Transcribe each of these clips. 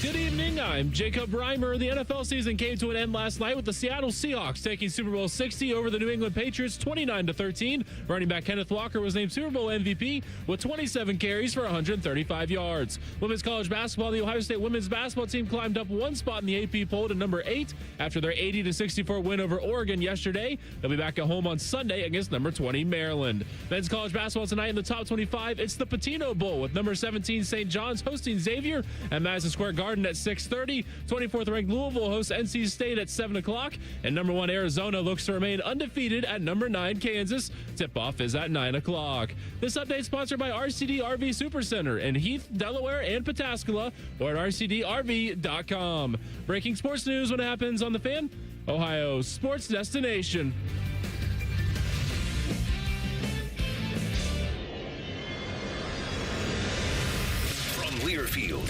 Good evening, I'm Jacob Reimer. The NFL season came to an end last night with the Seattle Seahawks taking Super Bowl 60 over the New England Patriots 29-13. Running back Kenneth Walker was named Super Bowl MVP with 27 carries for 135 yards. Women's college basketball, the Ohio State women's basketball team climbed up one spot in the AP poll to number 8 after their 80-64 win over Oregon yesterday. They'll be back at home on Sunday against number 20 Maryland. Men's college basketball tonight in the top 25. It's the Patino Bowl with number 17 St. John's hosting Xavier at Madison Square Garden at 6:30. 24th ranked Louisville hosts NC State at 7 o'clock. And number 1 Arizona looks to remain undefeated at number 9 Kansas. Tip-off is at 9 o'clock. This update sponsored by RCD RV Supercenter in Heath, Delaware, and Pataskala, or at rcdrv.com. Breaking sports news when it happens on The Fan, Ohio's sports destination. Learfield.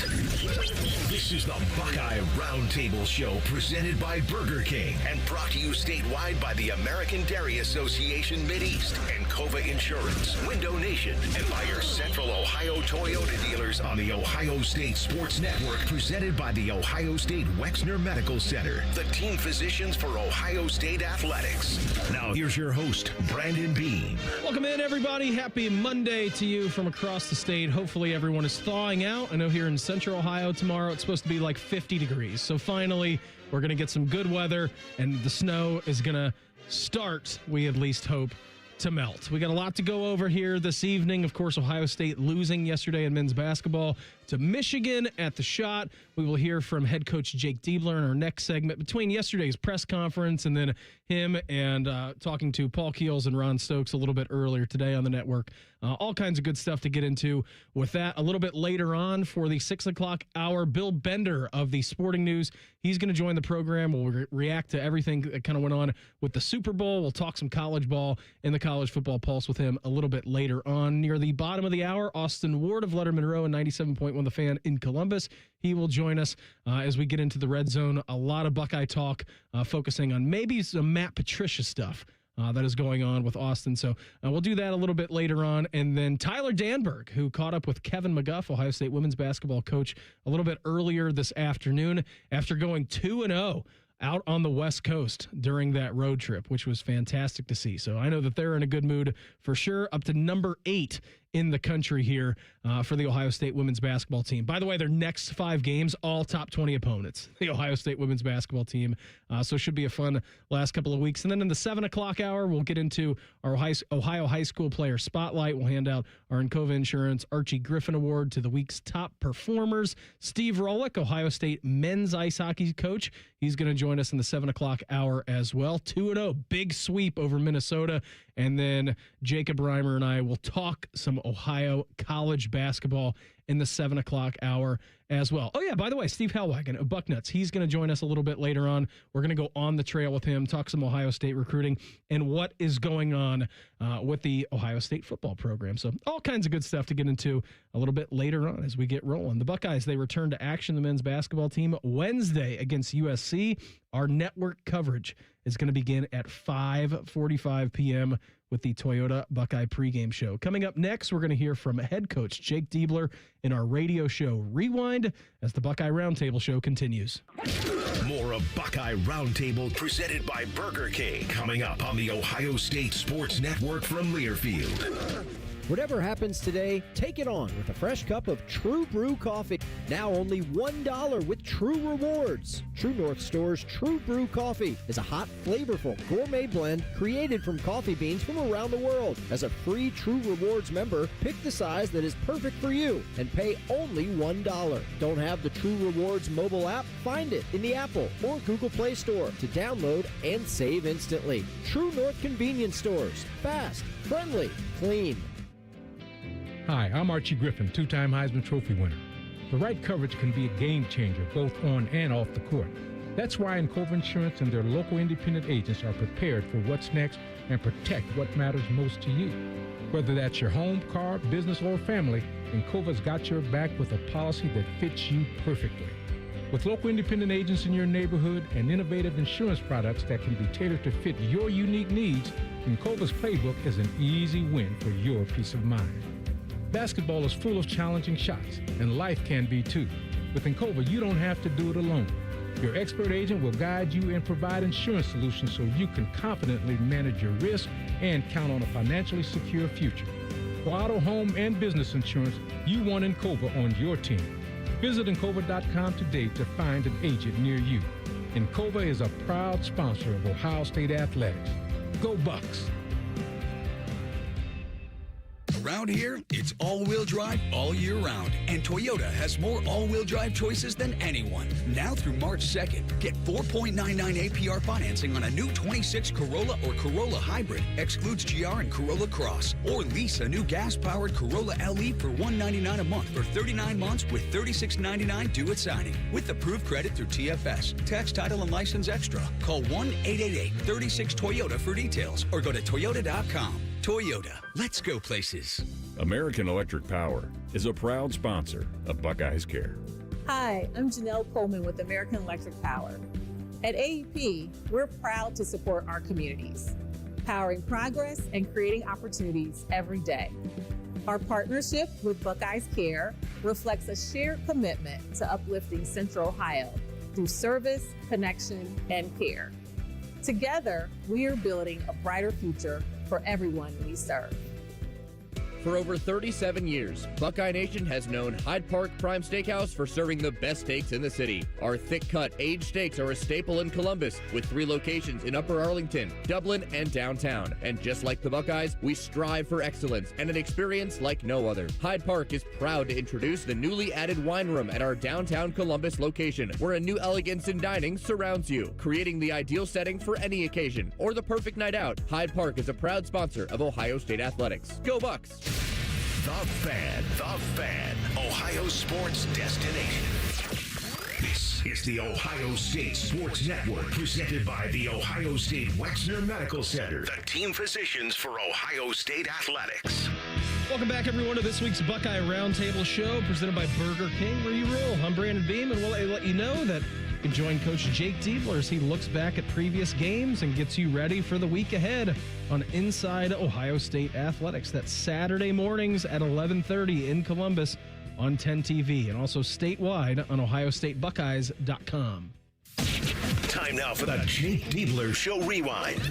This is the Buckeye Roundtable Show presented by Burger King and brought to you statewide by the American Dairy Association Mideast and Cova Insurance, Window Nation, and by your Central Ohio Toyota dealers on the Ohio State Sports Network presented by the Ohio State Wexner Medical Center, the team physicians for Ohio State Athletics. Now here's your host, Brandon Beam. Welcome in, everybody. Happy Monday to you from across the state. Hopefully everyone is thawing out. I know here in Central Ohio tomorrow it's supposed to be like 50 degrees. So finally, we're going to get some good weather, and the snow is going to start, we at least hope, to melt. We got a lot to go over here this evening. Of course, Ohio State losing yesterday in men's basketball to Michigan at the Shot. We will hear from head coach Jake Diebler in our next segment between yesterday's press conference and then him and talking to Paul Keels and Ron Stokes a little bit earlier today on the network. All kinds of good stuff to get into with that. A little bit later on for the 6 o'clock hour, Bill Bender of the Sporting News. He's going to join the program. We'll react to everything that kind of went on with the Super Bowl. We'll talk some college ball in the College Football Pulse with him a little bit later on. Near the bottom of the hour, Austin Ward of Letterman Row and 97.1 The Fan in Columbus. He will join us as we get into the red zone. A lot of Buckeye talk, focusing on maybe some Matt Patricia stuff that is going on with Austin. So we'll do that a little bit later on. And then Tyler Danberg, who caught up with Kevin McGuff, Ohio State women's basketball coach, a little bit earlier this afternoon after going 2-0 out on the West Coast during that road trip, which was fantastic to see. So I know that they're in a good mood for sure, up to number 8 in the country here for the Ohio State women's basketball team. By the way, their next 5 games, all top 20 opponents, the Ohio State women's basketball team. So it should be a fun last couple of weeks. And then in the 7 o'clock hour, we'll get into our Ohio High School Player Spotlight. We'll hand out our Encova Insurance Archie Griffin Award to the week's top performers. Steve Rolick, Ohio State men's ice hockey coach. He's going to join us in the 7 o'clock hour as well. 2-0, big sweep over Minnesota. And then Jacob Reimer and I will talk some Ohio college basketball in the 7 o'clock hour as well. Oh, yeah, by the way, Steve Hellwagon of Bucknuts, he's going to join us a little bit later on. We're going to go on the trail with him, talk some Ohio State recruiting and what is going on with the Ohio State football program. So all kinds of good stuff to get into a little bit later on as we get rolling. The Buckeyes, they return to action, the men's basketball team, Wednesday against USC. Our network coverage is going to begin at 5:45 p.m. with the Toyota Buckeye pregame show. Coming up next, we're going to hear from head coach Jake Diebler in our radio show Rewind as the Buckeye Roundtable show continues. More of Buckeye Roundtable presented by Burger King coming up on the Ohio State Sports Network from Learfield. Whatever happens today, take it on with a fresh cup of True Brew coffee. Now only $1 with True Rewards. True North Store's True Brew coffee is a hot, flavorful gourmet blend created from coffee beans from around the world. As a free True Rewards member, pick the size that is perfect for you and pay only $1. Don't have the True Rewards mobile app? Find it in the Apple or Google Play Store to download and save instantly. True North convenience stores. Fast, friendly, clean. Hi, I'm Archie Griffin, 2-time Heisman Trophy winner. The right coverage can be a game changer both on and off the court. That's why Encova Insurance and their local independent agents are prepared for what's next and protect what matters most to you. Whether that's your home, car, business, or family, Encova's got your back with a policy that fits you perfectly. With local independent agents in your neighborhood and innovative insurance products that can be tailored to fit your unique needs, Encova's playbook is an easy win for your peace of mind. Basketball is full of challenging shots, and life can be too. With Encova, you don't have to do it alone. Your expert agent will guide you and provide insurance solutions so you can confidently manage your risk and count on a financially secure future. For auto, home, and business insurance, you want Encova on your team. Visit Encova.com today to find an agent near you. Encova is a proud sponsor of Ohio State Athletics. Go Bucks! Around here, it's all-wheel drive all year round, and Toyota has more all-wheel drive choices than anyone. Now through March 2nd, get 4.99 APR financing on a new 26 Corolla or Corolla Hybrid, excludes GR and Corolla Cross, or lease a new gas-powered Corolla LE for $199 a month for 39 months with $36.99 due at signing. With approved credit through TFS, tax, title, and license extra. Call 1-888-36-TOYOTA for details, or go to toyota.com. Toyota, let's go places. American Electric Power is a proud sponsor of Buckeyes Care. Hi, I'm Janelle Coleman with American Electric Power. At AEP, we're proud to support our communities, powering progress and creating opportunities every day. Our partnership with Buckeyes Care reflects a shared commitment to uplifting Central Ohio through service, connection, and care. Together, we are building a brighter future for everyone we serve. For over 37 years, Buckeye Nation has known Hyde Park Prime Steakhouse for serving the best steaks in the city. Our thick-cut, aged steaks are a staple in Columbus, with 3 locations in Upper Arlington, Dublin, and downtown. And just like the Buckeyes, we strive for excellence and an experience like no other. Hyde Park is proud to introduce the newly added wine room at our downtown Columbus location, where a new elegance in dining surrounds you, creating the ideal setting for any occasion or the perfect night out. Hyde Park is a proud sponsor of Ohio State Athletics. Go Bucks! The Fan, Ohio sports destination. This is the Ohio State Sports Network, presented by the Ohio State Wexner Medical Center, the team physicians for Ohio State Athletics. Welcome back, everyone, to this week's Buckeye Roundtable show, presented by Burger King, where you roll. I'm Brandon Beam, and we'll let you know that you can join Coach Jake Diebler as he looks back at previous games and gets you ready for the week ahead on Inside Ohio State Athletics. That's Saturday mornings at 11:30 in Columbus on 10 TV, and also statewide on ohiostatebuckeyes.com. Time now for the Jake Diebler Show Rewind.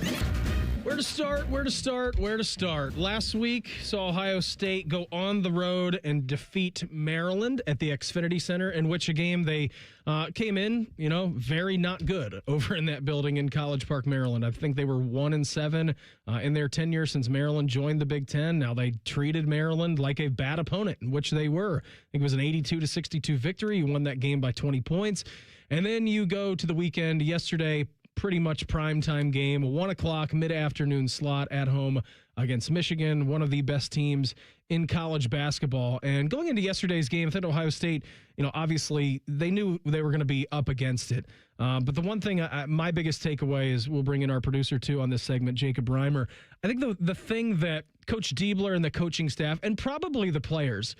Where to start? Last week saw Ohio State go on the road and defeat Maryland at the Xfinity Center, in which a game they came in, very not good over in that building in College Park, Maryland. I think they were 1-7 in their tenure since Maryland joined the Big Ten. Now they treated Maryland like a bad opponent, in which they were. I think it was an 82-62 victory. You won that game by 20 points. And then you go to the weekend yesterday, pretty much primetime game, 1 o'clock mid-afternoon slot at home against Michigan, one of the best teams in college basketball. And going into yesterday's game, I think Ohio State, obviously they knew they were going to be up against it. But the one thing, my biggest takeaway is, we'll bring in our producer too on this segment, Jacob Reimer. I think the thing that Coach Diebler and the coaching staff, and probably the players,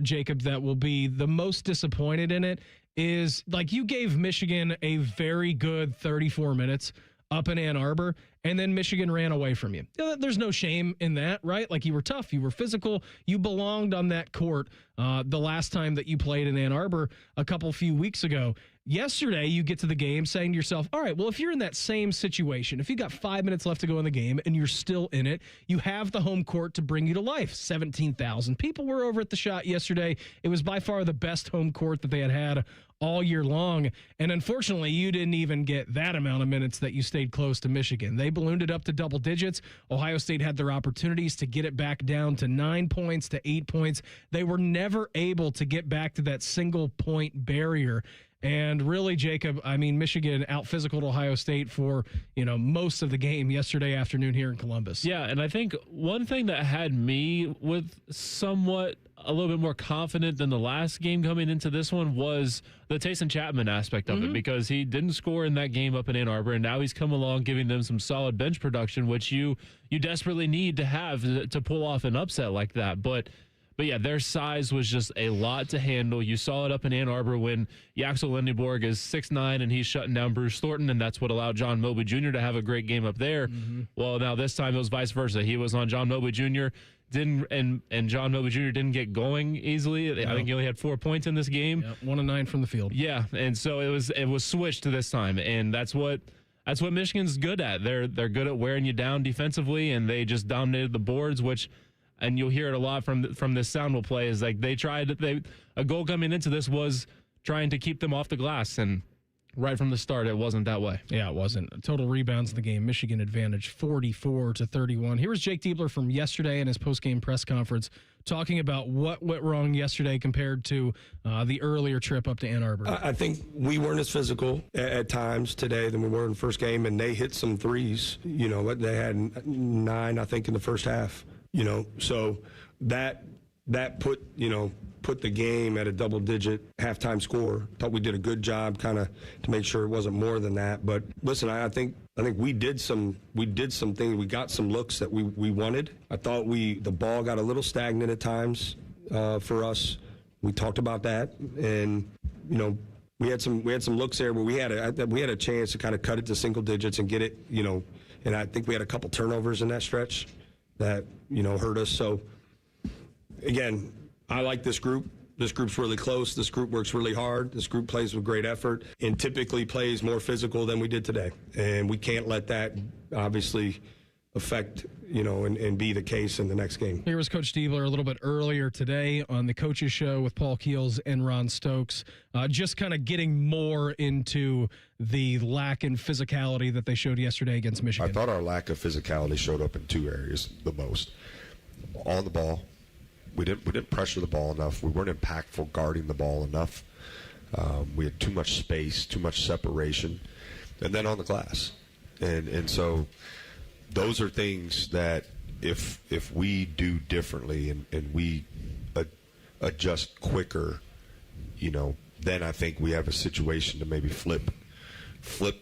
Jacob, that will be the most disappointed in it is, like, you gave Michigan a very good 34 minutes up in Ann Arbor, and then Michigan ran away from you. There's no shame in that, right? Like, you were tough, you were physical, you belonged on that court the last time that you played in Ann Arbor a few weeks ago. Yesterday, you get to the game saying to yourself, all right, well, if you're in that same situation, if you got 5 minutes left to go in the game and you're still in it, you have the home court to bring you to life. 17,000 people were over at the Shot yesterday. It was by far the best home court that they had all year long. And unfortunately, you didn't even get that amount of minutes that you stayed close to Michigan. They ballooned it up to double digits. Ohio State had their opportunities to get it back down to 9 points, to 8 points. They were never able to get back to that single point barrier. And really, Jacob, Michigan out-physicaled Ohio State for, most of the game yesterday afternoon here in Columbus. Yeah, and I think one thing that had me with somewhat a little bit more confident than the last game coming into this one was the Taysom Chapman aspect of it, because he didn't score in that game up in Ann Arbor, and now he's come along giving them some solid bench production, which you desperately need to have to pull off an upset like that. But yeah, their size was just a lot to handle. You saw it up in Ann Arbor when Yaxel Lindeborg is 6'9", and he's shutting down Bruce Thornton, and that's what allowed John Mobley Jr. to have a great game up there. Well, now this time it was vice versa. He was on John Mobley Jr., and John Mobley Jr. didn't get going easily. I think he only had 4 points in this game. Yep, 1 of 9 from the field. Yeah, and so it was switched to this time, and that's what Michigan's good at. They're good at wearing you down defensively, and they just dominated the boards, and you'll hear it a lot from this sound we'll play, is like a goal coming into this was trying to keep them off the glass, and right from the start, it wasn't that way. Yeah, it wasn't. Total rebounds in the game, Michigan advantage 44-31. Here was Jake Diebler from yesterday in his post-game press conference talking about what went wrong yesterday compared to the earlier trip up to Ann Arbor. I think we weren't as physical at times today than we were in the first game, and they hit some threes. You know, they had 9, I think, in the first half. You know, so that put the game at a double-digit halftime score. Thought we did a good job kind of to make sure it wasn't more than that. But listen, I think we did some things. We got some looks that we wanted. I thought the ball got a little stagnant at times for us. We talked about that, and you know, we had some looks there where we had a chance to kind of cut it to single digits and get it. You know, and I think we had a couple turnovers in that stretch that hurt us. So again, I like this group. This group's really close. This group works really hard. This group plays with great effort and typically plays more physical than we did today. And we can't let that obviously affect, and be the case in the next game. Here was Coach Diebler a little bit earlier today on the Coaches Show with Paul Keels and Ron Stokes, just kind of getting more into the lack in physicality that they showed yesterday against Michigan. I thought our lack of physicality showed up in 2 areas the most. On the ball, we didn't pressure the ball enough. We weren't impactful guarding the ball enough. We had too much space, too much separation, and then on the glass, and so those are things that if we do differently and we adjust quicker, then I think we have a situation to maybe flip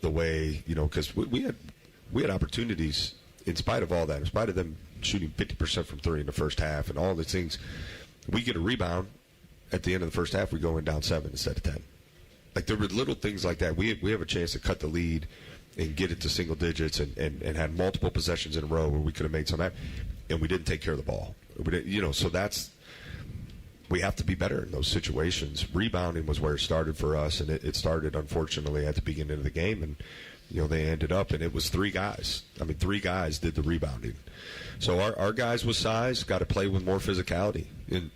the way, because we had opportunities in spite of all that, in spite of them shooting 50% from 3 in the first half and all these things. We get a rebound at the end of the first half, we go in down 7 instead of 10. Like, there were little things like that. We have a chance to cut the lead and get it to single digits and had multiple possessions in a row where we could have made some, and we didn't take care of the ball. We didn't, so we have to be better in those situations. Rebounding was where it started for us, and it started, unfortunately, at the beginning of the game, and they ended up, and it was 3 guys. 3 guys did the rebounding. So our guys with size got to play with more physicality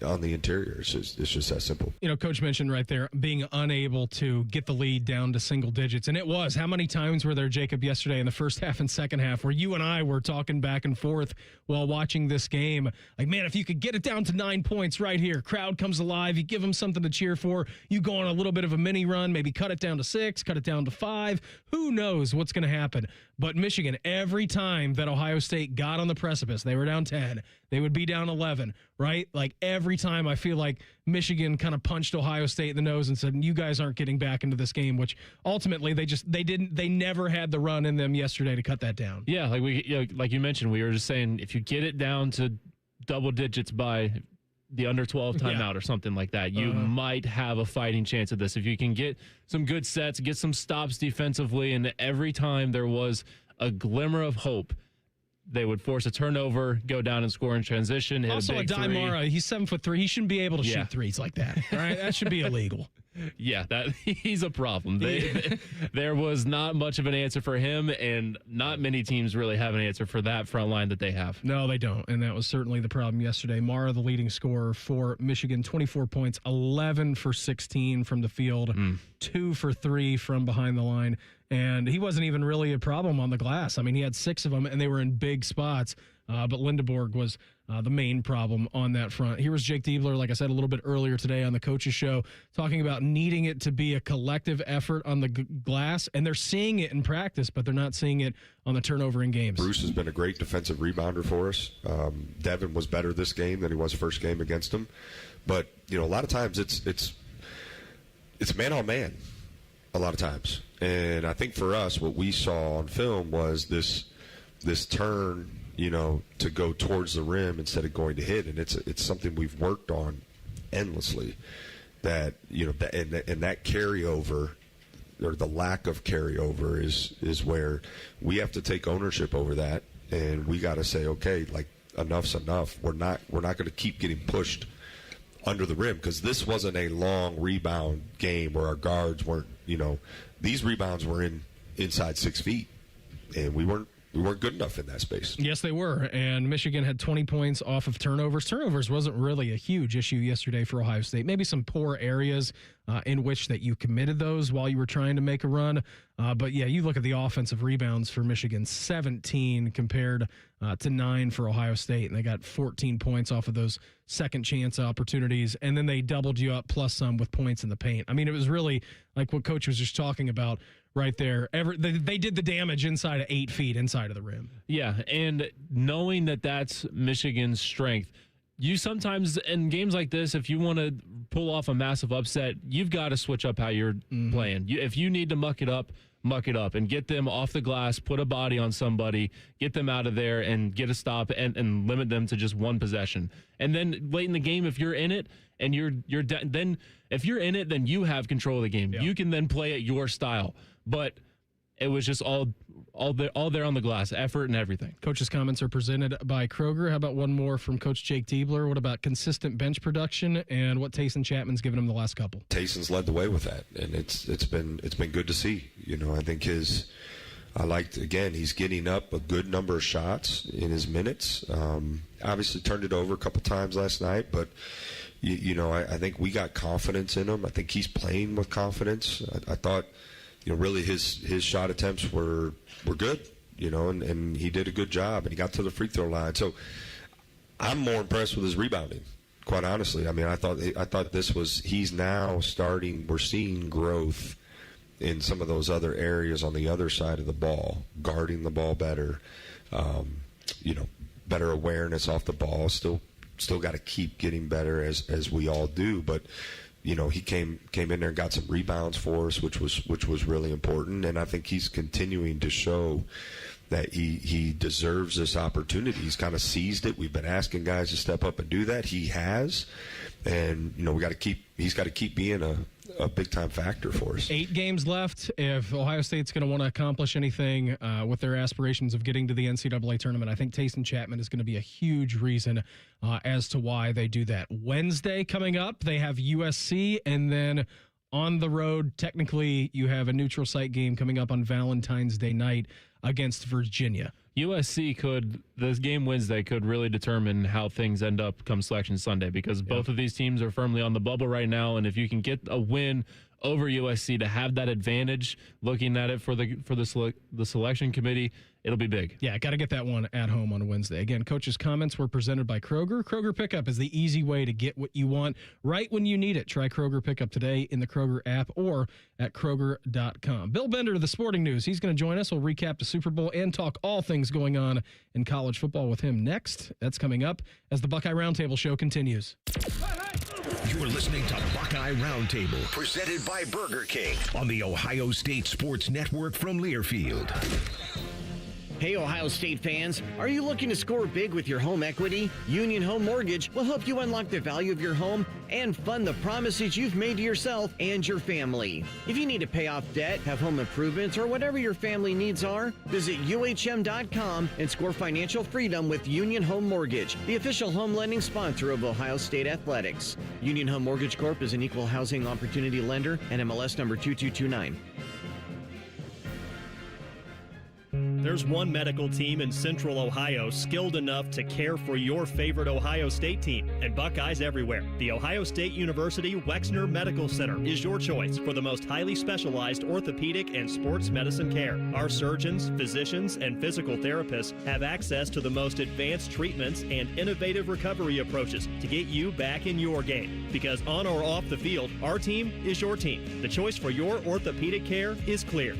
on the interior. It's just that simple. Coach mentioned right there being unable to get the lead down to single digits. And it was. How many times were there, Jacob, yesterday in the first half and second half where you and I were talking back and forth while watching this game? Like, man, if you could get it down to 9 points right here, crowd comes alive, you give them something to cheer for, you go on a little bit of a mini run, maybe cut it down to 6, cut it down to 5. Who knows what's going to happen? But Michigan, every time that Ohio State got on the precipice, they were down 10, they would be down 11, right? Like, every time I feel like Michigan kind of punched Ohio State in the nose and said, you guys aren't getting back into this game, which ultimately they never had the run in them yesterday to cut that down. Yeah, like you mentioned, we were just saying, if you get it down to double digits by the under 12 timeout or something like that, you might have a fighting chance of this. If you can get some good sets, get some stops defensively, and every time there was a glimmer of hope, they would force a turnover, go down and score in transition. Hit Also, a big three. Mara, he's 7'3". He shouldn't be able to shoot threes like that. All right, that should be illegal. Yeah, he's a problem. There was not much of an answer for him, and not many teams really have an answer for that front line that they have. No, they don't, and that was certainly the problem yesterday. Mara, the leading scorer for Michigan, 24 points, 11 for 16 from the field, 2 for 3 from behind the line, and he wasn't even really a problem on the glass. He had 6 of them, and they were in big spots, but Lindeborg was the main problem on that front. Here was Jake Diebler, like I said a little bit earlier today on the Coaches Show, talking about needing it to be a collective effort on the glass, and they're seeing it in practice, but they're not seeing it on the turnover in games. Bruce has been a great defensive rebounder for us. Devin was better this game than he was first game against him, but a lot of times it's man on man a lot of times, and I think for us what we saw on film was this turn to go towards the rim instead of going to hit, and it's something we've worked on endlessly. That and that carryover, or the lack of carryover, is where we have to take ownership over that, and we got to say, okay, like, enough's enough. We're not going to keep getting pushed under the rim, because this wasn't a long rebound game where our guards weren't, these rebounds were inside 6 feet, and we weren't good enough in that space. Yes, they were. And Michigan had 20 points off of turnovers. Turnovers wasn't really a huge issue yesterday for Ohio State. Maybe some poor areas in which that you committed those while you were trying to make a run. But, yeah, you look at the offensive rebounds for Michigan, 17 compared to 9 for Ohio State. And they got 14 points off of those second chance opportunities. And then they doubled you up plus some with points in the paint. I mean, it was really like what Coach was just talking about right there. They did the damage inside of 8 feet inside of the rim. Yeah, and knowing that that's Michigan's strength, you sometimes in games like this, if you want to pull off a massive upset, you've got to switch up how you're playing. If you need to muck it up and get them off the glass, put a body on somebody, get them out of there and get a stop and limit them to just one possession. And then late in the game, if you're in it and then if you're in it, then you have control of the game. Yeah. You can then play it your style. But it was just all there on the glass, effort and everything. Coach's comments are presented by Kroger. How about one more from Coach Jake Diebler? What about consistent bench production and what Tayson Chapman's given him the last couple? Tayson's led the way with that, and it's been good to see. I think he's getting up a good number of shots in his minutes. Obviously turned it over a couple times last night, but I think we got confidence in him. I think he's playing with confidence. I thought, really his shot attempts were good, and he did a good job, and he got to the free throw line. So I'm more impressed with his rebounding, quite honestly. I mean, I thought he's now starting, we're seeing growth in some of those other areas on the other side of the ball, guarding the ball better, better awareness off the ball. Still got to keep getting better as we all do, but he came in there and got some rebounds for us, which was really important. And I think he's continuing to show that he deserves this opportunity. He's kind of seized it. We've been asking guys to step up and do that. He has, and he's got to keep being a big time factor for us. 8 games left. If Ohio State's going to want to accomplish anything with their aspirations of getting to the NCAA tournament, I think Tayson Chapman is going to be a huge reason as to why they do that. Wednesday coming up, they have USC, and then on the road, technically, you have a neutral site game coming up on Valentine's Day night against Virginia. This game Wednesday could really determine how things end up come Selection Sunday, because both of these teams are firmly on the bubble right now, and if you can get a win over USC to have that advantage, looking at it for the selection committee, it'll be big. Yeah, got to get that one at home on Wednesday. Again, Coach's comments were presented by Kroger. Kroger Pickup is the easy way to get what you want right when you need it. Try Kroger Pickup today in the Kroger app or at Kroger.com. Bill Bender of the Sporting News. He's going to join us. We'll recap the Super Bowl and talk all things going on in college football with him next. That's coming up as the Buckeye Roundtable show continues. You're listening to Buckeye Roundtable, presented by Burger King on the Ohio State Sports Network from Learfield. Hey, Ohio State fans, are you looking to score big with your home equity? Union Home Mortgage will help you unlock the value of your home and fund the promises you've made to yourself and your family. If you need to pay off debt, have home improvements, or whatever your family needs are, visit UHM.com and score financial freedom with Union Home Mortgage, the official home lending sponsor of Ohio State Athletics. Union Home Mortgage Corp is an equal housing opportunity lender and MLS number 2229. There's one medical team in Central Ohio skilled enough to care for your favorite Ohio State team, and Buckeyes everywhere. The Ohio State University Wexner Medical Center is your choice for the most highly specialized orthopedic and sports medicine care. Our surgeons, physicians, and physical therapists have access to the most advanced treatments and innovative recovery approaches to get you back in your game. Because on or off the field, our team is your team. The choice for your orthopedic care is clear.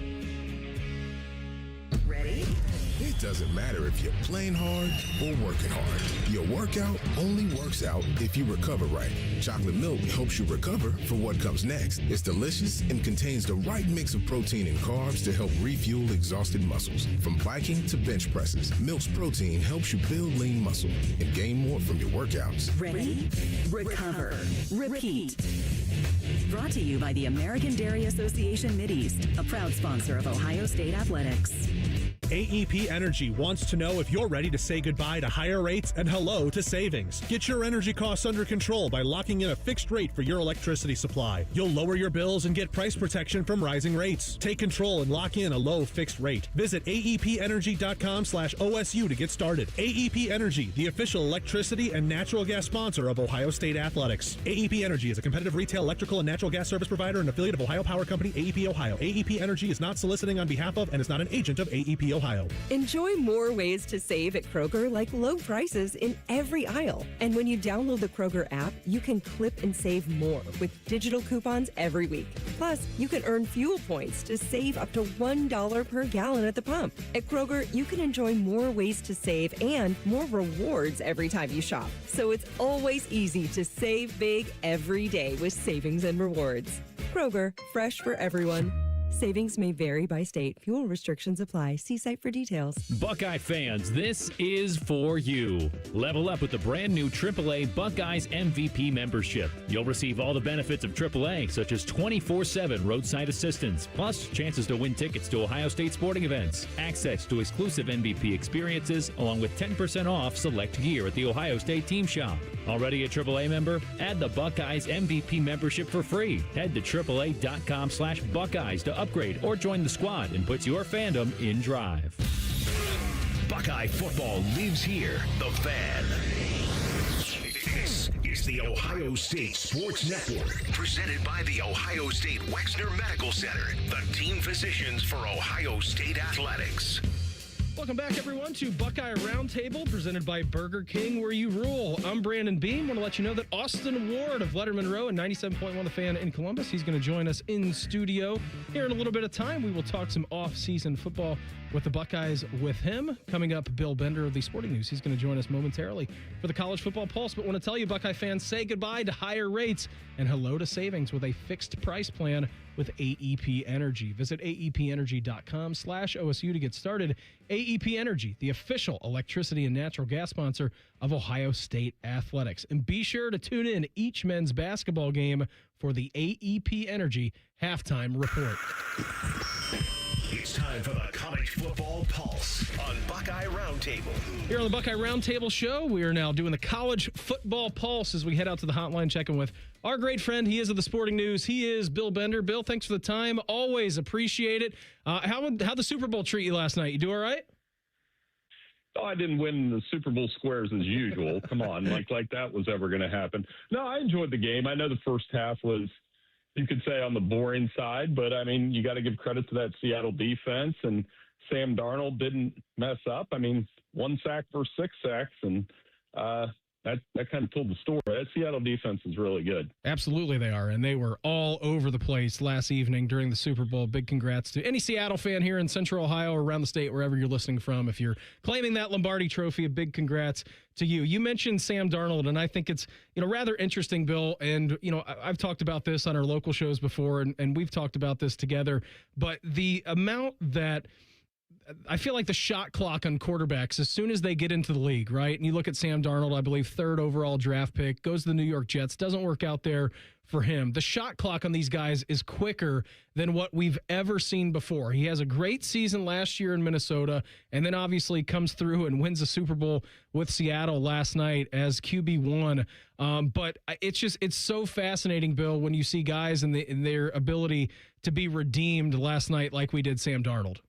It doesn't matter if you're playing hard or working hard. Your workout only works out if you recover right. Chocolate milk helps you recover for what comes next. It's delicious and contains the right mix of protein and carbs to help refuel exhausted muscles. From biking to bench presses, Milk's protein helps you build lean muscle and gain more from your workouts. Ready? Recover. Repeat. Brought to you by the American Dairy Association Mideast, a proud sponsor of Ohio State Athletics. AEP Energy wants to know if you're ready to say goodbye to higher rates and hello to savings. Get your energy costs under control by locking in a fixed rate for your electricity supply. You'll lower your bills and get price protection from rising rates. Take control and lock in a low fixed rate. Visit aepenergy.com/OSU to get started. AEP Energy, the official electricity and natural gas sponsor of Ohio State Athletics. AEP Energy is a competitive retail electrical and natural gas service provider and affiliate of Ohio Power Company, AEP Ohio. AEP Energy is not soliciting on behalf of and is not an agent of AEP Ohio. Enjoy more ways to save at Kroger, like low prices in every aisle. And when you download the Kroger app, you can clip and save more with digital coupons every week. Plus, you can earn fuel points to save up to $1 per gallon at the pump. At Kroger, you can enjoy more ways to save and more rewards every time you shop. So it's always easy to save big every day with savings and rewards. Kroger, fresh for everyone. Savings may vary by state. Fuel restrictions apply. See site for details. Buckeye fans, this is for you. Level up with the brand new AAA Buckeyes MVP membership. You'll receive all the benefits of AAA, such as 24/7 roadside assistance, plus chances to win tickets to Ohio State sporting events, access to exclusive MVP experiences, along with 10% off select gear at the Ohio State team shop. Already a AAA member? Add the Buckeyes MVP membership for free. Head to AAA.com/Buckeyes to upgrade or join the squad and put your fandom in drive. Buckeye football lives here. The Fan. This is the Ohio State Sports Network, presented by the Ohio State Wexner Medical Center, the team physicians for Ohio State Athletics. Welcome back, everyone, to Buckeye Roundtable, presented by Burger King, where you rule. I'm Brandon Beam. Want to let you know that Austin Ward of Letterman Row and 97.1 The Fan in Columbus, he's going to join us in studio. Here in a little bit of time, we will talk some off-season football with the Buckeyes with him. Coming up, Bill Bender of the Sporting News. He's going to join us momentarily for the College Football Pulse. But want to tell you, Buckeye fans, say goodbye to higher rates and hello to savings with a fixed price plan with AEP Energy. Visit aepenergy.com/OSU to get started. AEP Energy, the official electricity and natural gas sponsor of Ohio State Athletics. And be sure to tune in each men's basketball game for the AEP Energy halftime report. It's time for the College Football Pulse on Buckeye Roundtable. Here on the Buckeye Roundtable show, we are now doing the College Football Pulse as we head out to the hotline, checking with our great friend. He is of the Sporting News. He is Bill Bender. Bill, thanks for the time. Always appreciate it. How'd the Super Bowl treat you last night? You do all right? Oh, I didn't win the Super Bowl squares as usual. Come on, like that was ever going to happen. No, I enjoyed the game. I know the first half was, you could say, on the boring side, but I mean, you got to give credit to that Seattle defense, and Sam Darnold didn't mess up. I mean, 1 sack versus 6 sacks, and that kind of told the story. That Seattle defense is really good. Absolutely they are, and they were all over the place last evening during the Super Bowl. Big congrats to any Seattle fan here in Central Ohio or around the state, wherever you're listening from. If you're claiming that Lombardi trophy, a big congrats to you. You mentioned Sam Darnold, and I think it's rather interesting, Bill, and I've talked about this on our local shows before, and we've talked about this together, but the amount that I feel like the shot clock on quarterbacks, as soon as they get into the league, right? And you look at Sam Darnold, I believe 3rd overall draft pick, goes to the New York Jets, doesn't work out there for him. The shot clock on these guys is quicker than what we've ever seen before. He has a great season last year in Minnesota, and then obviously comes through and wins the Super Bowl with Seattle last night as QB1. But it's so fascinating, Bill, when you see guys and their ability to be redeemed last night like we did Sam Darnold.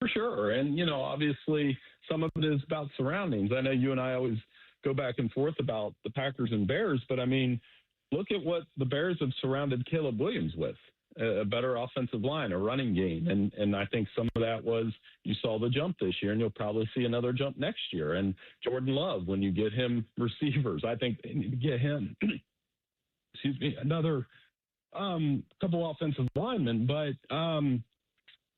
For sure. And, obviously some of it is about surroundings. I know you and I always go back and forth about the Packers and Bears, but I mean, look at what the Bears have surrounded Caleb Williams with, a better offensive line, a running game. And I think some of that was, you saw the jump this year, and you'll probably see another jump next year. And Jordan Love, when you get him receivers, I think they need to get him, another couple offensive linemen. But,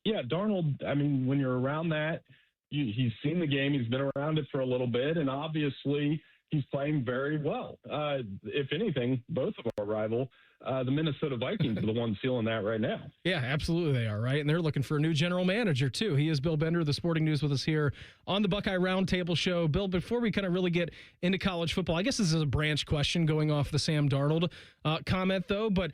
yeah, Darnold, I mean, when you're around that, he's seen the game. He's been around it for a little bit, and obviously he's playing very well. If anything, both of our rival the Minnesota Vikings are the ones feeling that right now. Yeah, absolutely they are, right? And they're looking for a new general manager, too. He is Bill Bender, the Sporting News, with us here on the Buckeye Roundtable Show. Bill, before we kind of really get into college football, I guess this is a branch question going off the Sam Darnold comment, though, but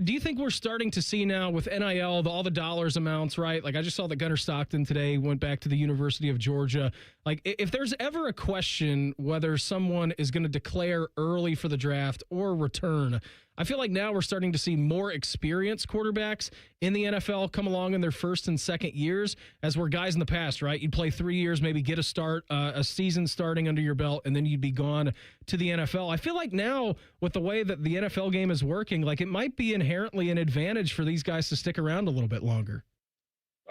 do you think we're starting to see now with NIL, all the dollars amounts, right? Like I just saw that Gunnar Stockton today went back to the University of Georgia. Like if there's ever a question whether someone is going to declare early for the draft or return, I feel like now we're starting to see more experienced quarterbacks in the NFL come along in their first and second years, as were guys in the past, right? You'd play 3 years, maybe get a season starting under your belt, and then you'd be gone to the NFL. I feel like now with the way that the NFL game is working, like it might be inherently an advantage for these guys to stick around a little bit longer.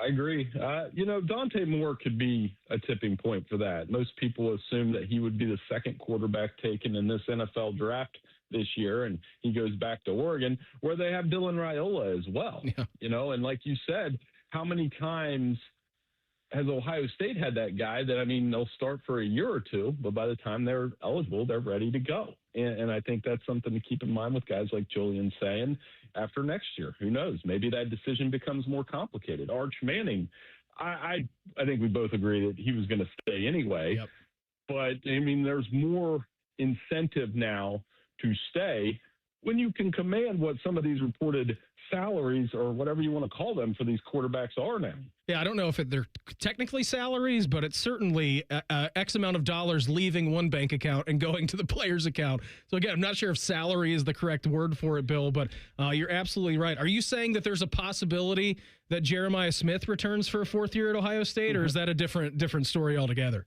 I agree. Dante Moore could be a tipping point for that. Most people assume that he would be the second quarterback taken in this NFL draft this year, and he goes back to Oregon, where they have Dylan Raiola as well. Yeah. And like you said, how many times has Ohio State had that guy that, they'll start for a year or two, but by the time they're eligible, they're ready to go. And I think that's something to keep in mind with guys like Julian saying after next year. Who knows? Maybe that decision becomes more complicated. Arch Manning, I think we both agree that he was going to stay anyway. Yep. But, there's more incentive now to stay when you can command what some of these reported salaries or whatever you want to call them for these quarterbacks are now. Yeah, I don't know if they're technically salaries, but it's certainly X amount of dollars leaving one bank account and going to the player's account. So again, I'm not sure if salary is the correct word for it, Bill, but you're absolutely right. Are you saying that there's a possibility that Jeremiah Smith returns for a fourth year at Ohio State, or is that a different story altogether?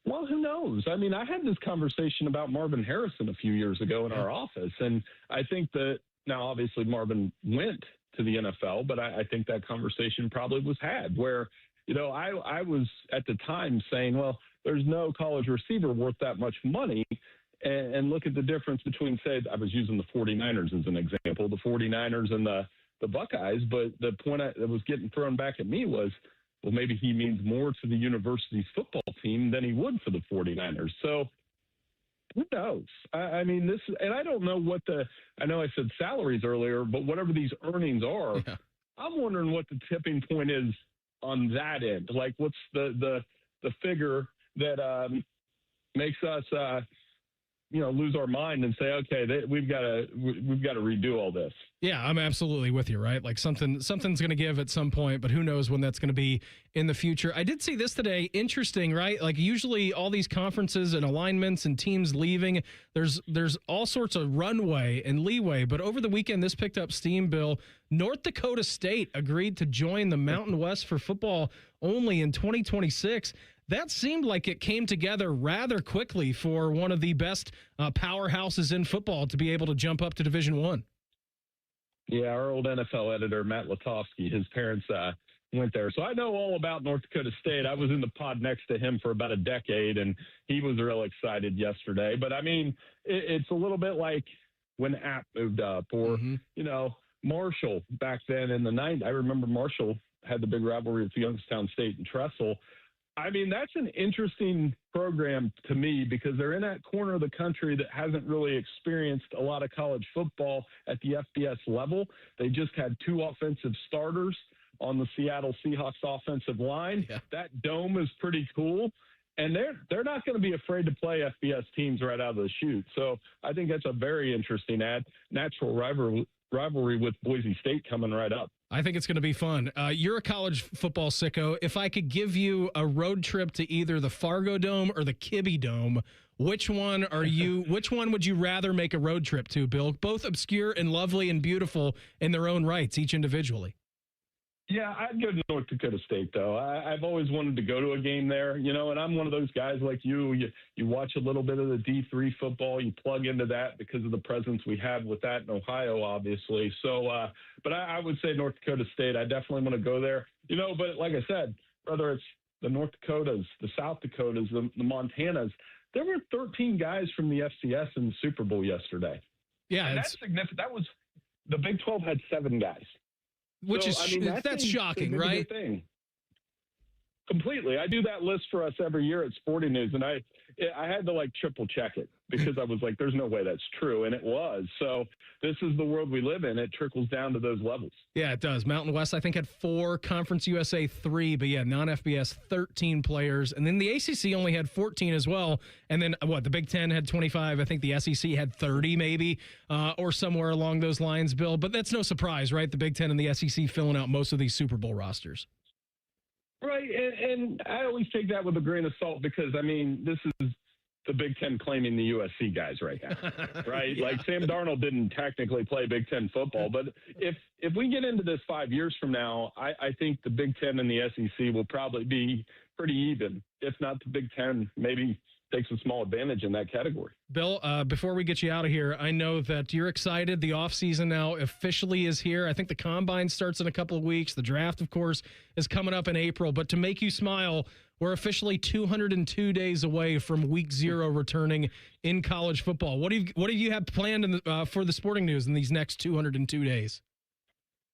Well, who knows? I had this conversation about Marvin Harrison a few years ago in our office, and I think that now obviously Marvin went to the NFL, but I think that conversation probably was had where, I was at the time saying, well, there's no college receiver worth that much money. And look at the difference between, say, I was using the 49ers as an example, the 49ers and the Buckeyes, but the point that was getting thrown back at me was, well, maybe he means more to the university's football team than he would for the 49ers. So who knows? This, and I don't know I know I said salaries earlier, but whatever these earnings are, I'm wondering what the tipping point is on that end. Like, what's the figure that makes us, lose our mind and say, okay, we've got to redo all this. Yeah, I'm absolutely with you, right? Like something's going to give at some point, but who knows when that's going to be in the future. I did see this today. Interesting, right? Like usually all these conferences and alignments and teams leaving, there's all sorts of runway and leeway. But over the weekend, this picked up steam, Bill. North Dakota State agreed to join the Mountain West for football only in 2026. That seemed like it came together rather quickly for one of the best powerhouses in football to be able to jump up to Division I. Yeah, our old NFL editor, Matt Latofsky, his parents went there. So I know all about North Dakota State. I was in the pod next to him for about a decade, and he was real excited yesterday. But, it's a little bit like when App moved up or, Marshall back then in the 90s. I remember Marshall had the big rivalry with Youngstown State and Trestle. That's an interesting program to me because they're in that corner of the country that hasn't really experienced a lot of college football at the FBS level. They just had 2 offensive starters on the Seattle Seahawks offensive line. Yeah. That dome is pretty cool. And they're not going to be afraid to play FBS teams right out of the chute. So I think that's a very interesting natural rivalry with Boise State coming right up. I think it's going to be fun. You're a college football sicko. If I could give you a road trip to either the Fargo Dome or the Kibbe Dome, which one would you rather make a road trip to, Bill? Both obscure and lovely and beautiful in their own rights, each individually. Yeah, I'd go to North Dakota State, though. I've always wanted to go to a game there, and I'm one of those guys like you. You watch a little bit of the D3 football, you plug into that because of the presence we have with that in Ohio, obviously. So, but I would say North Dakota State. I definitely want to go there, but like I said, whether it's the North Dakotas, the South Dakotas, the Montanas, there were 13 guys from the FCS in the Super Bowl yesterday. Yeah. And that's significant. That was the Big 12 had 7 guys. Which that's shocking, right? Thing. Completely. I do that list for us every year at Sporting News, and I had to triple check it because I was like, there's no way that's true. And it was. So this is the world we live in. It trickles down to those levels. Yeah, it does. Mountain West, I think, had 4, Conference USA 3, but yeah, non-FBS 13 players. And then the ACC only had 14 as well. And then the Big Ten had 25. I think the SEC had 30 maybe, or somewhere along those lines, Bill. But that's no surprise, right? The Big Ten and the SEC filling out most of these Super Bowl rosters. Right, and I always take that with a grain of salt because, this is the Big Ten claiming the USC guys right now, right? Yeah. Like Sam Darnold didn't technically play Big Ten football, but if we get into this 5 years from now, I think the Big Ten and the SEC will probably be pretty even. If not the Big Ten, maybe takes a small advantage in that category. Bill, before we get you out of here, I know that you're excited. The offseason now officially is here. I think the Combine starts in a couple of weeks. The draft, of course, is coming up in April. But to make you smile, we're officially 202 days away from Week 0 returning in college football. What do you have planned for the Sporting News in these next 202 days?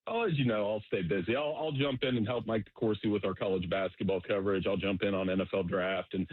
Oh, as you know, I'll stay busy. I'll jump in and help Mike DeCourcy with our college basketball coverage. I'll jump in on NFL draft. And,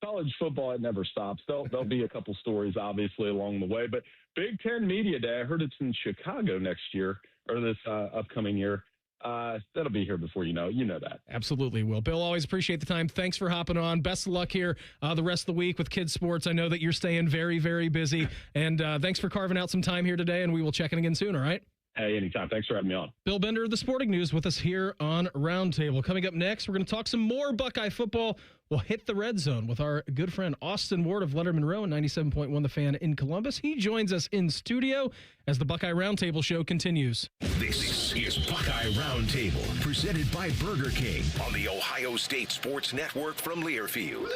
college football, it never stops. There'll be a couple stories, obviously, along the way. But Big Ten Media Day, I heard it's in Chicago next year, or this upcoming year. That'll be here before you know that. Absolutely will. Bill, always appreciate the time. Thanks for hopping on. Best of luck here the rest of the week with kids sports. I know that you're staying very, very busy. And thanks for carving out some time here today, and we will check in again soon, all right? Hey, anytime. Thanks for having me on. Bill Bender of the Sporting News with us here on Roundtable. Coming up next, we're going to talk some more Buckeye football. We'll hit the red zone with our good friend Austin Ward of Letterman Row and 97.1 The Fan in Columbus. He joins us in studio as the Buckeye Roundtable show continues. This is Buckeye Roundtable, presented by Burger King on the Ohio State Sports Network from Learfield.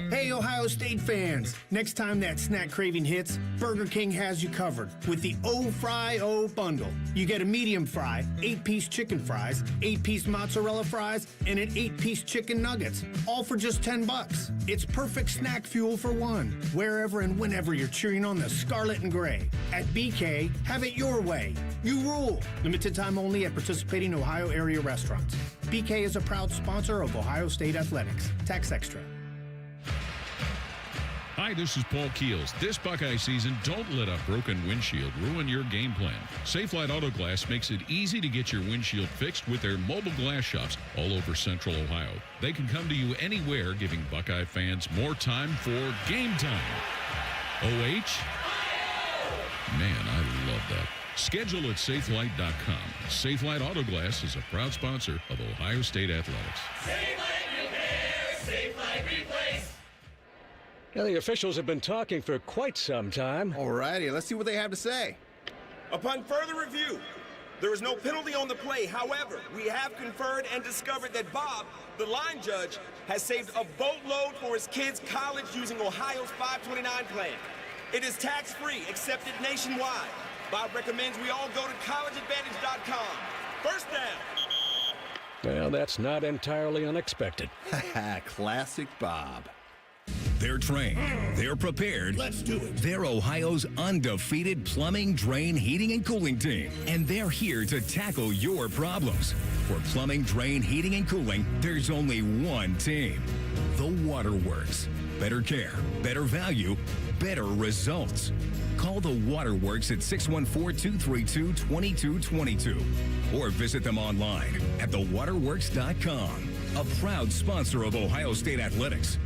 Hey, Ohio State fans. Next time that snack craving hits, Burger King has you covered with the O-Fry-O bundle. You get a medium fry, 8-piece chicken fries, 8-piece mozzarella fries, and an 8-piece chicken nuggets, all for just $10. It's perfect snack fuel for one, wherever and whenever you're cheering on the scarlet and gray. At BK, have it your way. You rule. Limited time only at participating Ohio area restaurants. BK is a proud sponsor of Ohio State Athletics. Tax extra. Hi, this is Paul Keels. This Buckeye season, don't let a broken windshield ruin your game plan. Safelite Auto Glass makes it easy to get your windshield fixed with their mobile glass shops all over Central Ohio. They can come to you anywhere, giving Buckeye fans more time for game time. OH? Man, I love that. Schedule at safelite.com. Safelite Auto Glass is a proud sponsor of Ohio State Athletics. Safelite Repair, Safelite Replace. Now, the officials have been talking for quite some time. All righty, let's see what they have to say. Upon further review, there is no penalty on the play. However, we have conferred and discovered that Bob, the line judge, has saved a boatload for his kids' college using Ohio's 529 plan. It is tax-free, accepted nationwide. Bob recommends we all go to collegeadvantage.com. First down. Well, that's not entirely unexpected. Classic Bob. They're trained. They're prepared. Let's do it. They're Ohio's undefeated plumbing, drain, heating, and cooling team. And they're here to tackle your problems. For plumbing, drain, heating, and cooling, there's only one team. The Waterworks. Better care, better value, better results. Call the Waterworks at 614-232-2222 or visit them online at thewaterworks.com. A proud sponsor of Ohio State Athletics.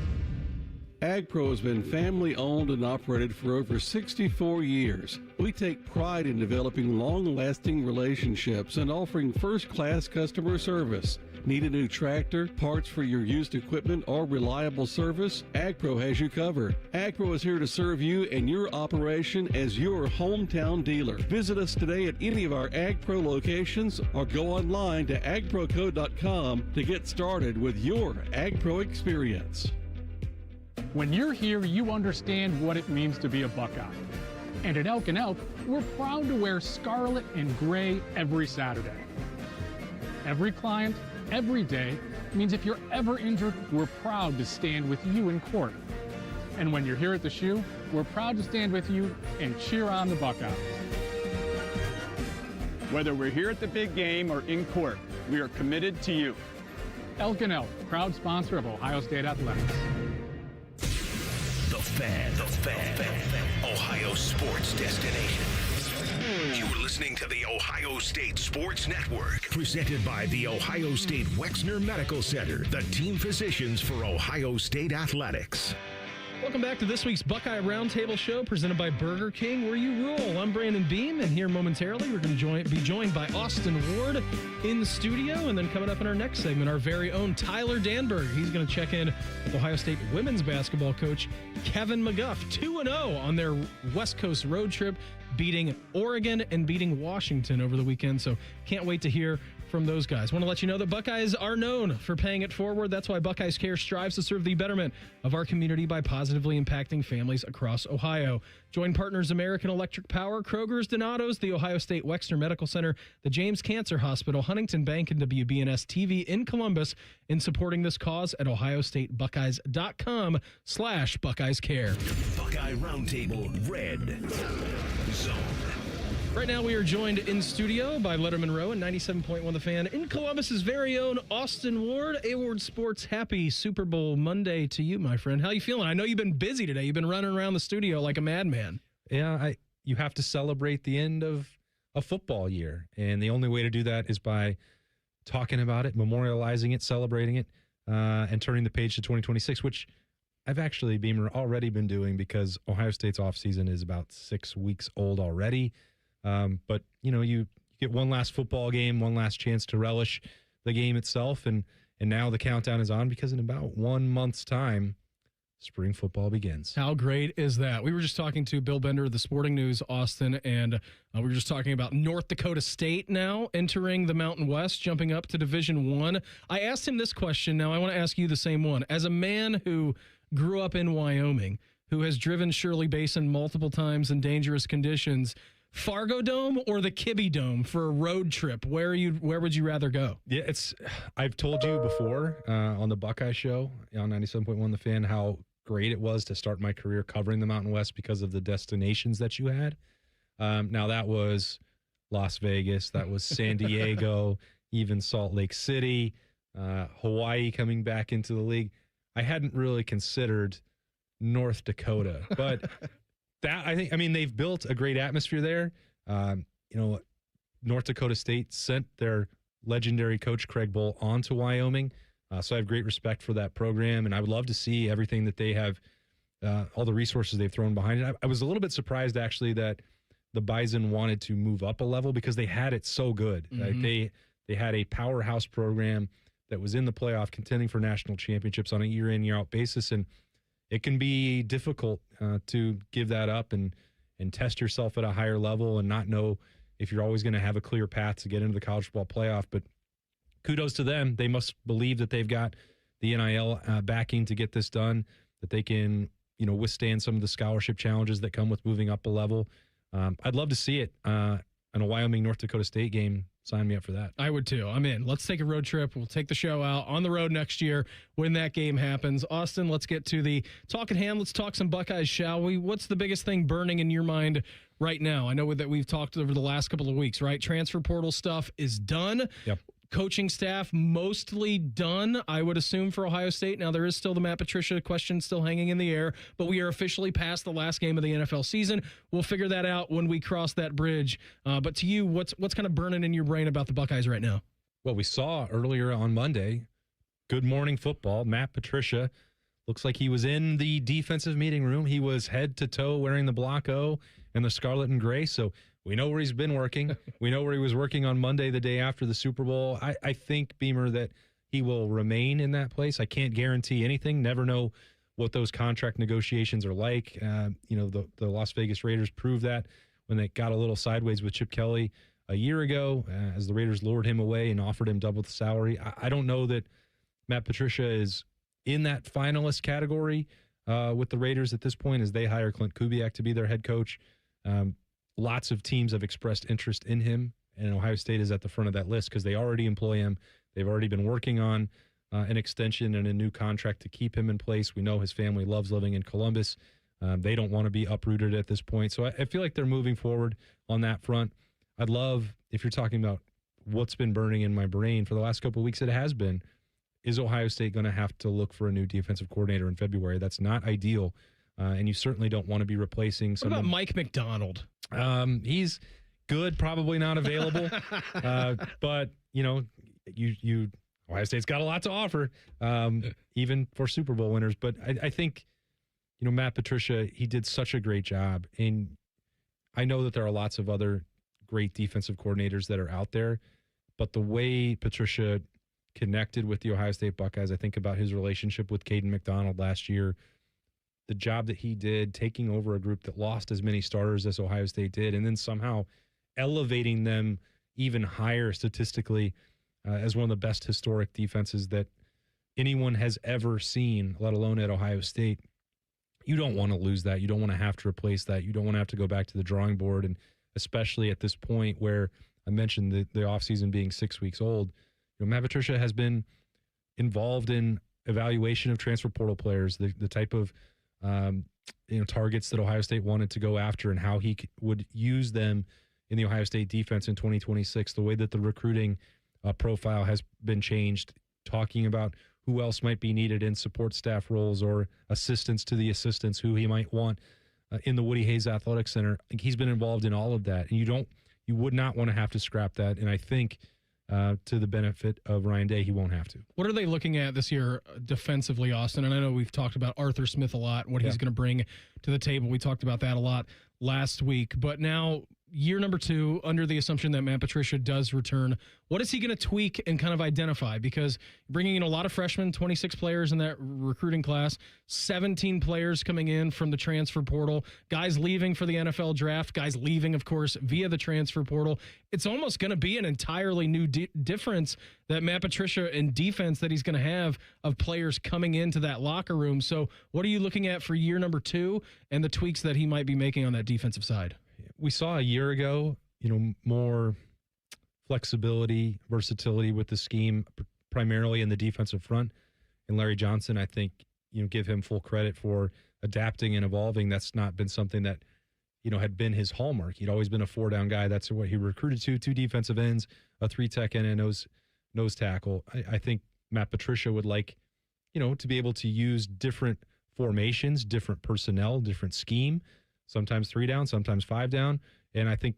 AgPro has been family-owned and operated for over 64 years. We take pride in developing long-lasting relationships and offering first-class customer service. Need a new tractor, parts for your used equipment, or reliable service? AgPro has you covered. AgPro is here to serve you and your operation as your hometown dealer. Visit us today at any of our AgPro locations or go online to agproco.com to get started with your AgPro experience. When you're here, you understand what it means to be a Buckeye. And at Elk & Elk, we're proud to wear scarlet and gray every Saturday. Every client, every day, means if you're ever injured, we're proud to stand with you in court. And when you're here at the shoe, we're proud to stand with you and cheer on the Buckeyes. Whether we're here at the big game or in court, we are committed to you. Elk and Elk, proud sponsor of Ohio State Athletics. The Fan. Ohio sports destination. You're listening to the Ohio State Sports Network, presented by the Ohio State Wexner Medical Center, the team physicians for Ohio State Athletics. Welcome back to this week's Buckeye Roundtable Show, presented by Burger King, where you rule. I'm Brandon Beam, and here momentarily we're going to be joined by Austin Ward in the studio, and then coming up in our next segment, our very own Tyler Danberg. He's going to check in with Ohio State women's basketball coach Kevin McGuff, 2-0 on their West Coast road trip, beating Oregon and beating Washington over the weekend. So can't wait to hear from those guys. Want to let you know that Buckeyes are known for paying it forward. That's why Buckeyes Care strives to serve the betterment of our community by positively impacting families across Ohio. Join partners American Electric Power, Kroger's, Donato's, the Ohio State Wexner Medical Center, the James Cancer Hospital, Huntington Bank, and WBNS TV in Columbus in supporting this cause at ohiostatebuckeyes.com/Buckeyes Care. Buckeye Roundtable Red Zone. Right now, we are joined in studio by Letterman Rowe and 97.1 The Fan in Columbus's very own Austin Ward. A-Ward Sports, happy Super Bowl Monday to you, my friend. How you feeling? I know you've been busy today. You've been running around the studio like a madman. Yeah, you have to celebrate the end of a football year, and the only way to do that is by talking about it, memorializing it, celebrating it, and turning the page to 2026, which I've actually, Beamer, already been doing because Ohio State's offseason is about 6 weeks old already. But, you get one last football game, one last chance to relish the game itself. And now the countdown is on because in about 1 month's time, spring football begins. How great is that? We were just talking to Bill Bender of the Sporting News, Austin, and we were just talking about North Dakota State now entering the Mountain West, jumping up to Division I. I asked him this question. Now I want to ask you the same one. As a man who grew up in Wyoming, who has driven Shirley Basin multiple times in dangerous conditions, Fargo Dome or the Kibbe Dome for a road trip? Where would you rather go? Yeah, I've told you before on the Buckeye Show on 97.1 The Fan how great it was to start my career covering the Mountain West because of the destinations that you had. Now that was Las Vegas, that was San Diego, even Salt Lake City, Hawaii coming back into the league. I hadn't really considered North Dakota, but they've built a great atmosphere there. North Dakota State sent their legendary coach Craig Bohl on to Wyoming. So I have great respect for that program, and I would love to see everything that they have, all the resources they've thrown behind it. I was a little bit surprised, actually, that the Bison wanted to move up a level because they had it so good. Mm-hmm. They had a powerhouse program that was in the playoff, contending for national championships on a year-in, year-out basis, and it can be difficult to give that up and test yourself at a higher level and not know if you're always going to have a clear path to get into the college football playoff. But kudos to them. They must believe that they've got the NIL backing to get this done, that they can, withstand some of the scholarship challenges that come with moving up a level. I'd love to see it in a Wyoming-North Dakota State game. Sign me up for that. I would too. I'm in. Let's take a road trip. We'll take the show out on the road next year when that game happens. Austin, let's get to the talk at hand. Let's talk some Buckeyes, shall we? What's the biggest thing burning in your mind right now? I know that we've talked over the last couple of weeks, right? Transfer portal stuff is done. Yep. Coaching staff mostly done, I would assume, for Ohio State. Now, there is still the Matt Patricia question still hanging in the air, but we are officially past the last game of the NFL season. We'll figure that out when we cross that bridge. But to you, what's kind of burning in your brain about the Buckeyes right now? Well, we saw earlier on Monday, Good Morning Football, Matt Patricia, looks like he was in the defensive meeting room. He was head to toe wearing the Block O and the scarlet and gray, so we know where he's been working. We know where he was working on Monday, the day after the Super Bowl. I think, Beamer, that he will remain in that place. I can't guarantee anything. Never know what those contract negotiations are like. The Las Vegas Raiders proved that when they got a little sideways with Chip Kelly a year ago as the Raiders lured him away and offered him double the salary. I don't know that Matt Patricia is in that finalist category with the Raiders at this point as they hire Clint Kubiak to be their head coach. Lots of teams have expressed interest in him, and Ohio State is at the front of that list because they already employ him. They've already been working on an extension and a new contract to keep him in place. We know his family loves living in Columbus. They don't want to be uprooted at this point. So I feel like they're moving forward on that front. I'd love, if you're talking about what's been burning in my brain for the last couple of weeks, it has been is Ohio State going to have to look for a new defensive coordinator in February? That's not ideal, and you certainly don't want to be replacing What someone. about Mike McDonald? He's good, probably not available, but you Ohio State's got a lot to offer, even for Super Bowl winners. But I think, Matt Patricia, he did such a great job, and I know that there are lots of other great defensive coordinators that are out there, but the way Patricia connected with the Ohio State Buckeyes, I think about his relationship with Caden McDonald last year, the job that he did taking over a group that lost as many starters as Ohio State did, and then somehow elevating them even higher statistically as one of the best historic defenses that anyone has ever seen, let alone at Ohio State. You don't want to lose that. You don't want to have to replace that. You don't want to have to go back to the drawing board, and especially at this point where I mentioned the offseason being 6 weeks old. Matt Patricia has been involved in evaluation of transfer portal players, the type of targets that Ohio State wanted to go after and how he would use them in the Ohio State defense in 2026, the way that the recruiting profile has been changed, talking about who else might be needed in support staff roles or assistants to the assistants, who he might want in the Woody Hayes Athletic Center. He's been involved in all of that, and you would not want to have to scrap that. And I think to the benefit of Ryan Day, he won't have to. What are they looking at this year defensively, Austin? And I know we've talked about Arthur Smith a lot, what he's going to bring to the table. We talked about that a lot last week. But now, year number 2, under the assumption that Matt Patricia does return, what is he going to tweak and kind of identify? Because bringing in a lot of freshmen, 26 players in that recruiting class, 17 players coming in from the transfer portal, guys leaving for the NFL draft, guys leaving, of course, via the transfer portal. It's almost going to be an entirely new difference that Matt Patricia in defense that he's going to have of players coming into that locker room. So what are you looking at for year number 2 and the tweaks that he might be making on that defensive side? We saw a year ago, more flexibility, versatility with the scheme, primarily in the defensive front. And Larry Johnson, I think, give him full credit for adapting and evolving. That's not been something that, had been his hallmark. He'd always been a 4-down guy. That's what he recruited to, 2 defensive ends, a 3-tech end, and nose tackle. I think Matt Patricia would like, to be able to use different formations, different personnel, different scheme, sometimes 3 down, sometimes 5 down. And I think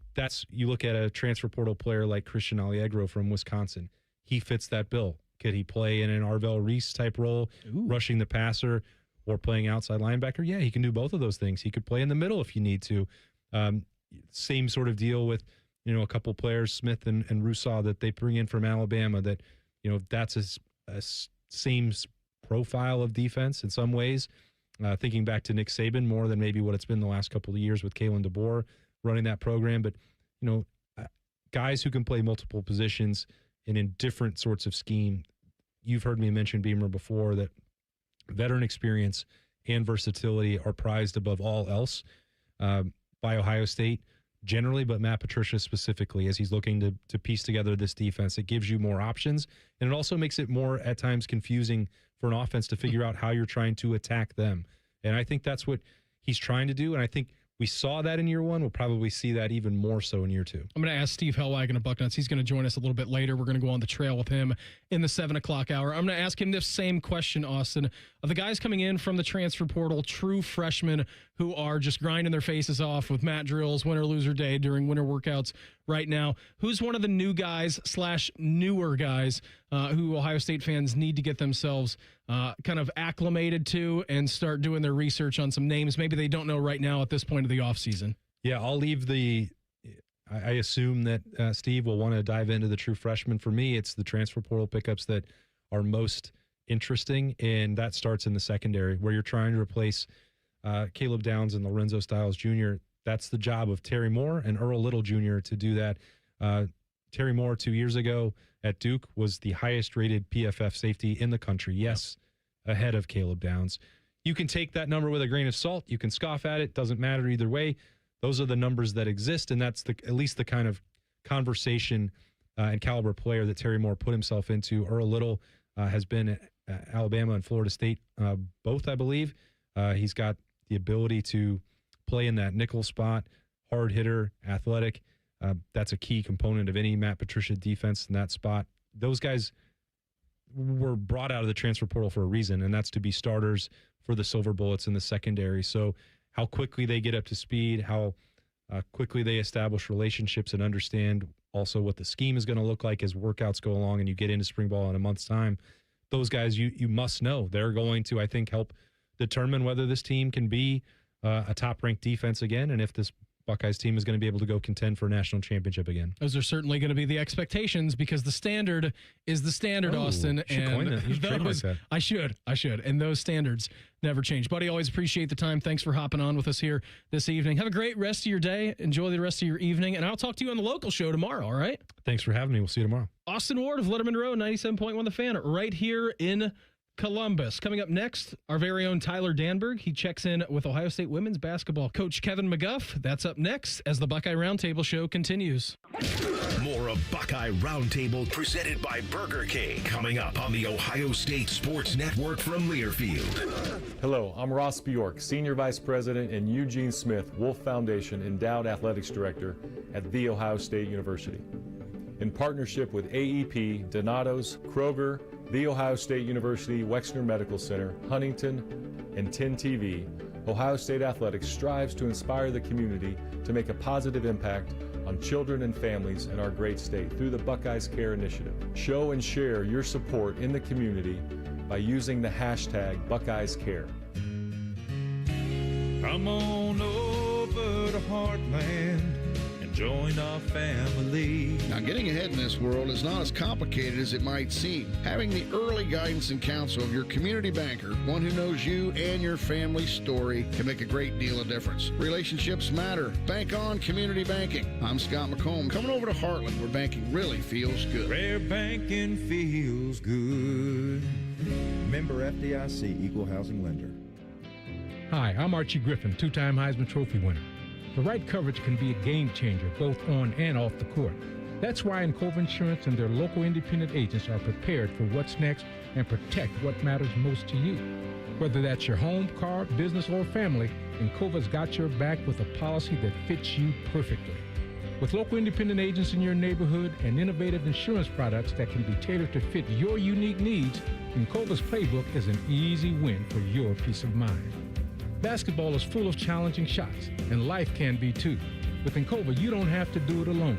you look at a transfer portal player like Christian Allegro from Wisconsin. He fits that bill. Could he play in an Arvell Reese type role, rushing the passer or playing outside linebacker? Yeah, he can do both of those things. He could play in the middle if you need to. Same sort of deal with, a couple players, Smith and Rousseau, that they bring in from Alabama, that, that's a same profile of defense in some ways. Thinking back to Nick Saban more than maybe what it's been the last couple of years with Kalen DeBoer running that program. But, guys who can play multiple positions and in different sorts of scheme. You've heard me mention, Beamer, before, that veteran experience and versatility are prized above all else by Ohio State generally, but Matt Patricia specifically, as he's looking to piece together this defense. It gives you more options, and it also makes it more, at times, confusing for an offense to figure out how you're trying to attack them. And I think that's what he's trying to do, and I think we saw that in year 1. We'll probably see that even more so in year 2. I'm going to ask Steve Hellwagon of Bucknuts. He's going to join us a little bit later. We're going to go on the trail with him in the 7 o'clock hour. I'm going to ask him this same question, Austin. Of the guys coming in from the transfer portal, true freshmen who are just grinding their faces off with mat drills, winner-loser day during winter workouts right now, who's one of the new guys / newer guys who Ohio State fans need to get themselves kind of acclimated to and start doing their research on some names maybe they don't know right now at this point of the offseason? Yeah, I'll leave I assume that Steve will want to dive into the true freshmen. For me, it's the transfer portal pickups that are most interesting, and that starts in the secondary, where you're trying to replace Caleb Downs and Lorenzo Styles Jr. That's the job of Terry Moore and Earl Little Jr. to do that. Terry Moore 2 years ago at Duke was the highest rated PFF safety in the country. Yes, ahead of Caleb Downs. You can take that number with a grain of salt. You can scoff at it. Doesn't matter either way. Those are the numbers that exist, and that's at least the kind of conversation and caliber player that Terry Moore put himself into. Earl Little has been at Alabama and Florida State, both, I believe. He's got the ability to play in that nickel spot, hard hitter, athletic. That's a key component of any Matt Patricia defense in that spot. Those guys, were brought out of the transfer portal for a reason, and that's to be starters for the Silver Bullets in the secondary. So how quickly they get up to speed, how quickly they establish relationships and understand also what the scheme is going to look like as workouts go along and you get into spring ball in a month's time. Those guys, you must know. They're going to, I think, help determine whether this team can be a top-ranked defense again, and if this Buckeyes team is going to be able to go contend for a national championship again. Those are certainly going to be the expectations because the standard is the standard, Austin. You should coin that. You should trademark that. I should. And those standards never change. Buddy, always appreciate the time. Thanks for hopping on with us here this evening. Have a great rest of your day. Enjoy the rest of your evening. And I'll talk to you on the local show tomorrow, all right? Thanks for having me. We'll see you tomorrow. Austin Ward of Letterman Row, 97.1 The Fan, right here in Columbus. Coming up next, our very own Tyler Danberg. He checks in with Ohio State women's basketball coach Kevin McGuff. That's up next as the Buckeye Roundtable show continues. More of Buckeye Roundtable presented by Burger King coming up on the Ohio State Sports Network from Learfield. Hello, I'm Ross Bjork, Senior Vice President and Eugene Smith, Wolf Foundation Endowed Athletics Director at The Ohio State University. In partnership with AEP, Donato's, Kroger, The Ohio State University Wexner Medical Center, Huntington, and 10 TV, Ohio State Athletics strives to inspire the community to make a positive impact on children and families in our great state through the Buckeyes Care Initiative. Show and share your support in the community by using the hashtag Buckeyes Care. Come on over to Heartland. Join our family. Now, getting ahead in this world is not as complicated as it might seem. Having the early guidance and counsel of your community banker, one who knows you and your family's story, can make a great deal of difference. Relationships matter. Bank on community banking. I'm Scott McComb, coming over to Heartland, where banking really feels good. Where banking feels good. Member FDIC, Equal Housing Lender. Hi, I'm Archie Griffin, two-time Heisman Trophy winner. The right coverage can be a game changer, both on and off the court. That's why Encova Insurance and their local independent agents are prepared for what's next and protect what matters most to you. Whether that's your home, car, business, or family, Encova's got your back with a policy that fits you perfectly. With local independent agents in your neighborhood and innovative insurance products that can be tailored to fit your unique needs, Encova's playbook is an easy win for your peace of mind. Basketball is full of challenging shots, and life can be too. With Encova, you don't have to do it alone.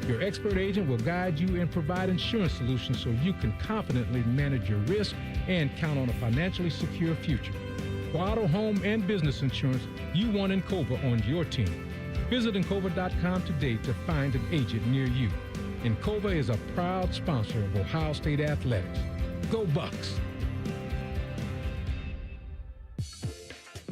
Your expert agent will guide you and provide insurance solutions so you can confidently manage your risk and count on a financially secure future. For auto, home, and business insurance, you want Encova on your team. Visit Encova.com today to find an agent near you. Encova is a proud sponsor of Ohio State Athletics. Go Bucks!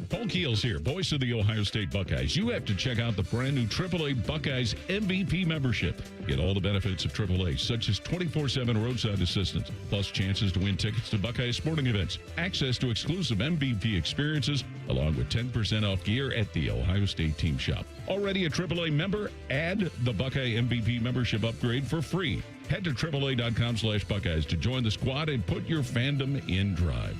Paul Keels here, voice of the Ohio State Buckeyes. You have to check out the brand new AAA Buckeyes MVP membership. Get all the benefits of AAA, such as 24/7 roadside assistance, plus chances to win tickets to Buckeyes sporting events, access to exclusive MVP experiences, along with 10% off gear at the Ohio State team shop. Already a AAA member? Add the Buckeye MVP membership upgrade for free. Head to AAA.com/Buckeyes to join the squad and put your fandom in drive.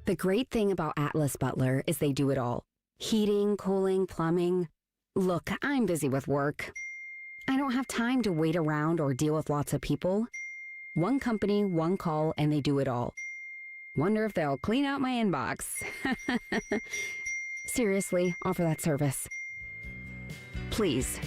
The great thing about Atlas Butler is they do it all. Heating, cooling, plumbing. Look, I'm busy with work. I don't have time to wait around or deal with lots of people. One company, one call, and they do it all. Wonder if they'll clean out my inbox. Seriously, offer that service. Please.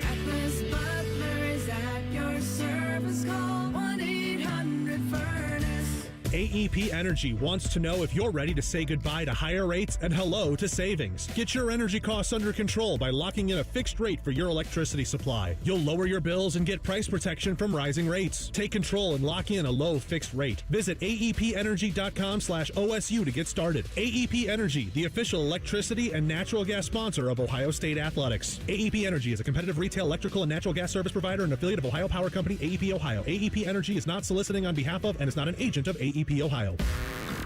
Atlas Butler is at your service. Call 1-800-FURNACE. AEP Energy wants to know if you're ready to say goodbye to higher rates and hello to savings. Get your energy costs under control by locking in a fixed rate for your electricity supply. You'll lower your bills and get price protection from rising rates. Take control and lock in a low fixed rate. Visit aepenergy.com/OSU to get started. AEP Energy, the official electricity and natural gas sponsor of Ohio State Athletics. AEP Energy is a competitive retail electrical and natural gas service provider and affiliate of Ohio Power Company, AEP Ohio. AEP Energy is not soliciting on behalf of and is not an agent of AEP Ohio.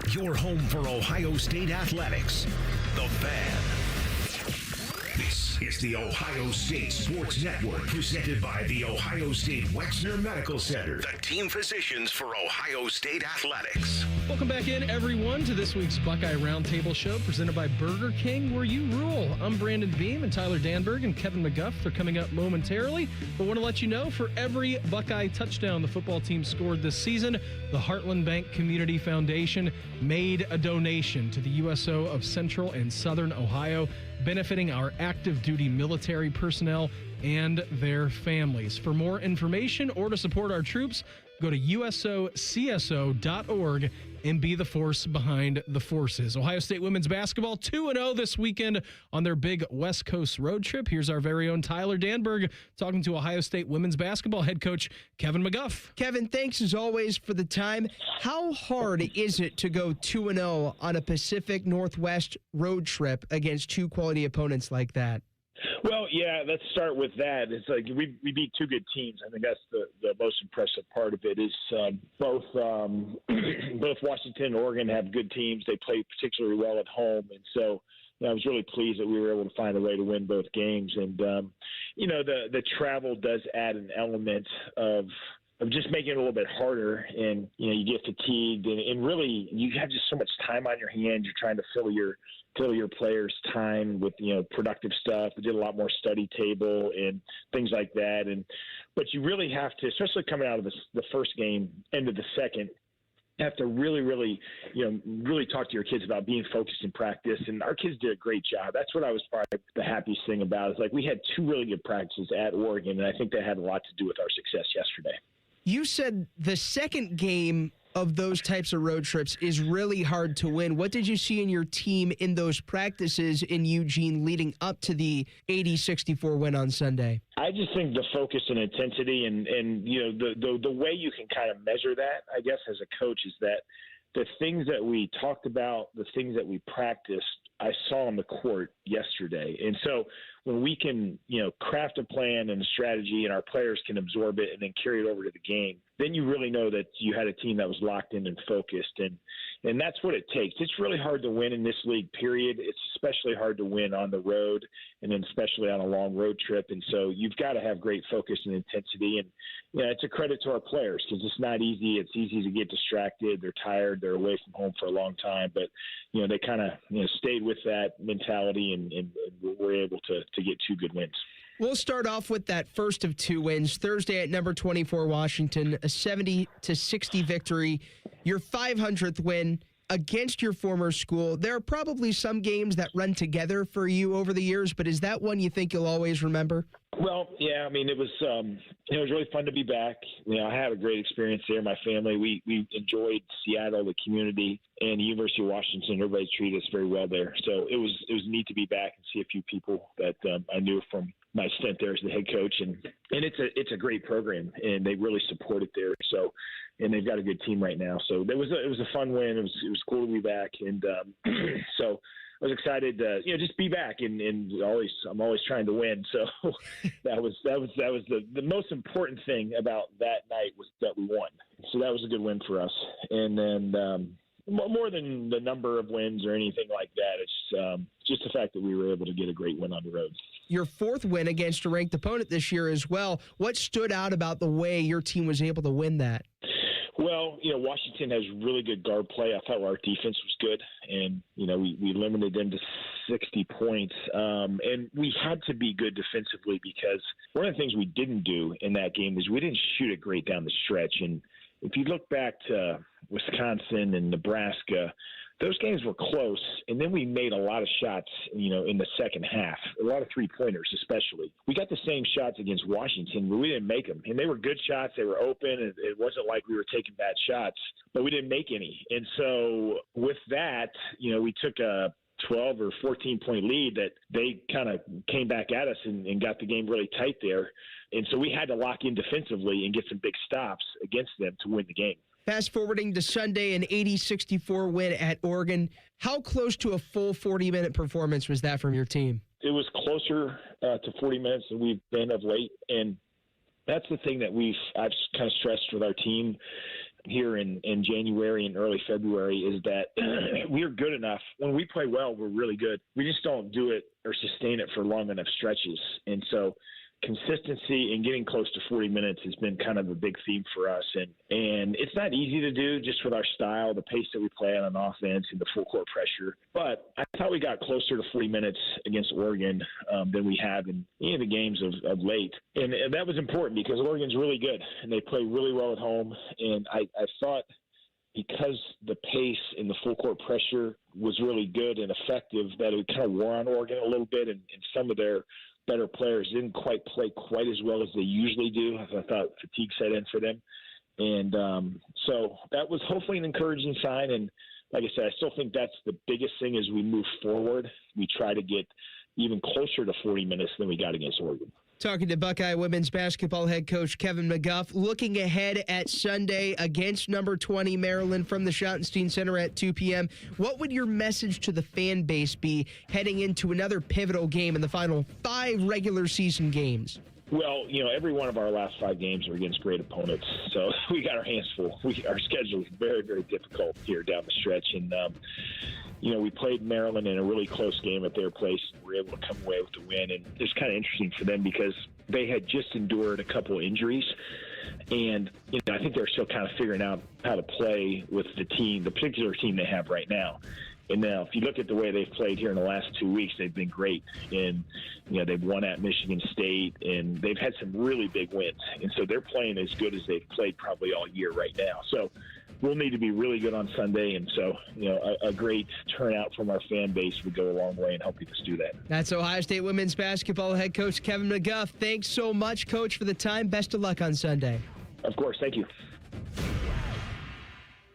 Your home for Ohio State Athletics, The Fan. This is the Ohio State Sports Network, presented by the Ohio State Wexner Medical Center, the team physicians for Ohio State Athletics. Welcome back in, everyone, to this week's Buckeye Roundtable show presented by Burger King, where you rule. I'm Brandon Beam, and Tyler Danberg and Kevin McGuff. They're coming up momentarily, but want to let you know, for every Buckeye touchdown the football team scored this season, the Heartland Bank Community Foundation made a donation to the USO of Central and Southern Ohio, benefiting our active duty military personnel and their families. For more information or to support our troops, go to usocso.org and be the force behind the forces. Ohio State women's basketball 2-0 this weekend on their big West Coast road trip. Here's our very own Tyler Danberg talking to Ohio State women's basketball head coach Kevin McGuff. Kevin, thanks as always for the time. How hard is it to go 2-0 on a Pacific Northwest road trip against two quality opponents like that? Well, yeah, let's start with that. It's like we beat two good teams. I think that's the most impressive part of it is both Washington and Oregon have good teams. They play particularly well at home. And so I was really pleased that we were able to find a way to win both games. And, the travel does add an element of just making it a little bit harder, and you get fatigued, and really you have just so much time on your hands. You're trying to fill your players' time with productive stuff. We did a lot more study table and things like that, but you really have to, especially coming out of the first game into the second, have to really talk to your kids about being focused in practice. And our kids did a great job. That's what I was probably the happiest thing about. Is like we had two really good practices at Oregon, and I think that had a lot to do with our success yesterday. You said the second game of those types of road trips is really hard to win. What did you see in your team in those practices in Eugene leading up to the 80-64 win on Sunday? I just think the focus and intensity and the way you can kind of measure that, I guess, as a coach, is that the things that we talked about, the things that we practiced, I saw on the court yesterday. And so when we can, craft a plan and a strategy and our players can absorb it and then carry it over to the game, then you really know that you had a team that was locked in and focused. And that's what it takes. It's really hard to win in this league, period. It's especially hard to win on the road and then especially on a long road trip. And so you've got to have great focus and intensity. And, it's a credit to our players because it's not easy. It's easy to get distracted. They're tired. They're away from home for a long time. But, they kind of stayed with that mentality and were able to get two good wins. We'll start off with that first of two wins. Thursday at number 24 Washington, a 70-60 victory, your 500th win against your former school. There are probably some games that run together for you over the years, but is that one you think you'll always remember? Well, yeah, it was really fun to be back. I had a great experience there. My family, we enjoyed Seattle, the community, and the University of Washington. Everybody treated us very well there. So it was neat to be back and see a few people that I knew from my stint there as the head coach, and it's a great program, and they really support it there. So, and they've got a good team right now. So it was a fun win. It was cool to be back, and so I was excited to just be back, and I'm always trying to win. So that was the most important thing about that night was that we won. So that was a good win for us, and then. More than the number of wins or anything like that, it's just the fact that we were able to get a great win on the road. Your fourth win against a ranked opponent this year as well. What stood out about the way your team was able to win that? Well, Washington has really good guard play. I thought our defense was good, and, we limited them to 60 points. And we had to be good defensively because one of the things we didn't do in that game was we didn't shoot it great down the stretch. And if you look back to Wisconsin and Nebraska, those games were close, and then we made a lot of shots, in the second half, a lot of three-pointers especially. We got the same shots against Washington, but we didn't make them. And they were good shots. They were open. It wasn't like we were taking bad shots, but we didn't make any. And so with that, we took a 12 or 14-point lead that they kind of came back at us and got the game really tight there. And so we had to lock in defensively and get some big stops against them to win the game. Fast forwarding to Sunday, an 80-64 win at Oregon. How close to a full 40-minute performance was that from your team? It was closer to 40 minutes than we've been of late. And that's the thing that I've kind of stressed with our team here in January and early February is that we're good enough. When we play well, we're really good. We just don't do it or sustain it for long enough stretches. And so consistency and getting close to 40 minutes has been kind of a big theme for us. And it's not easy to do just with our style, the pace that we play on offense and the full court pressure. But I thought we got closer to 40 minutes against Oregon than we have in any of the games of late. And that was important because Oregon's really good and they play really well at home. And I thought because the pace and the full court pressure was really good and effective, that it kind of wore on Oregon a little bit, and some of their better players didn't quite play quite as well as they usually do. I thought fatigue set in for them. And so that was hopefully an encouraging sign. And like I said, I still think that's the biggest thing as we move forward. We try to get even closer to 40 minutes than we got against Oregon. Talking to Buckeye women's basketball head coach Kevin McGuff, looking ahead at Sunday against number 20 Maryland from the Schottenstein Center at 2 p.m. What would your message to the fan base be heading into another pivotal game in the final 5 regular season games? Well, every one of our last 5 games are against great opponents, so we got our hands full. Our schedule is very, very difficult here down the stretch, and we played Maryland in a really close game at their place. We were able to come away with the win, and it's kind of interesting for them because they had just endured a couple injuries, and I think they're still kind of figuring out how to play with the particular team they have right now. And now, if you look at the way they've played here in the last 2 weeks, they've been great. And, they've won at Michigan State, and they've had some really big wins. And so they're playing as good as they've played probably all year right now. So we'll need to be really good on Sunday. And so, a great turnout from our fan base would go a long way in helping us do that. That's Ohio State women's basketball head coach Kevin McGuff. Thanks so much, Coach, for the time. Best of luck on Sunday. Of course. Thank you.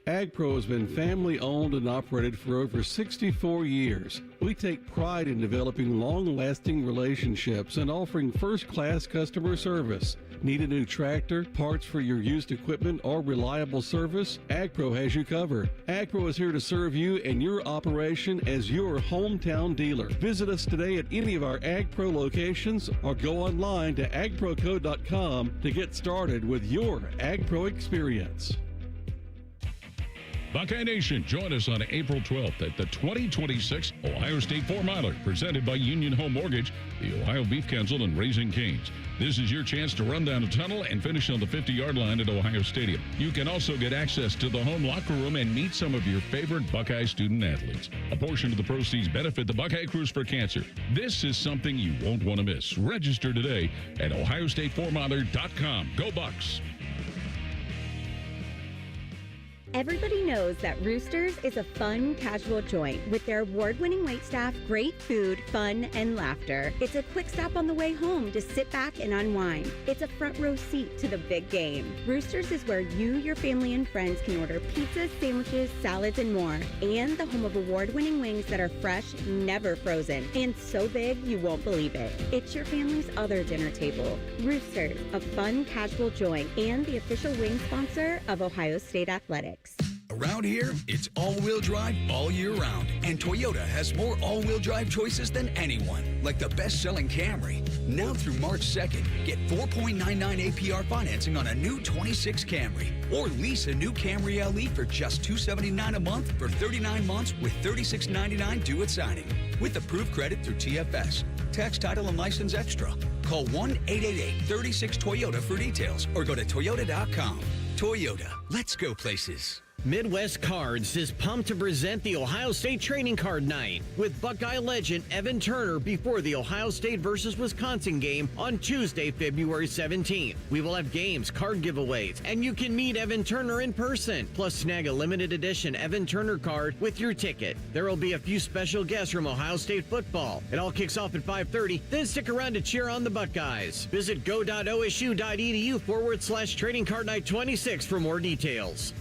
AgPro has been family owned and operated for over 64 years. We take pride in developing long-lasting relationships and offering first-class customer service. Need a new tractor, parts for your used equipment, or reliable service? AgPro has you covered. AgPro is here to serve you and your operation as your hometown dealer. Visit us today at any of our AgPro locations or go online to agproco.com to get started with your AgPro experience. Buckeye Nation, join us on April 12th at the 2026 Ohio State 4-Miler, presented by Union Home Mortgage, the Ohio Beef Council, and Raising Cane's. This is your chance to run down a tunnel and finish on the 50-yard line at Ohio Stadium. You can also get access to the home locker room and meet some of your favorite Buckeye student athletes. A portion of the proceeds benefit the Buckeye Cruise for Cancer. This is something you won't want to miss. Register today at OhioStateFormiler.com. Go Bucks! Everybody knows that Roosters is a fun, casual joint with their award-winning waitstaff, great food, fun, and laughter. It's a quick stop on the way home to sit back and unwind. It's a front row seat to the big game. Roosters is where you, your family, and friends can order pizzas, sandwiches, salads, and more. And the home of award-winning wings that are fresh, never frozen, and so big you won't believe it. It's your family's other dinner table. Roosters, a fun, casual joint, and the official wing sponsor of Ohio State Athletics. Around here, it's all-wheel drive all year round. And Toyota has more all-wheel drive choices than anyone, like the best-selling Camry. Now through March 2nd, get 4.99 APR financing on a new 26 Camry. Or lease a new Camry LE for just $279 a month for 39 months with $36.99 due at signing. With approved credit through TFS. Tax, title, and license extra. Call 1-888-36-TOYOTA for details or go to Toyota.com. Toyota, let's go places. Midwest Cards is pumped to present the Ohio State Trading Card Night with Buckeye legend Evan Turner before the Ohio State versus Wisconsin game on Tuesday, February 17th. We will have games, card giveaways, and you can meet Evan Turner in person. Plus, snag a limited edition Evan Turner card with your ticket. There will be a few special guests from Ohio State football. It all kicks off at 5:30, then stick around to cheer on the Buckeyes. Visit go.osu.edu/Trading Card Night 26 for more details.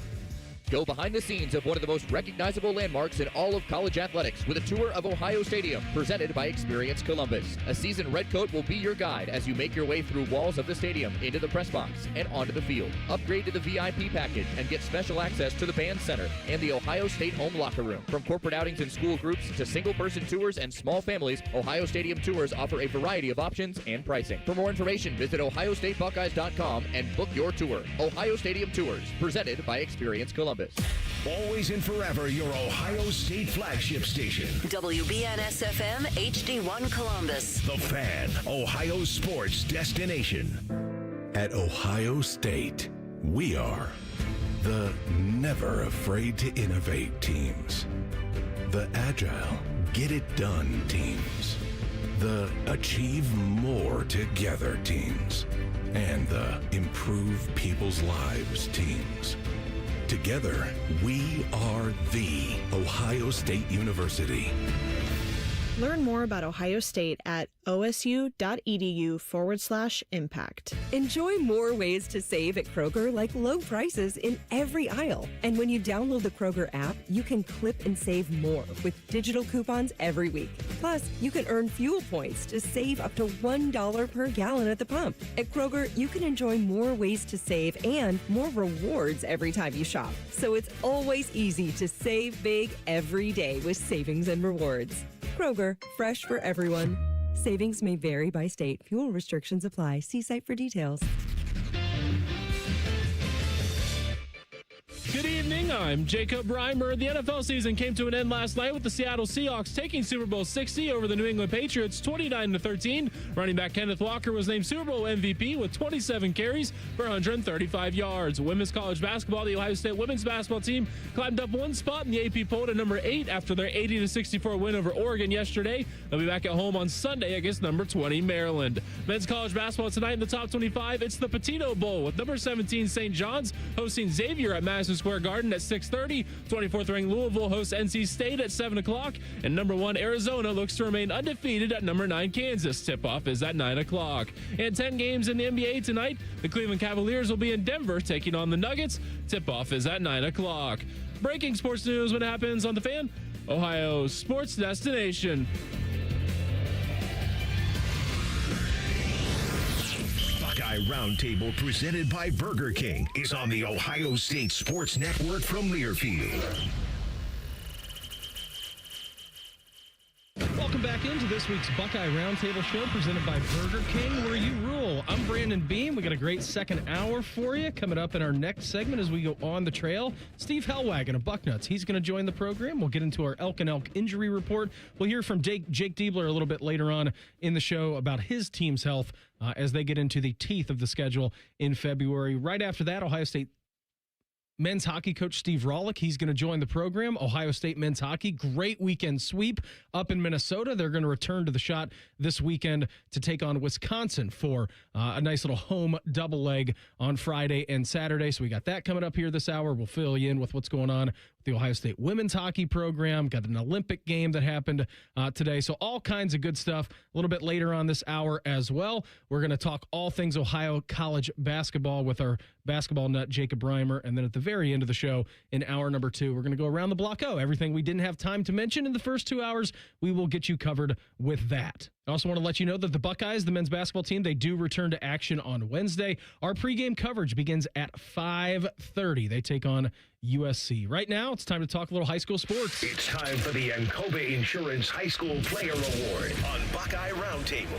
Go behind the scenes of one of the most recognizable landmarks in all of college athletics with a tour of Ohio Stadium, presented by Experience Columbus. A seasoned redcoat will be your guide as you make your way through walls of the stadium, into the press box, and onto the field. Upgrade to the VIP package and get special access to the band center and the Ohio State home locker room. From corporate outings and school groups to single-person tours and small families, Ohio Stadium Tours offer a variety of options and pricing. For more information, visit OhioStateBuckeyes.com and book your tour. Ohio Stadium Tours, presented by Experience Columbus. Columbus. Always and forever your Ohio State flagship station. WBNS FM HD1 Columbus. The Fan, Ohio sports destination. At Ohio State, we are the never afraid to innovate teams. The agile, get it done teams. The achieve more together teams. And the improve people's lives teams. Together, we are the Ohio State University. Learn more about Ohio State at osu.edu/impact. Enjoy more ways to save at Kroger, like low prices in every aisle. And when you download the Kroger app, you can clip and save more with digital coupons every week. Plus, you can earn fuel points to save up to $1 per gallon at the pump. At Kroger, you can enjoy more ways to save and more rewards every time you shop. So it's always easy to save big every day with savings and rewards. Kroger, fresh for everyone. Savings may vary by state. Fuel restrictions apply. See site for details. Good evening, I'm Jacob Reimer. The NFL season came to an end last night with the Seattle Seahawks taking Super Bowl 60 over the New England Patriots 29-13. Running back Kenneth Walker was named Super Bowl MVP with 27 carries for 135 yards. Women's college basketball, the Ohio State women's basketball team climbed up one spot in the AP poll to number 8 after their 80-64 win over Oregon yesterday. They'll be back at home on Sunday against number 20 Maryland. Men's college basketball tonight in the top 25, it's the Patino Bowl with number 17 St. John's hosting Xavier at Madison Square Garden at 6:30. 24th ranked Louisville hosts NC State at 7 o'clock. And number 1 Arizona looks to remain undefeated at number 9 Kansas. Tip-off is at 9 o'clock. And 10 games in the NBA tonight. The Cleveland Cavaliers will be in Denver taking on the Nuggets. Tip-off is at 9 o'clock. Breaking sports news when it happens on The Fan, Ohio sports destination. Buckeye Roundtable presented by Burger King is on the Ohio State Sports Network from Learfield. Welcome back into this week's Buckeye Roundtable show presented by Burger King, where you rule. I'm Brandon Beam. We got a great second hour for you coming up in our next segment as we go on the trail. Steve Hellwagon of Bucknuts, he's going to join the program. We'll get into our Elk and Elk injury report. We'll hear from Jake Diebler a little bit later on in the show about his team's health as they get into the teeth of the schedule in February. Right after that, Ohio State men's hockey coach Steve Rawlick, he's going to join the program. Ohio State men's hockey, great weekend sweep up in Minnesota. They're going to return to the shot this weekend to take on Wisconsin for a nice little home double leg on Friday and Saturday. So we got that coming up here this hour. We'll fill you in with what's going on with the Ohio State women's hockey program. Got an Olympic game that happened today. So all kinds of good stuff a little bit later on this hour as well. We're going to talk all things Ohio college basketball with our basketball nut, Jacob Reimer. And then at the very end of the show, in hour number 2, we're going to go around the block. Everything we didn't have time to mention in the first 2 hours, we will get you covered with that. I also want to let you know that the Buckeyes, the men's basketball team, they do return to action on Wednesday. Our pregame coverage begins at 5:30. They take on USC. Right now, it's time to talk a little high school sports. It's time for the Encova Insurance High School Player Award on Buckeye Roundtable.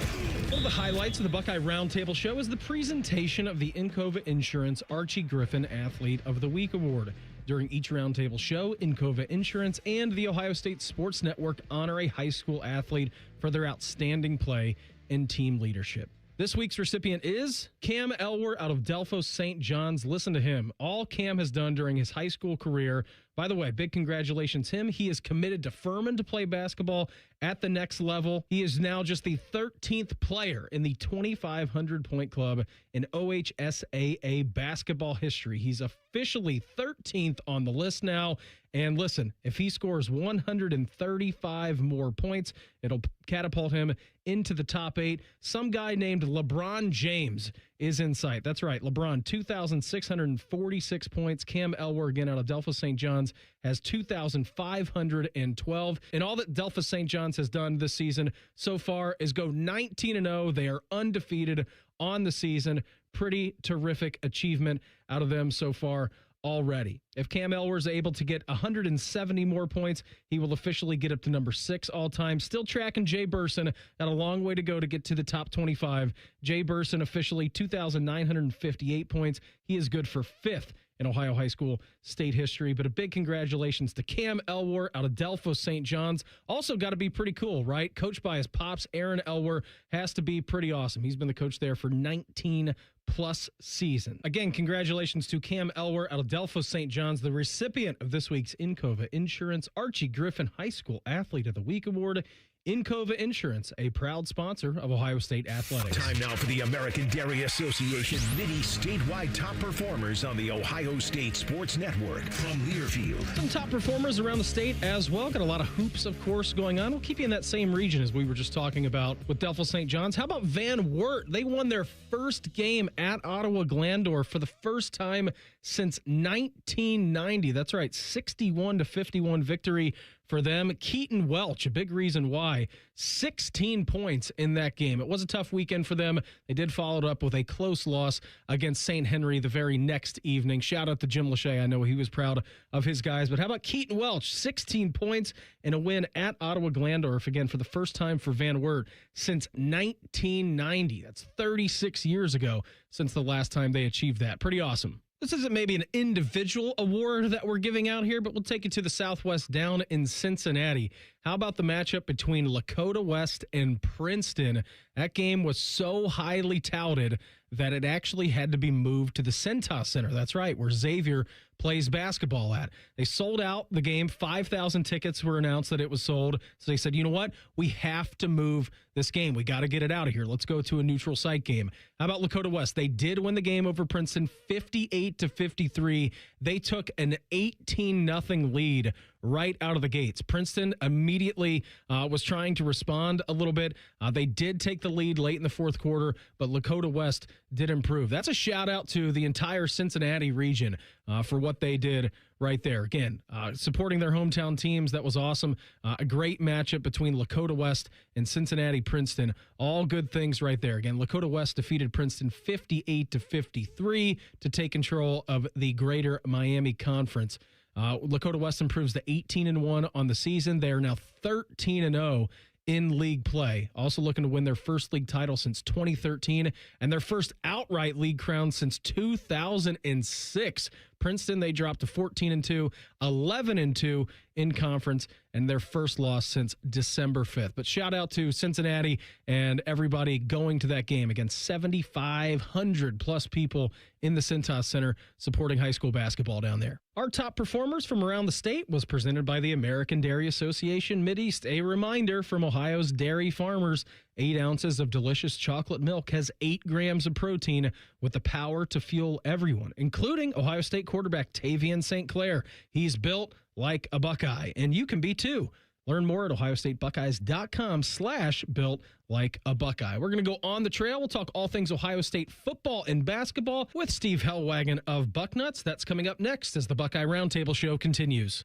One of the highlights of the Buckeye Roundtable show is the presentation of the Encova Insurance Archie Griffin Athlete of the Week Award. During each roundtable show, Encova Insurance and the Ohio State Sports Network honor a high school athlete for their outstanding play and team leadership. This week's recipient is Cam Elwer out of Delphos St. John's. Listen to him. All Cam has done during his high school career. By the way, big congratulations him. He is committed to Furman to play basketball at the next level. He is now just the 13th player in the 2,500-point club in OHSAA basketball history. He's officially 13th on the list now. And listen, if he scores 135 more points, it'll catapult him into the top 8. Some guy named LeBron James is in sight. That's right, LeBron, 2,646 points. Cam Elwer, again, out of Delphos St. John's, has 2,512. And all that Delphos St. John's has done this season so far is go 19-0. They are undefeated on the season. Pretty terrific achievement out of them so far already. If Cam Elwer is able to get 170 more points, he will officially get up to number 6 all time. Still tracking Jay Burson. Got a long way to go to get to the top 25. Jay Burson officially 2,958 points. He is good for 5th in Ohio high school state history. But a big congratulations to Cam Elwer out of Delphos St. John's. Also got to be pretty cool, right? Coached by his pops, Aaron Elwer, has to be pretty awesome. He's been the coach there for 19 plus season. Again, congratulations to Cam Elwer out of Delphos St. John's, the recipient of this week's Encova Insurance Archie Griffin High School Athlete of the Week Award. Encova Insurance, a proud sponsor of Ohio State Athletics. Time now for the American Dairy Association Mid-East statewide top performers on the Ohio State Sports Network from Learfield. Some top performers around the state as well. Got a lot of hoops, of course, going on. We'll keep you in that same region as we were just talking about with Delphos St. John's. How about Van Wert? They won their first game at Ottawa Glandorf for the first time since 1990. That's right, 61-51 victory for them. Keaton Welch, a big reason why, 16 points in that game. It was a tough weekend for them. They did follow it up with a close loss against St. Henry the very next evening. Shout out to Jim Lachey. I know he was proud of his guys. But how about Keaton Welch? 16 points in a win at Ottawa Glandorf, again, for the first time for Van Wert since 1990. That's 36 years ago since the last time they achieved that. Pretty awesome. This isn't maybe an individual award that we're giving out here, but we'll take it to the Southwest down in Cincinnati. How about the matchup between Lakota West and Princeton? That game was so highly touted that it actually had to be moved to the Centos Center. That's right, where Xavier plays basketball at. They sold out the game. 5,000 tickets were announced that it was sold. So they said, you know what? We have to move this game. We got to get it out of here. Let's go to a neutral site game. How about Lakota West? They did win the game over Princeton 58-53. They took an 18-0 lead right out of the gates. Princeton immediately was trying to respond a little bit. They did take the lead late in the fourth quarter, but Lakota West did improve. That's a shout out to the entire Cincinnati region for what they did right there. Again, supporting their hometown teams. That was awesome. A great matchup between Lakota West and Cincinnati Princeton. All good things right there. Again, Lakota West defeated Princeton 58-53 to take control of the Greater Miami Conference. Lakota West improves to 18-1 on the season. They are now 13-0 in league play. Also looking to win their first league title since 2013 and their first outright league crown since 2006. Princeton, they dropped to 14-2, 11-2 in conference, and their first loss since December 5th. But shout out to Cincinnati and everybody going to that game. Again, 7,500 plus people in the Centos Center supporting high school basketball down there. Our top performers from around the state was presented by the American Dairy Association Mideast. A reminder from Ohio's dairy farmers, 8 ounces of delicious chocolate milk has 8 grams of protein with the power to fuel everyone, including Ohio State quarterback Tavian St. Clair. He's built like a Buckeye, and you can be too. Learn more at ohiostatebuckeyes.com/built like a Buckeye. We're going to go on the trail. We'll talk all things Ohio State football and basketball with Steve Hellwagon of Bucknuts. That's coming up next as the Buckeye Roundtable show continues.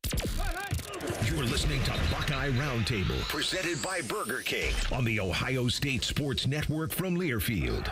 You're listening to Buckeye Roundtable, presented by Burger King on the Ohio State Sports Network from Learfield.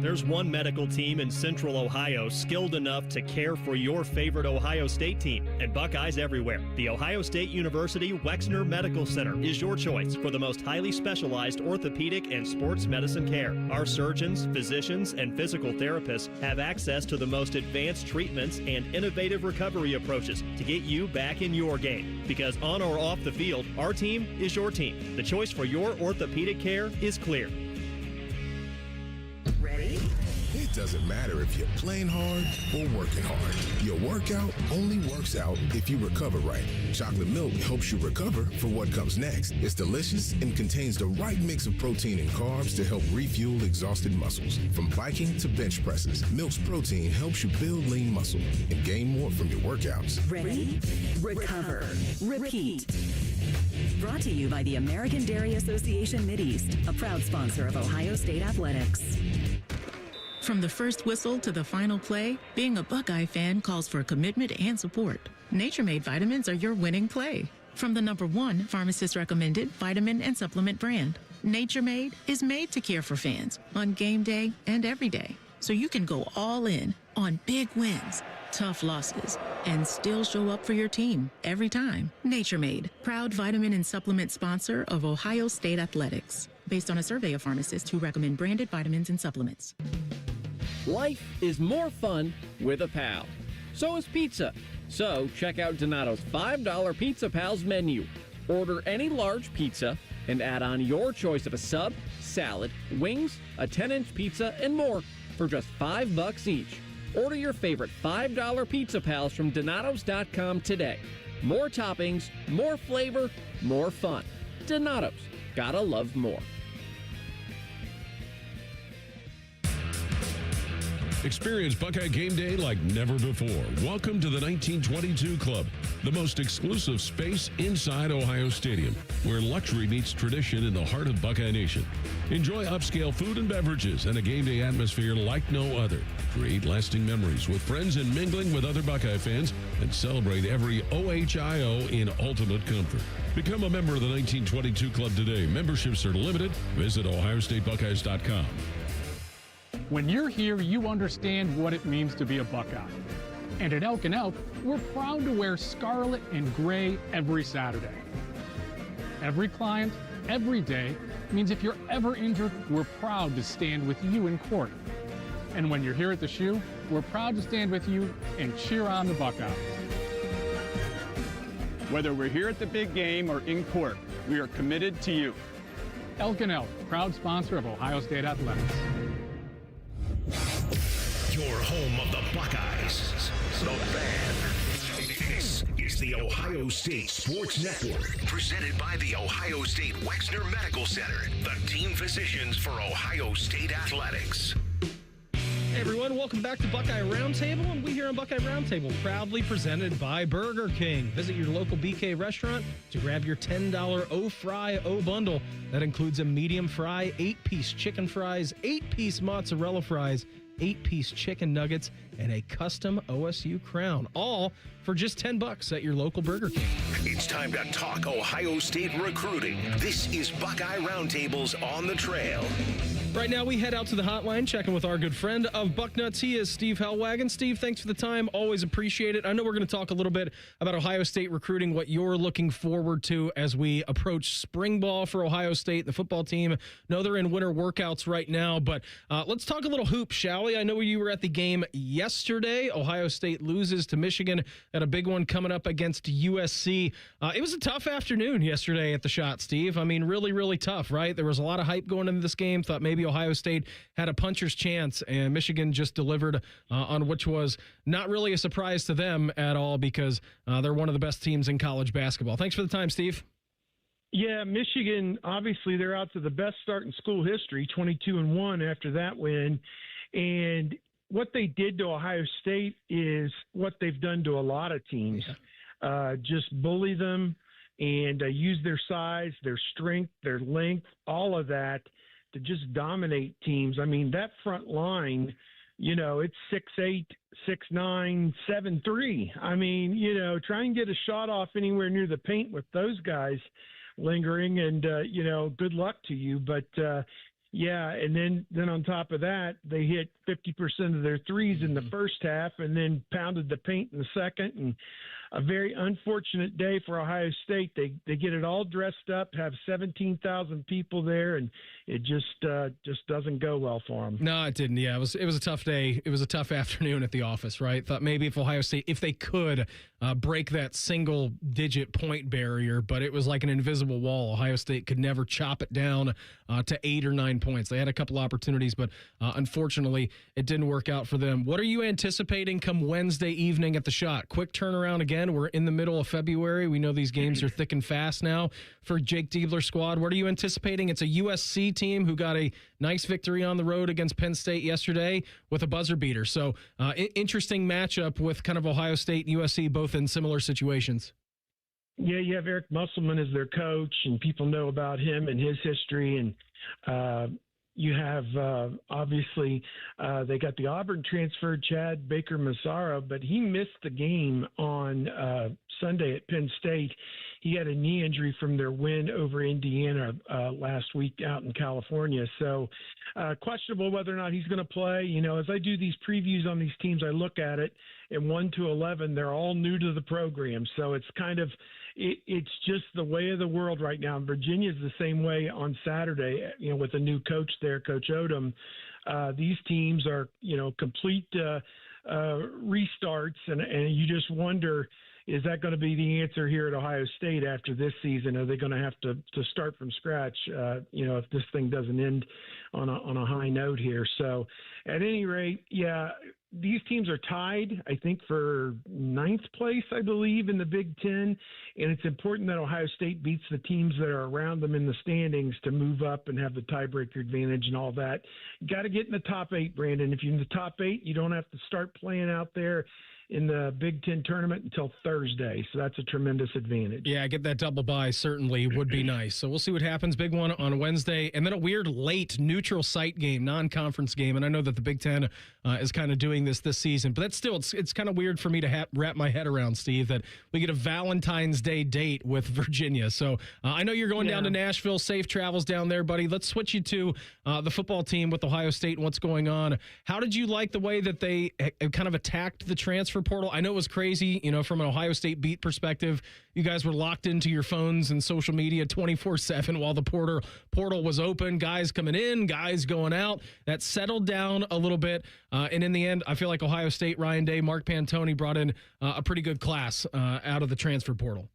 There's one medical team in Central Ohio skilled enough to care for your favorite Ohio State team, and Buckeyes everywhere. The Ohio State University Wexner Medical Center is your choice for the most highly specialized orthopedic and sports medicine care. Our surgeons, physicians, and physical therapists have access to the most advanced treatments and innovative recovery approaches to get you back in your game. Because on or off the field, our team is your team. The choice for your orthopedic care is clear. Ready? It doesn't matter if you're playing hard or working hard. Your workout only works out if you recover right. Chocolate milk helps you recover for what comes next. It's delicious and contains the right mix of protein and carbs to help refuel exhausted muscles. From biking to bench presses, Milk's protein helps you build lean muscle and gain more from your workouts. Ready? Recover. Repeat. Brought to you by the American Dairy Association Mideast, a proud sponsor of Ohio State Athletics. From the first whistle to the final play, being a Buckeye fan calls for commitment and support. Nature Made vitamins are your winning play. From the #1 pharmacist recommended vitamin and supplement brand, Nature Made is made to care for fans on game day and every day. So you can go all in on big wins, tough losses, and still show up for your team every time. Nature Made, proud vitamin and supplement sponsor of Ohio State Athletics, based on a survey of pharmacists who recommend branded vitamins and supplements. Life is more fun with a pal. So is pizza. So check out Donato's $5 Pizza Pals menu. Order any large pizza and add on your choice of a sub, salad, wings, a 10-inch pizza, and more for just $5 each. Order your favorite $5 Pizza Pals from Donatos.com today. More toppings, more flavor, more fun. Donatos. Gotta love more. Experience Buckeye game day like never before. Welcome to the 1922 Club, the most exclusive space inside Ohio Stadium, where luxury meets tradition in the heart of Buckeye Nation. Enjoy upscale food and beverages and a game day atmosphere like no other. Create lasting memories with friends and mingling with other Buckeye fans, and celebrate every OHIO in ultimate comfort. Become a member of the 1922 Club today. Memberships are limited. Visit OhioStateBuckeyes.com. When you're here, you understand what it means to be a Buckeye. And at Elk & Elk, we're proud to wear scarlet and gray every Saturday. Every client, every day, means if you're ever injured, we're proud to stand with you in court. And when you're here at the shoe, we're proud to stand with you and cheer on the Buckeyes. Whether we're here at the big game or in court, we are committed to you. Elk & Elk, proud sponsor of Ohio State Athletics. Your home of the Buckeyes. The Fan. This is the Ohio State Sports Network, presented by the Ohio State Wexner Medical Center, the team physicians for Ohio State Athletics. Hey everyone, welcome back to Buckeye Roundtable, and we here on Buckeye Roundtable proudly presented by Burger King. Visit your local BK restaurant to grab your $10 O-Fry O-Bundle. That includes a medium fry, 8-piece chicken fries, 8-piece mozzarella fries, 8-piece chicken nuggets, and a custom OSU crown, all for just $10 at your local Burger King. It's time to talk Ohio State recruiting. This is Buckeye Roundtable's On the Trail. Right now, we head out to the hotline, checking with our good friend of Bucknuts. He is Steve Hellwagon. Steve, thanks for the time. Always appreciate it. I know we're going to talk a little bit about Ohio State recruiting, what you're looking forward to as we approach spring ball for Ohio State, the football team. I know they're in winter workouts right now, but let's talk a little hoops, shall we? I know you were at the game yesterday. Ohio State loses to Michigan at a big one coming up against USC. It was a tough afternoon yesterday at the Shot, Steve. I mean, really, really tough, right? There was a lot of hype going into this game. Thought maybe Ohio State had a puncher's chance, and Michigan just delivered on which was not really a surprise to them at all because they're one of the best teams in college basketball. Thanks for the time, Steve. Yeah, Michigan, obviously they're out to the best start in school history, 22-1 after that win. And what they did to Ohio State is what they've done to a lot of teams. Just bully them and use their size, their strength, their length, all of that to just dominate teams. I mean, that front line, you know, it's 6'8", 6'9", 7'3". I mean, you know, try and get a shot off anywhere near the paint with those guys lingering, and, you know, good luck to you. But, yeah, and then on top of that, they hit 50% of their threes in the first half and then pounded the paint in the second. And a very unfortunate day for Ohio State. They get it all dressed up, have 17,000 people there, and it just doesn't go well for them. No, it didn't. Yeah, it was a tough day. It was a tough afternoon at the office, right? Thought maybe if Ohio State, if they could break that single-digit point barrier, but it was like an invisible wall. Ohio State could never chop it down to 8 or 9 points. They had a couple opportunities, but unfortunately, it didn't work out for them. What are you anticipating come Wednesday evening at the Shot? Quick turnaround again. We're in the middle of February. We know these games are thick and fast now for Jake Diebler's squad. What are you anticipating? It's a USC team who got a nice victory on the road against Penn State yesterday with a buzzer beater. So interesting matchup with kind of Ohio State and USC, both in similar situations. Yeah, you have Eric Musselman as their coach, and people know about him and his history. And you have, obviously, they got the Auburn transfer, Chad Baker-Massaro, but he missed the game on Sunday at Penn State. He had a knee injury from their win over Indiana last week out in California. So questionable whether or not he's going to play. You know, as I do these previews on these teams, I look at it, and 1 to 11, they're all new to the program. So it's kind of it's just the way of the world right now. And Virginia's the same way on Saturday, you know, with a new coach there, Coach Odom. These teams are, you know, complete restarts, and you just wonder, is that going to be the answer here at Ohio State after this season? Are they going to have to start from scratch, if this thing doesn't end on a high note here? So at any rate, yeah, these teams are tied, I think, for 9th place, I believe, in the Big Ten. And it's important that Ohio State beats the teams that are around them in the standings to move up and have the tiebreaker advantage and all that. You got to get in the top 8, Brandon. If you're in the top 8, you don't have to start playing out there in the Big Ten tournament until Thursday. So that's a tremendous advantage. Yeah, get that double bye certainly would be nice. So we'll see what happens. Big one on Wednesday. And then a weird late neutral site game, non-conference game. And I know that the Big Ten is kind of doing this season, but that's still, it's kind of weird for me to wrap my head around, Steve, that we get a Valentine's Day date with Virginia. So I know you're going down to Nashville. Safe travels down there, buddy. Let's switch you to the football team with Ohio State and what's going on. How did you like the way that they kind of attacked the transfer portal? I know it was crazy, from an Ohio State beat perspective. You guys were locked into your phones and social media 24/7 while the portal was open. Guys coming in, guys going out. That settled down a little bit. And in the end, I feel like Ohio State, Ryan Day, Mark Pantoni brought in a pretty good class out of the transfer portal.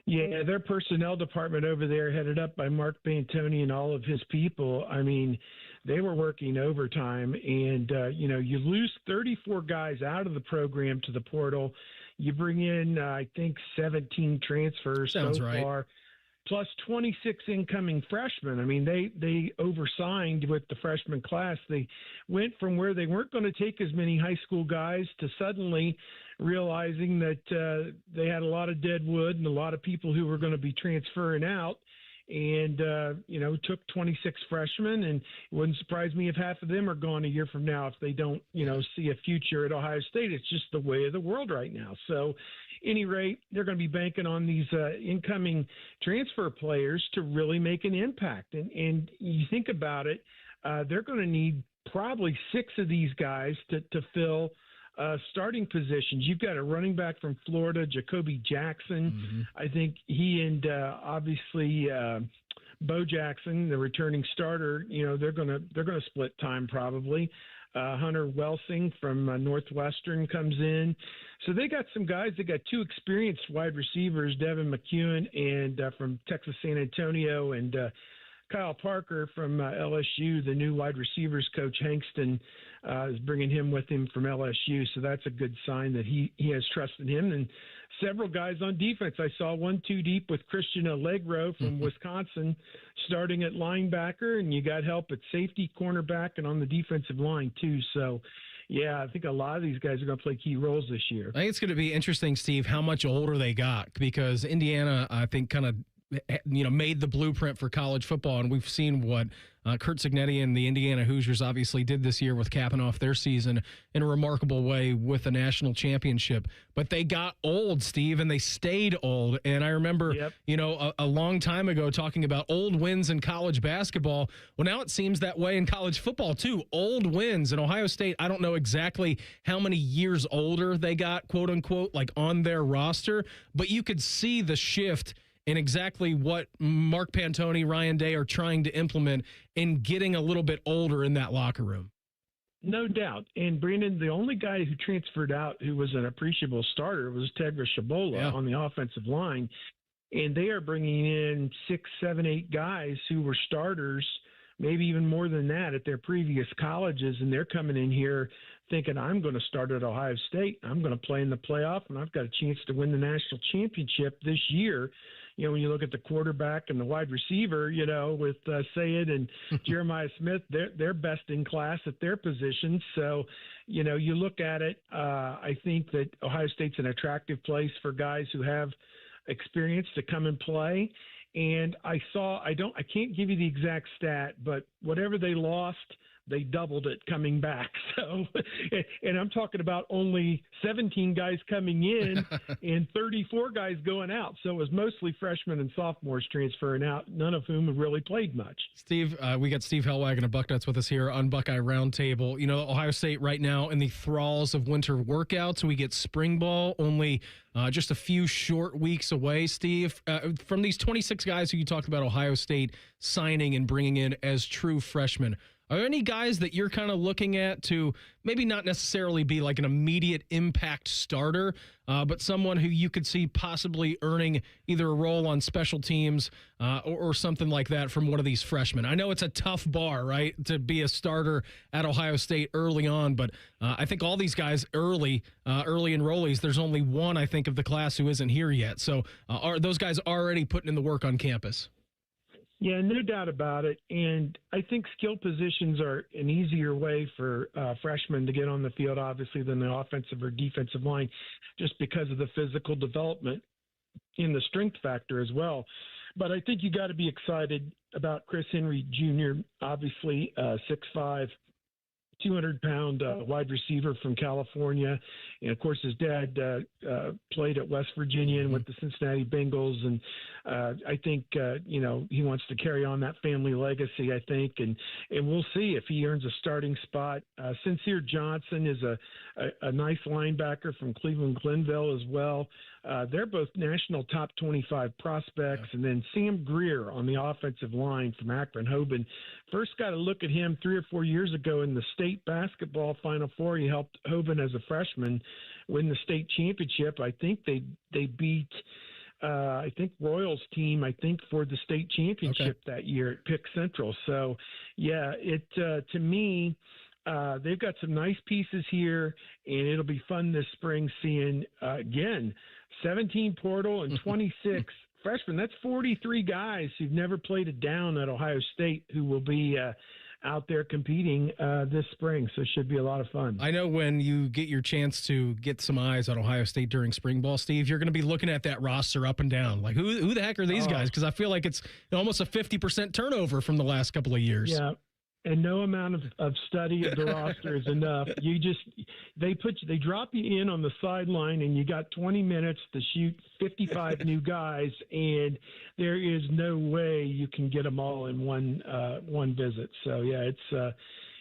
Yeah, their personnel department over there, headed up by Mark Pantoni and all of his people, I mean, they were working overtime. And, you lose 34 guys out of the program to the portal. You bring in, I think, 17 transfers so far, plus 26 incoming freshmen. I mean, they oversigned with the freshman class. They went from where they weren't going to take as many high school guys to suddenly realizing that they had a lot of dead wood and a lot of people who were going to be transferring out, and took 26 freshmen. And it wouldn't surprise me if half of them are gone a year from now if they don't see a future at Ohio State. It's just the way of the world right now. So any rate, they're going to be banking on these incoming transfer players to really make an impact. And you think about it, they're going to need probably 6 of these guys to fill starting positions. You've got a running back from Florida, Jacoby Jackson. Mm-hmm. I think he and obviously Bo Jackson, the returning starter, they're gonna split time probably. Hunter Welsing from Northwestern comes in. So they got some guys. They got 2 experienced wide receivers, Devin McEwen and from Texas San Antonio, and Kyle Parker from LSU, the new wide receivers coach Hankston is bringing him with him from LSU. So that's a good sign that he has trust in him. And several guys on defense. I saw 1-2 deep with Christian Allegro from Wisconsin starting at linebacker, and you got help at safety, cornerback, and on the defensive line too. So yeah, I think a lot of these guys are going to play key roles this year. I think it's going to be interesting, Steve, how much older they got, because Indiana, I think, kind of made the blueprint for college football, and we've seen what Kurt Cignetti and the Indiana Hoosiers obviously did this year with capping off their season in a remarkable way with a national championship. But they got old, Steve, and they stayed old. And I remember, a long time ago talking about old wins in college basketball. Well, now it seems that way in college football too. Old wins in Ohio State. I don't know exactly how many years older they got, quote unquote, like on their roster, but you could see the shift in exactly what Mark Pantoni, Ryan Day are trying to implement in getting a little bit older in that locker room. No doubt. And Brandon, the only guy who transferred out who was an appreciable starter was Tegra Shabola on the offensive line. And they are bringing in 6, 7, 8 guys who were starters, maybe even more than that at their previous colleges. And they're coming in here thinking, I'm going to start at Ohio State. I'm going to play in the playoff, and I've got a chance to win the national championship this year. When you look at the quarterback and the wide receiver, with Sayed and Jeremiah Smith, they're best in class at their positions. So, you look at it, I think that Ohio State's an attractive place for guys who have experience to come and play. And I can't give you the exact stat, but whatever they lost, they doubled it coming back. So, and I'm talking about only 17 guys coming in and 34 guys going out. So it was mostly freshmen and sophomores transferring out, none of whom have really played much. Steve, we got Steve Hellwagon of Bucknuts with us here on Buckeye Roundtable. Ohio State right now in the thralls of winter workouts. We get spring ball only just a few short weeks away, Steve. From these 26 guys who you talked about Ohio State signing and bringing in as true freshmen, Are there any guys that you're kind of looking at to maybe not necessarily be like an immediate impact starter, but someone who you could see possibly earning either a role on special teams or something like that from one of these freshmen? I know it's a tough bar, right, to be a starter at Ohio State early on, but I think all these guys early enrollees, there's only one, I think, of the class who isn't here yet. So are those guys already putting in the work on campus? Yeah, no doubt about it. And I think skill positions are an easier way for freshmen to get on the field, obviously, than the offensive or defensive line, just because of the physical development in the strength factor as well. But I think you got to be excited about Chris Henry Jr., obviously 6'5", 200-pound wide receiver from California. And, of course, his dad played at West Virginia and with the Cincinnati Bengals. And I think, he wants to carry on that family legacy, I think. And we'll see if he earns a starting spot. Sincere Johnson is a nice linebacker from Cleveland Glenville as well. They're both national top 25 prospects. And then Sam Greer on the offensive line from Akron-Hoban. First got to look at him 3 or 4 years ago in the state basketball Final Four. He helped Hoban as a freshman win the state championship. I think they beat Royals team, for the state championship that year at Pick Central. So, yeah, to me, they've got some nice pieces here, and it'll be fun this spring seeing, again, 17 portal and 26 freshmen. That's 43 guys who've never played it down at Ohio State who will be out there competing this spring. So it should be a lot of fun. I know when you get your chance to get some eyes on Ohio State during spring ball, Steve, you're going to be looking at that roster up and down. Like, who the heck are these guys? Because I feel like it's almost a 50% turnover from the last couple of years. Yeah. And no amount of study of the roster is enough. They drop you in on the sideline, and you got 20 minutes to shoot 55 new guys, and there is no way you can get them all in one visit. So yeah,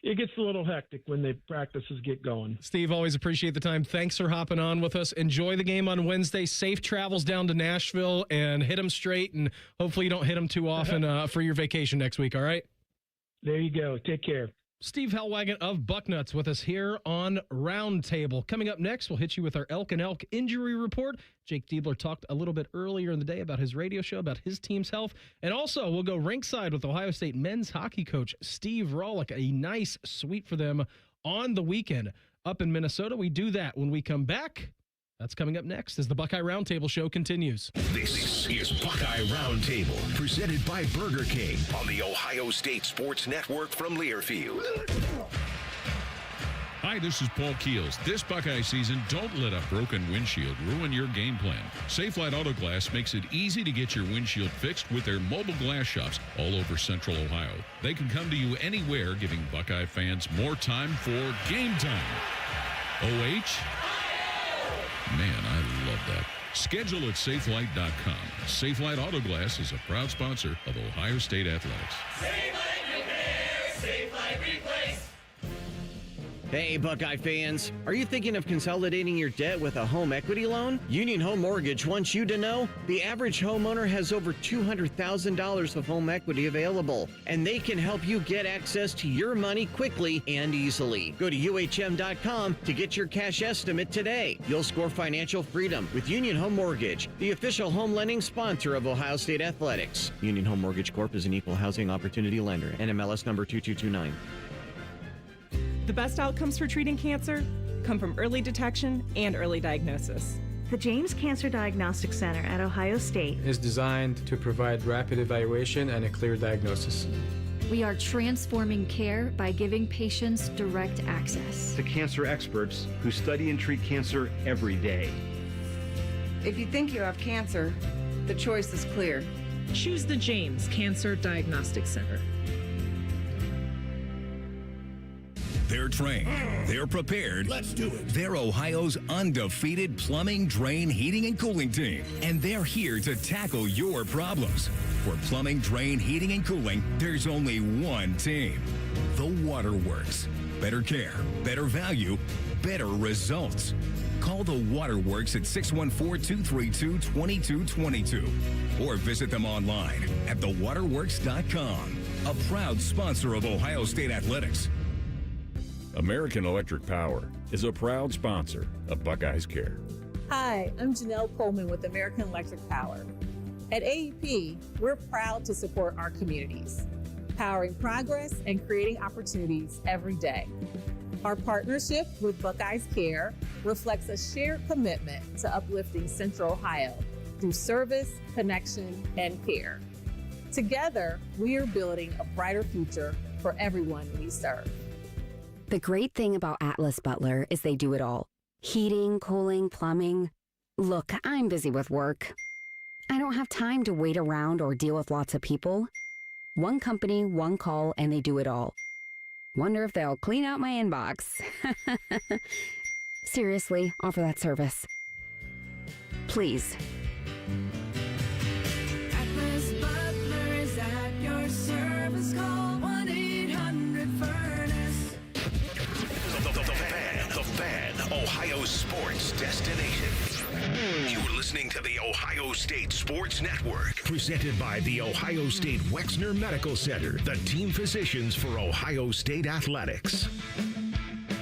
it gets a little hectic when the practices get going. Steve, always appreciate the time. Thanks for hopping on with us. Enjoy the game on Wednesday. Safe travels down to Nashville, and hit them straight, and hopefully you don't hit them too often for your vacation next week. All right. There you go. Take care. Steve Hellwagon of Bucknuts with us here on Roundtable. Coming up next, we'll hit you with our Elk and Elk injury report. Jake Diebler talked a little bit earlier in the day about his radio show, about his team's health. And also, we'll go rinkside with Ohio State men's hockey coach Steve Rawlick. A nice sweep for them on the weekend up in Minnesota. We do that when we come back. That's coming up next as the Buckeye Roundtable show continues. This is Buckeye Roundtable, presented by Burger King on the Ohio State Sports Network from Learfield. Hi, this is Paul Keels. This Buckeye season, don't let a broken windshield ruin your game plan. Safelite Auto Glass makes it easy to get your windshield fixed with their mobile glass shops all over Central Ohio. They can come to you anywhere, giving Buckeye fans more time for game time. OH? Man, I love that. Schedule at SafeLight.com. Safelite Auto Glass is a proud sponsor of Ohio State Athletics. SafeLight Repair, SafeLight Replace. Hey, Buckeye fans. Are you thinking of consolidating your debt with a home equity loan? Union Home Mortgage wants you to know the average homeowner has over $200,000 of home equity available, and they can help you get access to your money quickly and easily. Go to UHM.com to get your cash estimate today. You'll score financial freedom with Union Home Mortgage, the official home lending sponsor of Ohio State Athletics. Union Home Mortgage Corp is an equal housing opportunity lender. NMLS number 2229. The best outcomes for treating cancer come from early detection and early diagnosis. The James Cancer Diagnostic Center at Ohio State is designed to provide rapid evaluation and a clear diagnosis. We are transforming care by giving patients direct access to cancer experts who study and treat cancer every day. If you think you have cancer, the choice is clear. Choose the James Cancer Diagnostic Center. They're trained. They're prepared. Let's do it. They're Ohio's undefeated plumbing, drain, heating, and cooling team. And they're here to tackle your problems. For plumbing, drain, heating, and cooling, there's only one team. The Waterworks. Better care, better value, better results. Call the Waterworks at 614-232-2222 or visit them online at thewaterworks.com. a proud sponsor of Ohio State Athletics. American Electric Power is a proud sponsor of Buckeyes Care. Hi, I'm Janelle Coleman with American Electric Power. At AEP, we're proud to support our communities, powering progress and creating opportunities every day. Our partnership with Buckeyes Care reflects a shared commitment to uplifting Central Ohio through service, connection, and care. Together, we are building a brighter future for everyone we serve. The great thing about Atlas Butler is they do it all. Heating, cooling, plumbing. Look, I'm busy with work. I don't have time to wait around or deal with lots of people. One company, one call, and they do it all. Wonder if they'll clean out my inbox. Seriously, offer that service. Please. Atlas Butler is at your service. Call 1-800-FURNACE. The Fan, Ohio sports destination. You're listening to the Ohio State Sports Network, presented by the Ohio State Wexner Medical Center, the team physicians for Ohio State athletics.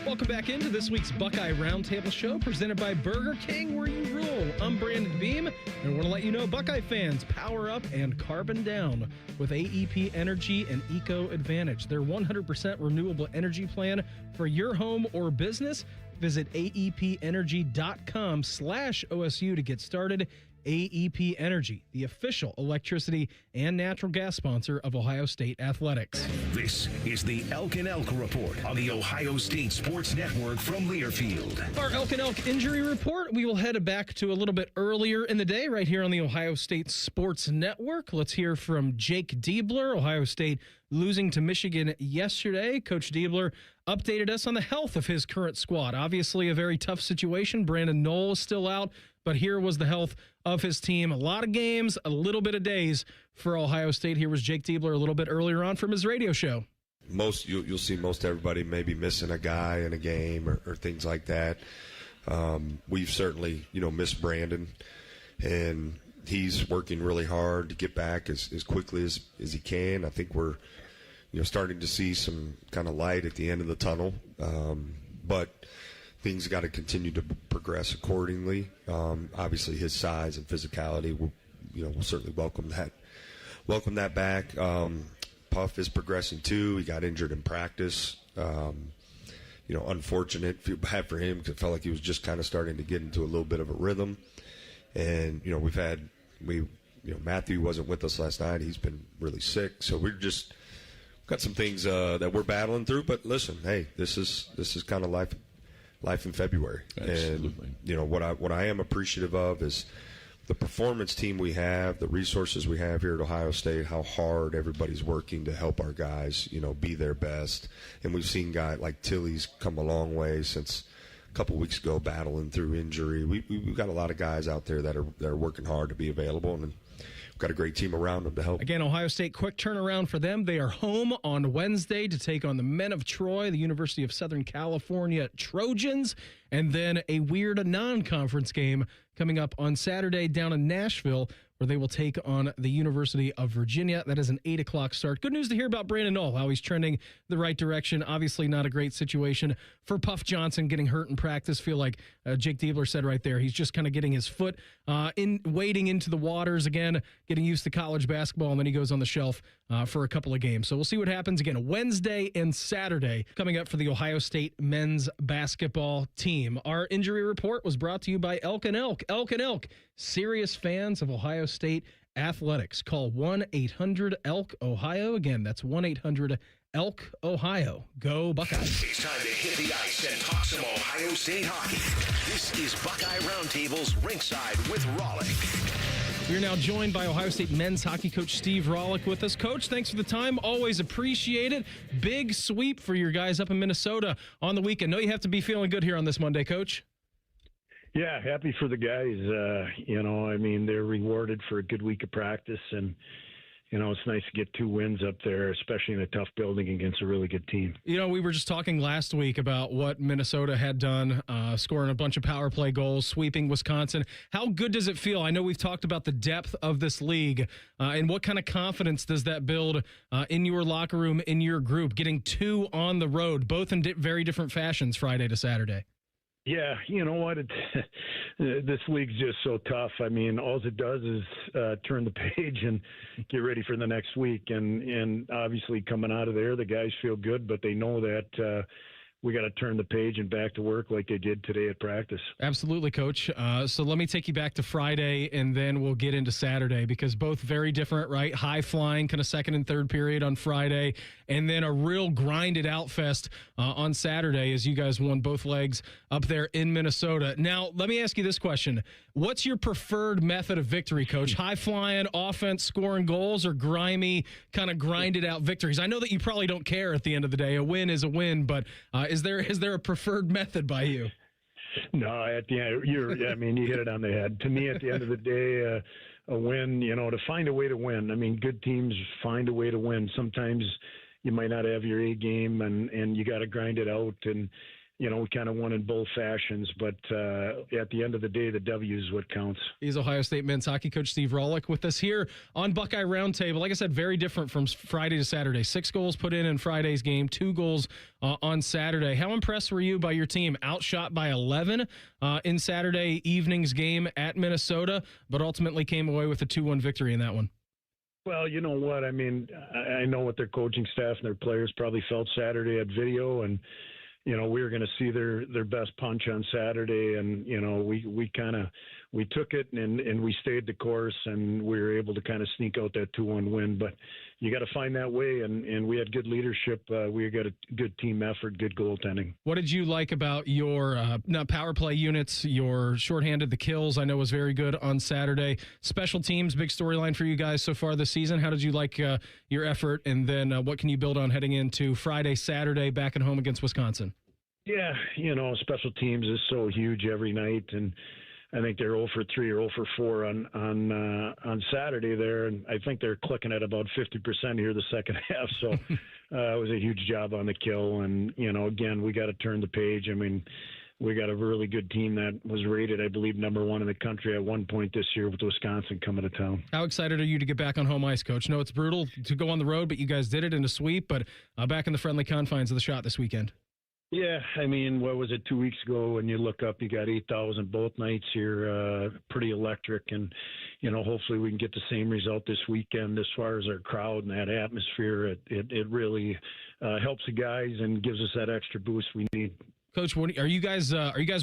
Welcome back into this week's Buckeye Roundtable show, presented by Burger King, where you rule. I'm Brandon Beam, and I want to let you know, Buckeye fans, power up and carbon down with AEP Energy and Eco Advantage, their 100% renewable energy plan for your home or business. Visit aepenergy.com/OSU to get started. AEP Energy, the official electricity and natural gas sponsor of Ohio State athletics. This is the Elk and Elk Report on the Ohio State Sports Network from Learfield. Our Elk and Elk injury report, we will head back to a little bit earlier in the day right here on the Ohio State Sports Network. Let's hear from Jake Diebler. Ohio State losing to Michigan yesterday. Coach Diebler updated us on the health of his current squad. Obviously a very tough situation. Brandon Knoll is still out, but here was the health of his team. A lot of games, a little bit of days for Ohio State. Here was Jake Diebler a little bit earlier on from his radio show. You'll see most everybody maybe missing a guy in a game or things like that. We've certainly, missed Brandon, and he's working really hard to get back as quickly as he can. I think we're, starting to see some kind of light at the end of the tunnel, but things got to continue to progress accordingly. Obviously, his size and physicality, we'll certainly welcome that back. Puff is progressing too. He got injured in practice. Unfortunate. Feel bad for him because it felt like he was just kind of starting to get into a little bit of a rhythm. And Matthew wasn't with us last night. He's been really sick, so we're just got some things that we're battling through. But listen, hey, this is kind of life in February. Absolutely. And what I am appreciative of is the performance team we have, the resources we have here at Ohio State, how hard everybody's working to help our guys, be their best. And we've seen guys like Tilly's come a long way since a couple weeks ago, battling through injury. We've got a lot of guys out there that are working hard to be available, and we've got a great team around them to help. Again, Ohio State, quick turnaround for them. They are home on Wednesday to take on the men of Troy, the University of Southern California Trojans, and then a weird non-conference game coming up on Saturday down in Nashville, where they will take on the University of Virginia. That is an 8 o'clock start. Good news to hear about Brandon Knoll, how he's trending the right direction. Obviously not a great situation for Puff Johnson getting hurt in practice. Feel like Jake Diebler said right there, he's just kind of getting his foot wading into the waters again, getting used to college basketball, and then he goes on the shelf for a couple of games. So we'll see what happens again. Wednesday and Saturday coming up for the Ohio State men's basketball team. Our injury report was brought to you by Elk and Elk. Elk and Elk, serious fans of Ohio State athletics. Call 1-800-ELK-OHIO. Again, that's 1-800-ELK-OHIO. Go Buckeyes. It's time to hit the ice and talk some Ohio State hockey. This is Buckeye Roundtable's Ringside with Rollick. We're now joined by Ohio State men's hockey coach Steve Rollick with us. Coach, thanks for the time. Always appreciate it. Big sweep for your guys up in Minnesota on the weekend. Know you have to be feeling good here on this Monday, Coach. Yeah, happy for the guys. They're rewarded for a good week of practice, and it's nice to get 2 wins up there, especially in a tough building against a really good team. We were just talking last week about what Minnesota had done, scoring a bunch of power play goals, sweeping Wisconsin. How good does it feel? I know we've talked about the depth of this league, and what kind of confidence does that build in your locker room, in your group, getting 2 on the road, both in very different fashions, Friday to Saturday? Yeah, you know what? This league's just so tough. I mean, all it does is turn the page and get ready for the next week. And obviously coming out of there, the guys feel good, but they know that we got to turn the page and back to work like they did today at practice. Absolutely, Coach. So let me take you back to Friday, and then we'll get into Saturday, because both very different, right? High flying, kind of second and third period on Friday, and then a real grinded out fest on Saturday as you guys won both legs up there in Minnesota. Now, let me ask you this question. What's your preferred method of victory, Coach? High flying offense, scoring goals, or grimy, kind of grinded out victories? I know that you probably don't care at the end of the day. A win is a win, but is there a preferred method by you? No, at the end, you hit it on the head. To me, at the end of the day, a win, to find a way to win. I mean, good teams find a way to win. Sometimes you might not have your A game, and you got to grind it out. And we kind of won in both fashions, but at the end of the day, the W is what counts. He's Ohio State men's hockey coach Steve Rawlik with us here on Buckeye Roundtable. Like I said, very different from Friday to Saturday. 6 goals put in Friday's game, 2 goals on Saturday. How impressed were you by your team? Outshot by 11 in Saturday evening's game at Minnesota, but ultimately came away with a 2-1 victory in that one. Well, you know what? I mean, I know what their coaching staff and their players probably felt Saturday at video, and we were going to see their best punch on Saturday, and we took it and we stayed the course, and we were able to kind of sneak out that 2-1 win. But you got to find that way, and we had good leadership. We got a good team effort, good goaltending. What did you like about your power play units, your shorthanded, the kills? I know was very good on Saturday. Special teams, big storyline for you guys so far this season. How did you like your effort, and then what can you build on heading into Friday, Saturday, back at home against Wisconsin? Yeah, special teams is so huge every night, and I think they're 0 for 3 or 0 for 4 on Saturday there, and I think they're clicking at about 50% here the second half. So it was a huge job on the kill, and again, we got to turn the page. I mean, we got a really good team that was rated, I believe, number 1 in the country at one point this year with Wisconsin coming to town. How excited are you to get back on home ice, Coach? No, it's brutal to go on the road, but you guys did it in a sweep, but back in the friendly confines of the Shot this weekend. Yeah, I mean, what was it, 2 weeks ago? When you look up, you got 8,000 both nights here, pretty electric, and hopefully we can get the same result this weekend as far as our crowd and that atmosphere. It really helps the guys and gives us that extra boost we need. Coach, are you guys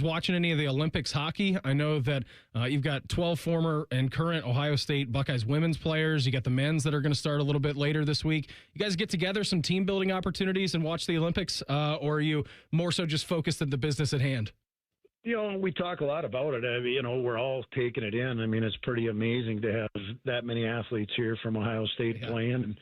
watching any of the Olympics hockey? I know that you've got 12 former and current Ohio State Buckeyes women's players. You got the men's that are going to start a little bit later this week. You guys get together some team building opportunities and watch the Olympics, or are you more so just focused on the business at hand? We talk a lot about it. I mean, we're all taking it in. I mean, it's pretty amazing to have that many athletes here from Ohio State playing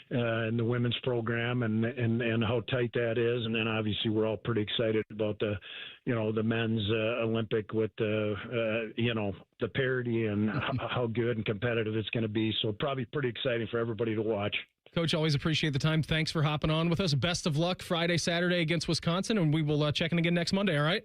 in the women's program and how tight that is. And then obviously we're all pretty excited about the men's Olympic with the parity and how good and competitive it's going to be. So probably pretty exciting for everybody to watch. Coach, always appreciate the time. Thanks for hopping on with us. Best of luck Friday, Saturday against Wisconsin, and we will check in again next Monday, all right?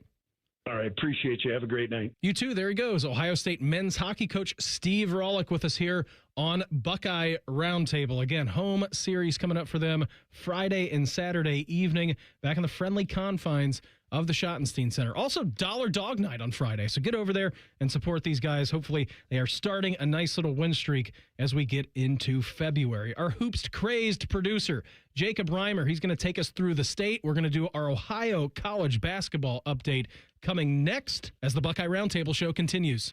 All right. Appreciate you. Have a great night. You too. There he goes. Ohio State men's hockey coach Steve Rawlik with us here on Buckeye Roundtable. Again, home series coming up for them Friday and Saturday evening back in the friendly confines of the Schottenstein Center. Also, Dollar Dog Night on Friday. So get over there and support these guys. Hopefully, they are starting a nice little win streak as we get into February. Our Hoopsed Crazed producer, Jacob Reimer, he's going to take us through the state. We're going to do our Ohio college basketball update coming next as the Buckeye Roundtable show continues.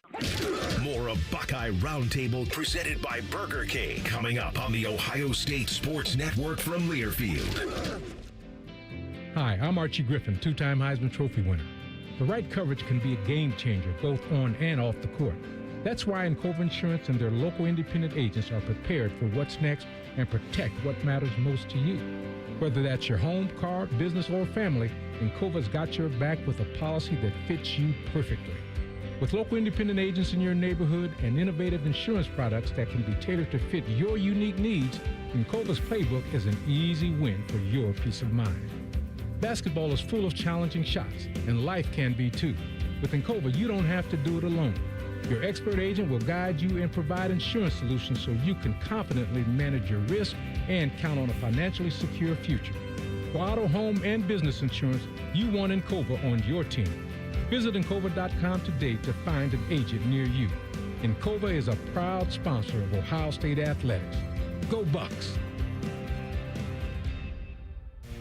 More of Buckeye Roundtable presented by Burger King coming up on the Ohio State Sports Network from Learfield. Hi, I'm Archie Griffin, 2-time Heisman Trophy winner. The right coverage can be a game changer both on and off the court. That's why Encova Insurance and their local independent agents are prepared for what's next and protect what matters most to you. Whether that's your home, car, business, or family, Encova's got your back with a policy that fits you perfectly. With local independent agents in your neighborhood and innovative insurance products that can be tailored to fit your unique needs, Encova's playbook is an easy win for your peace of mind. Basketball is full of challenging shots, and life can be too. With Encova, you don't have to do it alone. Your expert agent will guide you and provide insurance solutions so you can confidently manage your risk and count on a financially secure future. For auto, home, and business insurance, you want Encova on your team. Visit Encova.com today to find an agent near you. Encova is a proud sponsor of Ohio State Athletics. Go Bucks!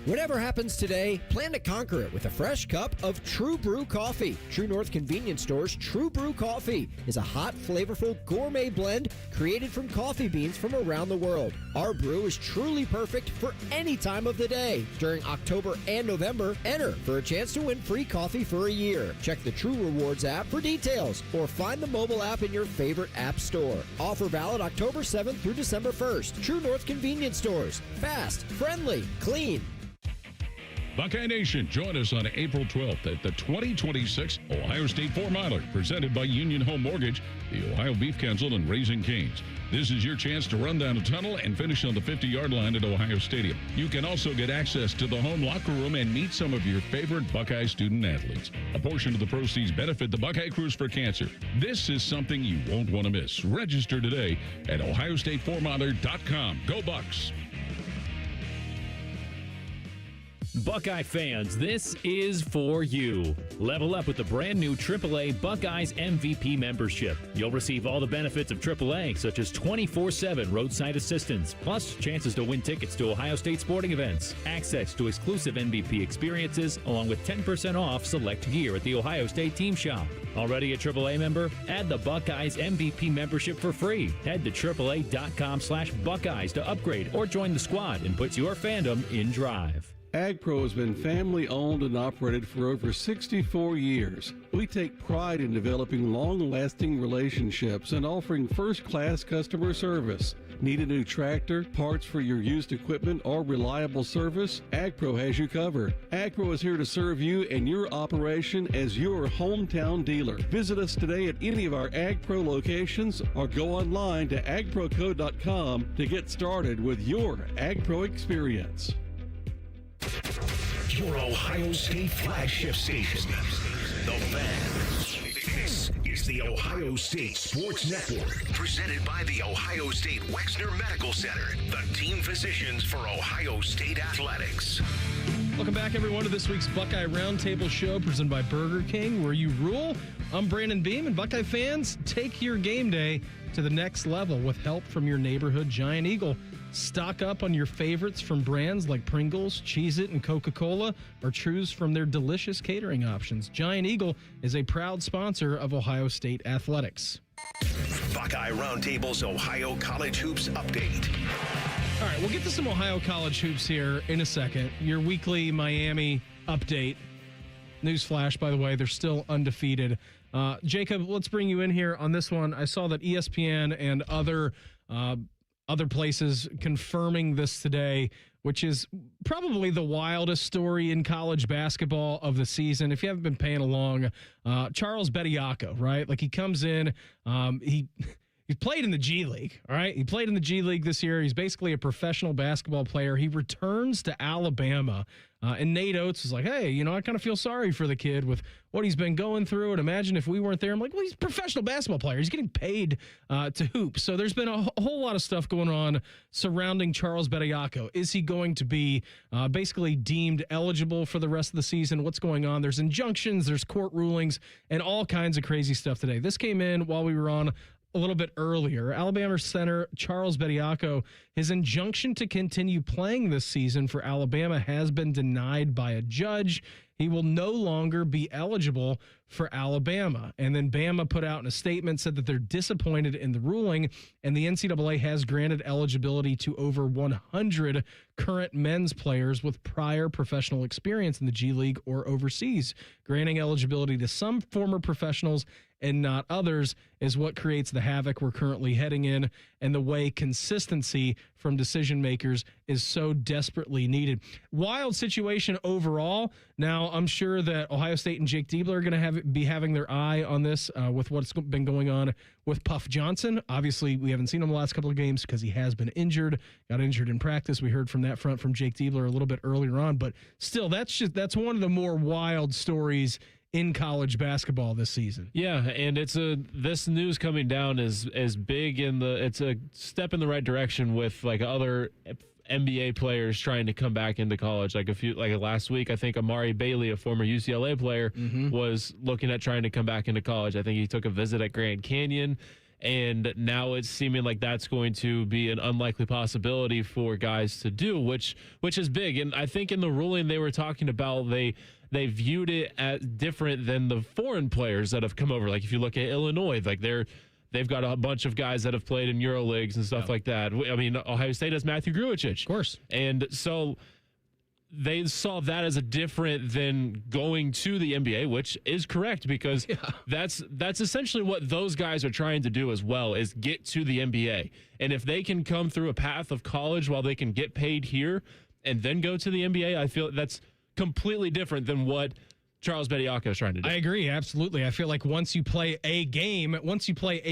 Whatever happens today, plan to conquer it with a fresh cup of True Brew coffee. True North Convenience Store's True Brew coffee is a hot, flavorful gourmet blend created from coffee beans from around the world. Our brew is truly perfect for any time of the day. During October and November, enter for a chance to win free coffee for a year. Check the True Rewards app for details or find the mobile app in your favorite app store. Offer valid October 7th through December 1st. True North Convenience Stores. Fast, friendly, clean. Buckeye Nation, join us on April 12th at the 2026 Ohio State 4-Miler, presented by Union Home Mortgage, the Ohio Beef Council, and Raising Cane's. This is your chance to run down a tunnel and finish on the 50-yard line at Ohio Stadium. You can also get access to the home locker room and meet some of your favorite Buckeye student athletes. A portion of the proceeds benefit the Buckeye Cruise for Cancer. This is something you won't want to miss. Register today at OhioStateForMiler.com. Go Bucks! Buckeye fans, this is for you. Level up with the brand new AAA Buckeyes MVP membership. You'll receive all the benefits of AAA, such as 24/7 roadside assistance, plus chances to win tickets to Ohio State sporting events, access to exclusive MVP experiences, along with 10% off select gear at the Ohio State Team Shop. Already a AAA member? Add the Buckeyes MVP membership for free. Head to AAA.com/Buckeyes to upgrade or join the squad and put your fandom in drive. AgPro has been family-owned and operated for over 64 years. We take pride in developing long-lasting relationships and offering first-class customer service. Need a new tractor, parts for your used equipment, or reliable service? AgPro has you covered. AgPro is here to serve you and your operation as your hometown dealer. Visit us today at any of our AgPro locations or go online to agproco.com to get started with your AgPro experience. Your Ohio State flagship station, The Fan. This is the Ohio State Sports Network, presented by the Ohio State Wexner Medical Center, the team physicians for Ohio State Athletics. Welcome back, everyone, to this week's Buckeye Roundtable show presented by Burger King, where you rule. I'm Brandon Beam, and Buckeye fans, take your game day to the next level with help from your neighborhood Giant Eagle. Stock up on your favorites from brands like Pringles, Cheez-It, and Coca-Cola, or choose from their delicious catering options. Giant Eagle is a proud sponsor of Ohio State Athletics. Buckeye Roundtable's Ohio College Hoops Update. All right, we'll get to some Ohio College hoops here in a second. Your weekly Miami update. Newsflash, by the way, they're still undefeated. Jacob, let's bring you in here on this one. I saw that ESPN and other places confirming this today, which is probably the wildest story in college basketball of the season. If you haven't been paying along, Charles Bediako, right? Like, he comes in, he played in the G League, all right? He played in the G League this year. He's basically a professional basketball player. He returns to Alabama, and Nate Oates is like, hey, I kind of feel sorry for the kid with what he's been going through, and imagine if we weren't there. I'm like, well, he's a professional basketball player. He's getting paid to hoop. So there's been a whole lot of stuff going on surrounding Charles Bediako. Is he going to be basically deemed eligible for the rest of the season? What's going on? There's injunctions, there's court rulings, and all kinds of crazy stuff today. This came in while we were on a little bit earlier. Alabama center Charles Bediako, his injunction to continue playing this season for Alabama has been denied by a judge. He will no longer be eligible for Alabama. And then Bama put out in a statement, said that they're disappointed in the ruling, and the NCAA has granted eligibility to over 100 current men's players with prior professional experience in the G League or overseas, granting eligibility to some former professionals and not others is what creates the havoc we're currently heading in, and the way consistency from decision makers is so desperately needed. Wild situation overall. Now, I'm sure that Ohio State and Jake Diebler are going to be having their eye on this with what's been going on with Puff Johnson. Obviously, we haven't seen him the last couple of games because he has been injured, got injured in practice. We heard from that front from Jake Diebler a little bit earlier on, but still, that's one of the more wild stories in college basketball this season. Yeah, and this news coming down is big it's a step in the right direction with like other NBA players trying to come back into college. Like last week, I think Amari Bailey, a former UCLA player, was looking at trying to come back into college. I think he took a visit at Grand Canyon, and now it's seeming like that's going to be an unlikely possibility for guys to do, which is big. And I think in the ruling they were talking about, they viewed it as different than the foreign players that have come over. Like if you look at Illinois, like they've got a bunch of guys that have played in EuroLeagues and stuff like that. I mean, Ohio State has Matthew Grujic. Of course. And so they saw that as a different than going to the NBA, which is correct because that's essentially what those guys are trying to do as well, is get to the NBA. And if they can come through a path of college while they can get paid here and then go to the NBA, I feel that's completely different than what Charles Bediako is trying to do. I agree, absolutely. I feel like once you play a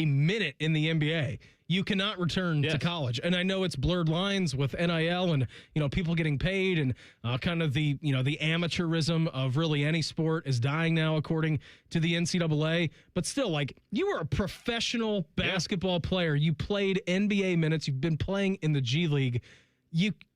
minute in the NBA, you cannot return to college. And I know it's blurred lines with NIL and, people getting paid and kind of the amateurism of really any sport is dying now, according to the NCAA. But still, like, you were a professional basketball player. You played NBA minutes. You've been playing in the G League.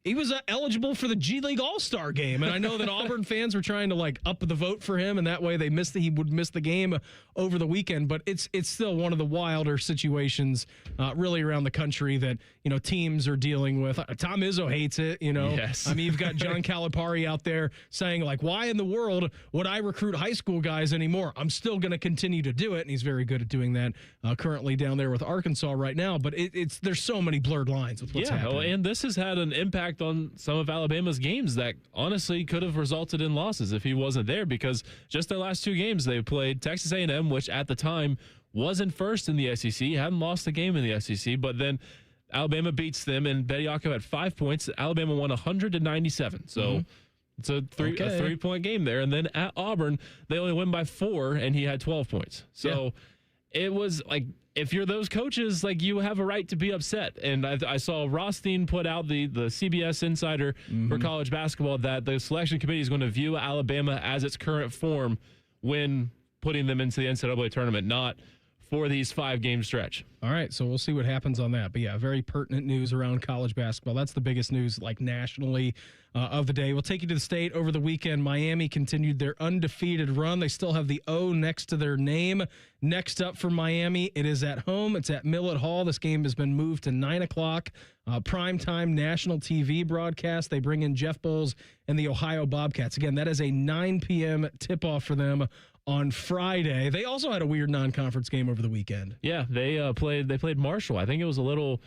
He was eligible for the G League All-Star game, and I know that Auburn fans were trying to up the vote for him, and that way he would miss the game over the weekend. But it's still one of the wilder situations, really around the country that teams are dealing with. Tom Izzo hates it. Yes. I mean, you've got John Calipari out there saying why in the world would I recruit high school guys anymore? I'm still going to continue to do it, and he's very good at doing that. Currently down there with Arkansas right now, but there's so many blurred lines with what's happening. And this has had an impact on some of Alabama's games that honestly could have resulted in losses if he wasn't there, because just their last two games they played Texas A&M, which at the time wasn't first in the SEC, hadn't lost a game in the SEC, but then Alabama beats them, and Bediako had 5 points. Alabama won 100-97. So it's a 3-point game there. And then at Auburn, they only win by 4, and he had 12 points. So it was like, if you're those coaches, you have a right to be upset. And I saw Rothstein put out the CBS Insider for college basketball that the selection committee is going to view Alabama as its current form when putting them into the NCAA tournament, not for these 5-game stretch. All right, so we'll see what happens on that. But yeah, very pertinent news around college basketball. That's the biggest news, nationally of the day. We'll take you to the state over the weekend. Miami continued their undefeated run. They still have the O next to their name. Next up for Miami, it is at home. It's at Millett Hall. This game has been moved to 9 o'clock. Primetime national TV broadcast. They bring in Jeff Bowles and the Ohio Bobcats. Again, that is a 9 p.m. tip-off for them on Friday. They also had a weird non-conference game over the weekend. Yeah, they played Marshall. I think it was a little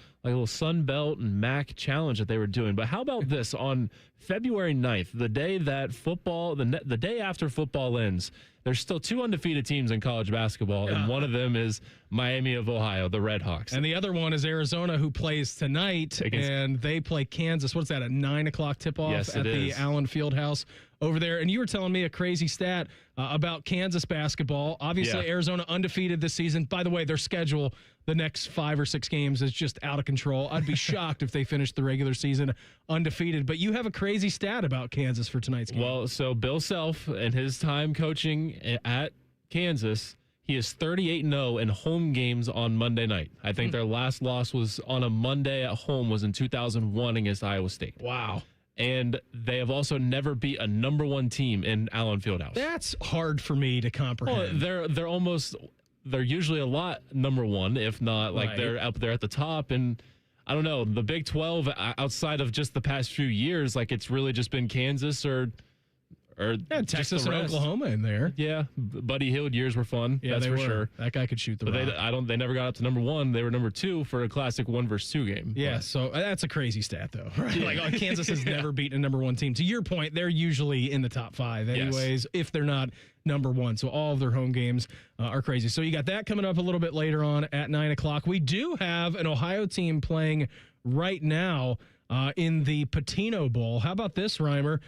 Sun Belt and MAC challenge that they were doing. But how about this? On February 9th, the day that the day after football ends, there's still 2 undefeated teams in college basketball, and one of them is Miami of Ohio, the Red Hawks. And the other one is Arizona, who plays tonight, and they play Kansas. What's that, a 9 o'clock tip-off at the Allen Fieldhouse over there? And you were telling me a crazy stat about Kansas basketball. Obviously, Arizona undefeated this season. By the way, their schedule, the next 5 or 6 games, is just out of control. I'd be shocked if they finished the regular season undefeated. But you have a crazy stat about Kansas for tonight's game. Well, so Bill Self, and his time coaching at Kansas, he is 38-0 in home games on Monday night. I think their last loss was on a Monday at home was in 2001 against Iowa State. Wow. And they have also never beat a number 1 team in Allen Fieldhouse. That's hard for me to comprehend. Well, they're usually a lot number 1, if not they're up there at the top. And I don't know, the Big 12 outside of just the past few years, it's really just been Kansas or or Texas and Oklahoma in there. Yeah, Buddy Hield years were fun. Yeah, that's they for were. sure. That guy could shoot the But rock. they never got up to number 1. They were number 2 for a classic 1-2 game. Yeah, But- so that's a crazy stat, though. Right? Yeah. Like Kansas has never beaten a number 1 team. To your point, they're usually in the top 5, anyways, if they're not number 1. So all of their home games are crazy. So you got that coming up a little bit later on at 9 o'clock. We do have an Ohio team playing right now in the Patino Bowl. How about this, Reimer?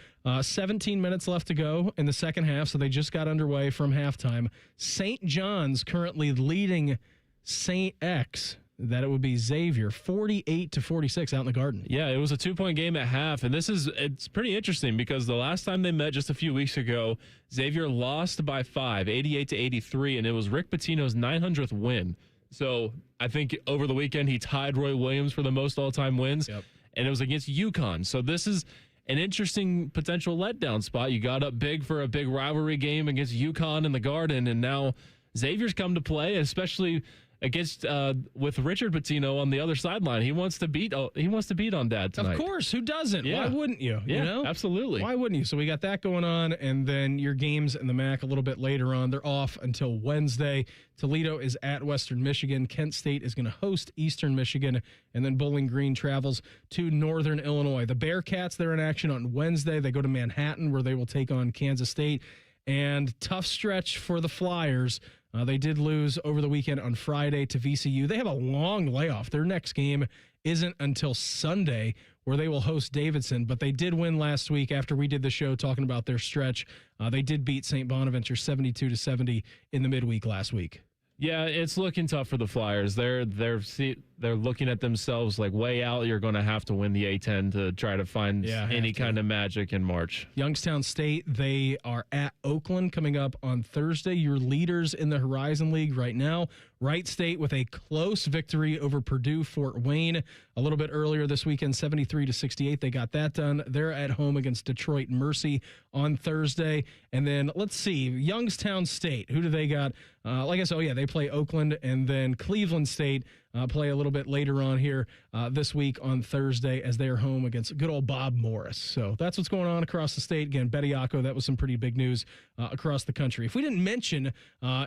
17 minutes left to go in the second half, so they just got underway from halftime. St. John's currently leading St. X. That it would be Xavier, 48-46 out in the Garden. Yeah, it was a 2-point game at half, and it's pretty interesting because the last time they met just a few weeks ago, Xavier lost by 5, 88-83, and it was Rick Pitino's 900th win. So I think over the weekend he tied Roy Williams for the most all-time wins, and it was against UConn. So this is an interesting potential letdown spot. You got up big for a big rivalry game against UConn in the Garden, and now Xavier's come to play, especially against with Richard Pitino on the other sideline. He wants to beat on Dad tonight. Of course, who doesn't? Yeah. Why wouldn't you? Yeah, You know? absolutely. Why wouldn't you? So we got that going on, and then your games in the MAC a little bit later on. They're off until Wednesday. Toledo is at Western Michigan. Kent State is going to host Eastern Michigan, and then Bowling Green travels to Northern Illinois. The Bearcats, they're in action on Wednesday. They go to Manhattan, where they will take on Kansas State. And tough stretch for the Flyers. They did lose over the weekend on Friday to VCU. They have a long layoff. Their next game isn't until Sunday, where they will host Davidson. But they did win last week after we did the show talking about their stretch. They did beat St. Bonaventure 72-70 in the midweek last week. Yeah, it's looking tough for the Flyers. They're looking at themselves like way out. You're going to have to win the A-10 to try to find any kind of magic in March. Youngstown State, they are at Oakland coming up on Thursday. Your leaders in the Horizon League right now. Wright State with a close victory over Purdue Fort Wayne a little bit earlier this weekend, 73-68. They got that done. They're at home against Detroit Mercy on Thursday. And then let's see, Youngstown State. Who do they got? Like I said, they play Oakland, and then Cleveland State play a little bit later on here this week on Thursday as they are home against good old Bob Morris. So that's what's going on across the state. Again, Bediaco, that was some pretty big news across the country. If we didn't mention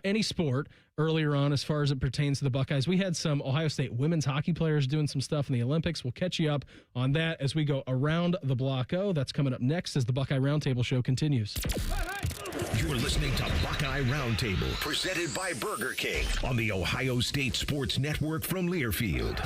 any sport earlier on as far as it pertains to the Buckeyes, we had some Ohio State women's hockey players doing some stuff in the Olympics. We'll catch you up on that as we go around the block. That's coming up next as the Buckeye Roundtable show continues. You're listening to Buckeye Roundtable, presented by Burger King on the Ohio State Sports Network from Learfield.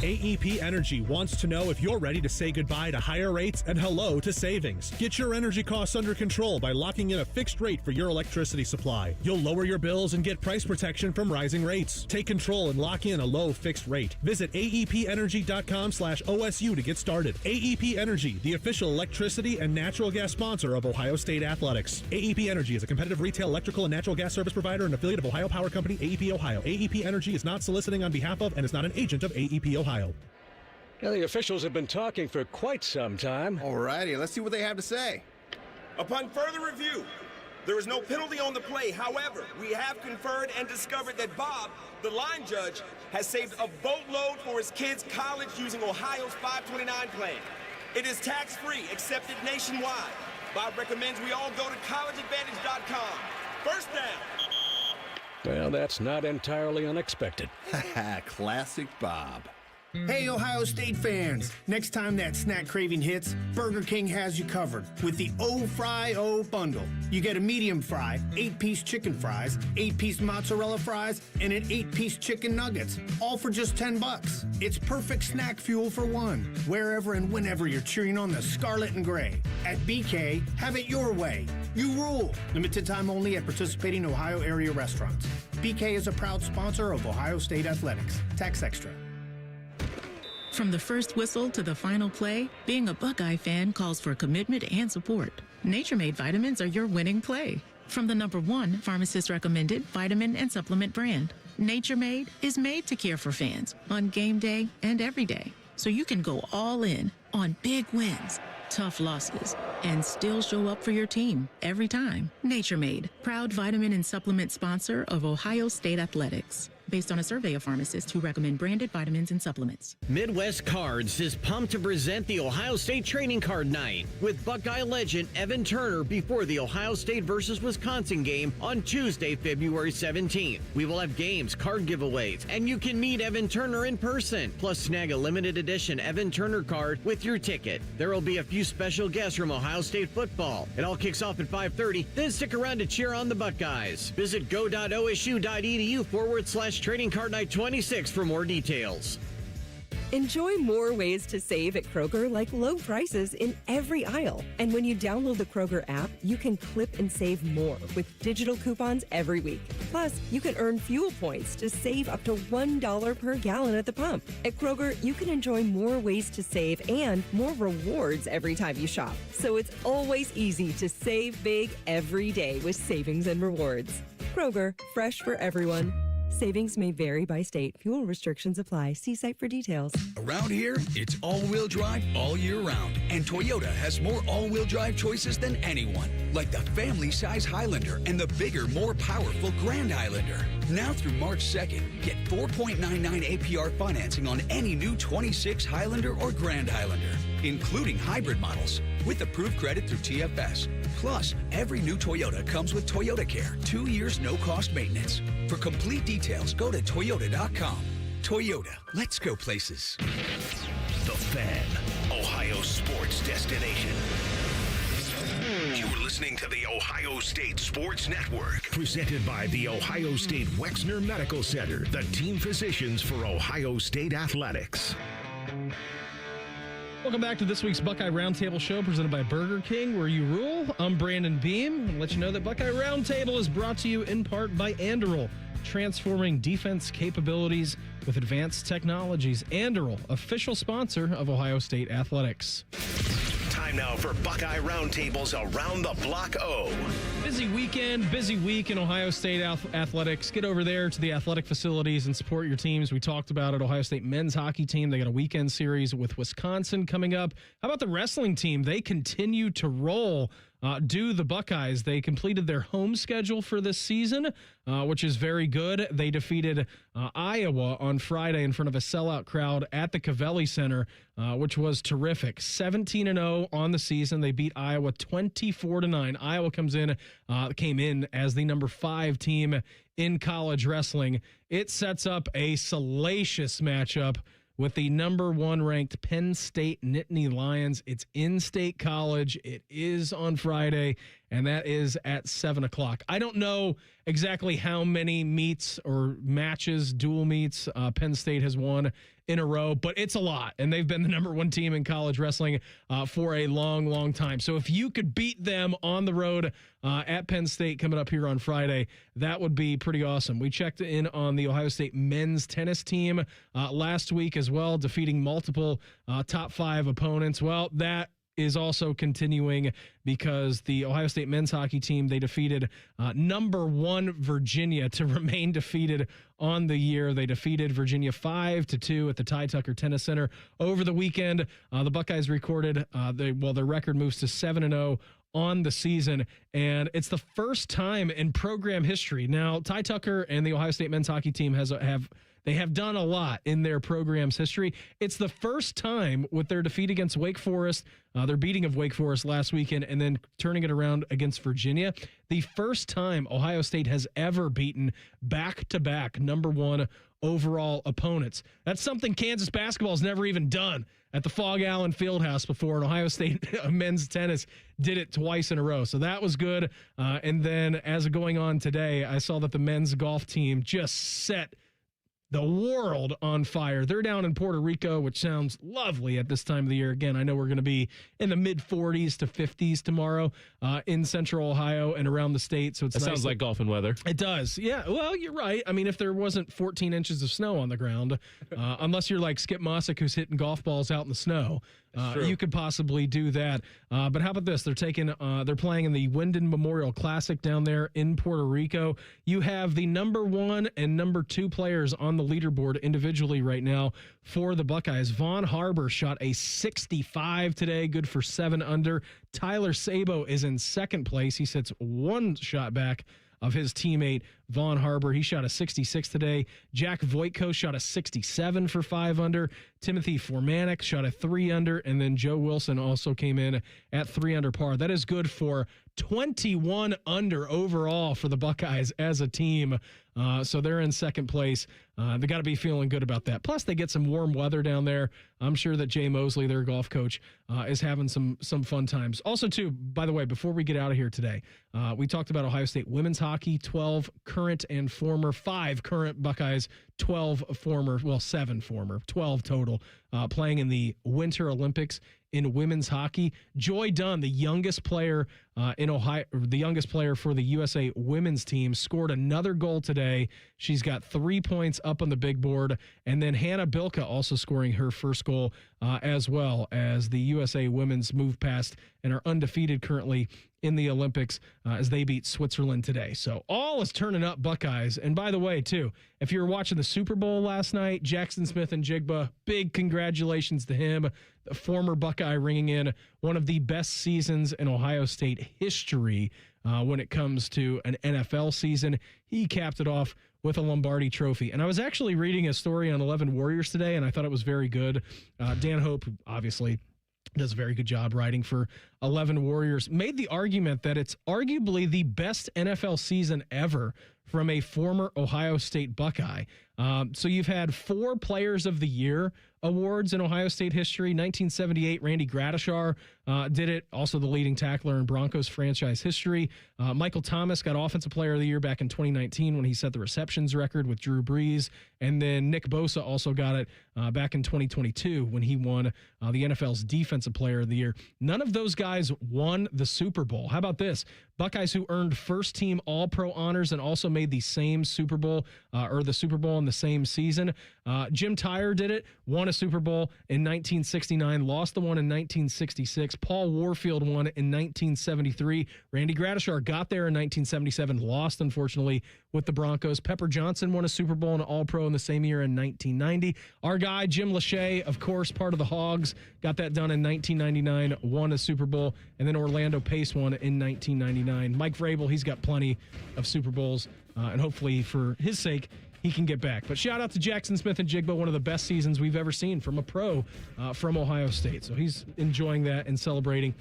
AEP Energy wants to know if you're ready to say goodbye to higher rates and hello to savings. Get your energy costs under control by locking in a fixed rate for your electricity supply. You'll lower your bills and get price protection from rising rates. Take control and lock in a low fixed rate. Visit aepenergy.com/OSU to get started. AEP Energy, the official electricity and natural gas sponsor of Ohio State Athletics. AEP Energy is a competitive retail electrical and natural gas service provider and affiliate of Ohio Power Company, AEP Ohio. AEP Energy is not soliciting on behalf of and is not an agent of AEP Ohio. Now, the officials have been talking for quite some time. Alrighty, let's see what they have to say. Upon further review, there is no penalty on the play. However, we have conferred and discovered that Bob, the line judge, has saved a boatload for his kids' college using Ohio's 529 plan. It is tax-free, accepted nationwide. Bob recommends we all go to collegeadvantage.com. First down. Well, that's not entirely unexpected. Classic Bob. Hey, Ohio State fans! Next time that snack craving hits, Burger King has you covered with the O-Fry-O bundle. You get a medium fry, 8-piece chicken fries, 8-piece mozzarella fries, and an 8-piece chicken nuggets, all for just $10. It's perfect snack fuel for one, wherever and whenever you're cheering on the scarlet and gray. At BK, have it your way. You rule! Limited time only at participating Ohio area restaurants. BK is a proud sponsor of Ohio State Athletics. Tax extra. From the first whistle to the final play, being a Buckeye fan calls for commitment and support. Nature Made vitamins are your winning play. From the #1 pharmacist recommended vitamin and supplement brand, Nature Made is made to care for fans on game day and every day. So you can go all in on big wins, tough losses, and still show up for your team every time. Nature Made, proud vitamin and supplement sponsor of Ohio State Athletics. based on a survey of pharmacists who recommend branded vitamins and supplements. Midwest Cards is pumped to present the Ohio State Trading Card Night with Buckeye legend Evan Turner before the Ohio State versus Wisconsin game on Tuesday, February 17th. We will have games, card giveaways, and you can meet Evan Turner in person. Plus, snag a limited edition Evan Turner card with your ticket. There will be a few special guests from Ohio State football. It all kicks off at 5:30. Then stick around to cheer on the Buckeyes. Visit go.osu.edu/Trading Card Night 26 for more details. Enjoy more ways to save at Kroger, like low prices in every aisle. And when you download the Kroger app, you can clip and save more with digital coupons every week. Plus, you can earn fuel points to save up to $1 per gallon at the pump. At Kroger, you can enjoy more ways to save and more rewards every time you shop. So it's always easy to save big every day with savings and rewards. Kroger, fresh for everyone. Savings may vary by state. Fuel restrictions apply. See site for details. Around here, it's all-wheel drive all year round. And Toyota has more all-wheel drive choices than anyone. Like the family-size Highlander and the bigger, more powerful Grand Highlander. Now through March 2nd, get 4.99 APR financing on any new 26 Highlander or Grand Highlander, including hybrid models, with approved credit through TFS. Plus, every new Toyota comes with Toyota Care, 2 years no-cost maintenance. For complete details, go to Toyota.com. Toyota, let's go places. The Fan, Ohio sports destination. You're listening to the Ohio State Sports Network, presented by the Ohio State Wexner Medical Center, the team physicians for Ohio State Athletics. Welcome back to this week's Buckeye Roundtable show presented by Burger King, where you rule. I'm Brandon Beam. I'll let you know that Buckeye Roundtable is brought to you in part by Anduril, transforming defense capabilities with advanced technologies. Anduril, official sponsor of Ohio State Athletics. Time now for Buckeye Roundtables Around the Block O. Busy weekend, busy week in Ohio State athletics. Get over there to the athletic facilities and support your teams. We talked about it. Ohio State men's hockey team. They got a weekend series with Wisconsin coming up. How about the wrestling team? They continue to roll. Do the Buckeyes. They completed their home schedule for this season, which is very good. They defeated Iowa on Friday in front of a sellout crowd at the Covelli Center, which was terrific. 17-0 on the season. They beat Iowa 24-9. Iowa came in as the number 5 team in college wrestling. It sets up a salacious matchup with the number 1 ranked Penn State Nittany Lions. It's in-state college. It is on Friday, and that is at 7 o'clock. I don't know exactly how many meets or matches, dual meets, Penn State has won in a row, but it's a lot, and they've been the number 1 team in college wrestling for a long, long time. So if you could beat them on the road at Penn State coming up here on Friday, that would be pretty awesome. We checked in on the Ohio State men's tennis team last week as well, defeating multiple top 5 opponents. Well, that is also continuing because the Ohio State men's hockey team, they defeated number 1 Virginia to remain defeated on the year. They defeated Virginia 5-2 at the Ty Tucker Tennis Center over the weekend. The Buckeyes recorded, their record moves to 7-0 on the season, and it's the first time in program history. Now, Ty Tucker and the Ohio State men's hockey team have done a lot in their program's history. It's the first time with their defeat against Wake Forest, their beating of Wake Forest last weekend, and then turning it around against Virginia. The first time Ohio State has ever beaten back-to-back number 1 overall opponents. That's something Kansas basketball has never even done at the Fog Allen Fieldhouse before, and Ohio State men's tennis did it twice in a row. So that was good. And then as going on today, I saw that the men's golf team just set the world on fire. They're down in Puerto Rico, which sounds lovely at this time of the year. Again, I know we're going to be in the mid-40s to 50s tomorrow in central Ohio and around the state. So it sounds like golf and weather. It does. Yeah, well, you're right. I mean, if there wasn't 14 inches of snow on the ground, unless you're like Skip Mossick, who's hitting golf balls out in the snow, you could possibly do that. But how about this? They're playing in the Wyndham Memorial Classic down there in Puerto Rico. You have the number 1 and number 2 players on the leaderboard individually right now for the Buckeyes. Vaughn Harbor shot a 65 today, good for 7 under. Tyler Sabo is in second place. He sits 1 shot back of his teammate Vaughn Harbor, he shot a 66 today. Jack Voitko shot a 67 for 5 under. Timothy Formanek shot a 3 under. And then Joe Wilson also came in at 3 under par. That is good for 21 under overall for the Buckeyes as a team. So they're in second place. They got to be feeling good about that. Plus, they get some warm weather down there. I'm sure that Jay Mosley, their golf coach, is having some fun times. Also, too, by the way, before we get out of here today, we talked about Ohio State women's hockey, 12 current and former, 5 current Buckeyes, 12 former, well, 7 former, 12 total, playing in the Winter Olympics in women's hockey. Joy Dunn, the youngest player in Ohio, the youngest player for the USA women's team, scored another goal today. She's got 3 points up on the big board. And then Hannah Bilka also scoring her first goal as well, as the USA women's move past and are undefeated currently in the Olympics as they beat Switzerland today. So all is turning up, Buckeyes. And by the way, too, if you were watching the Super Bowl last night, Jackson Smith and Jigba, big congratulations to him, the former Buckeye, ringing in one of the best seasons in Ohio State history when it comes to an NFL season. He capped it off with a Lombardi trophy. And I was actually reading a story on 11 Warriors today, and I thought it was very good. Dan Hope, obviously, does a very good job writing for 11 Warriors, made the argument that it's arguably the best NFL season ever from a former Ohio State Buckeye. So you've had 4 Players of the Year awards in Ohio State history. 1978, Randy Gradishar did it, also the leading tackler in Broncos franchise history. Michael Thomas got Offensive Player of the Year back in 2019 when he set the receptions record with Drew Brees. And then Nick Bosa also got it back in 2022 when he won the NFL's Defensive Player of the Year. None of those guys won the Super Bowl. How about this? Buckeyes who earned first-team All-Pro honors and also made the same Super Bowl, or the Super Bowl in the same season. Jim Tyre did it, won a Super Bowl in 1969, lost the one in 1966. Paul Warfield won it in 1973. Randy Gradishar got there in 1977, lost, unfortunately, with the Broncos. Pepper Johnson won a Super Bowl and an All-Pro in the same year in 1990. Our guy, Jim Lachey, of course, part of the Hogs, got that done in 1999, won a Super Bowl, and then Orlando Pace won in 1999. Mike Vrabel, he's got plenty of Super Bowls, and hopefully for his sake, he can get back. But shout out to Jackson Smith and Jigba, one of the best seasons we've ever seen from a pro from Ohio State. So he's enjoying that and celebrating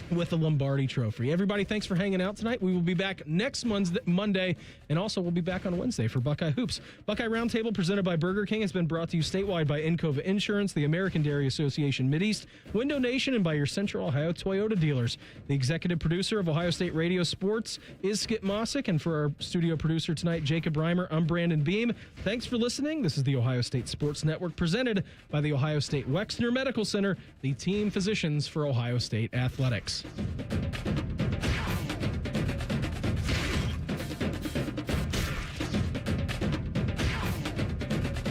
with the Lombardi Trophy. Everybody, thanks for hanging out tonight. We will be back next Monday, and also we'll be back on Wednesday for Buckeye Hoops. Buckeye Roundtable, presented by Burger King, has been brought to you statewide by Encova Insurance, the American Dairy Association Mideast, Window Nation, and by your Central Ohio Toyota dealers. The executive producer of Ohio State Radio Sports is Skip Mossick, and for our studio producer tonight, Jacob Reimer, I'm Brandon Beam. Thanks for listening. This is the Ohio State Sports Network, presented by the Ohio State Wexner Medical Center, the team physicians for Ohio State Athletics.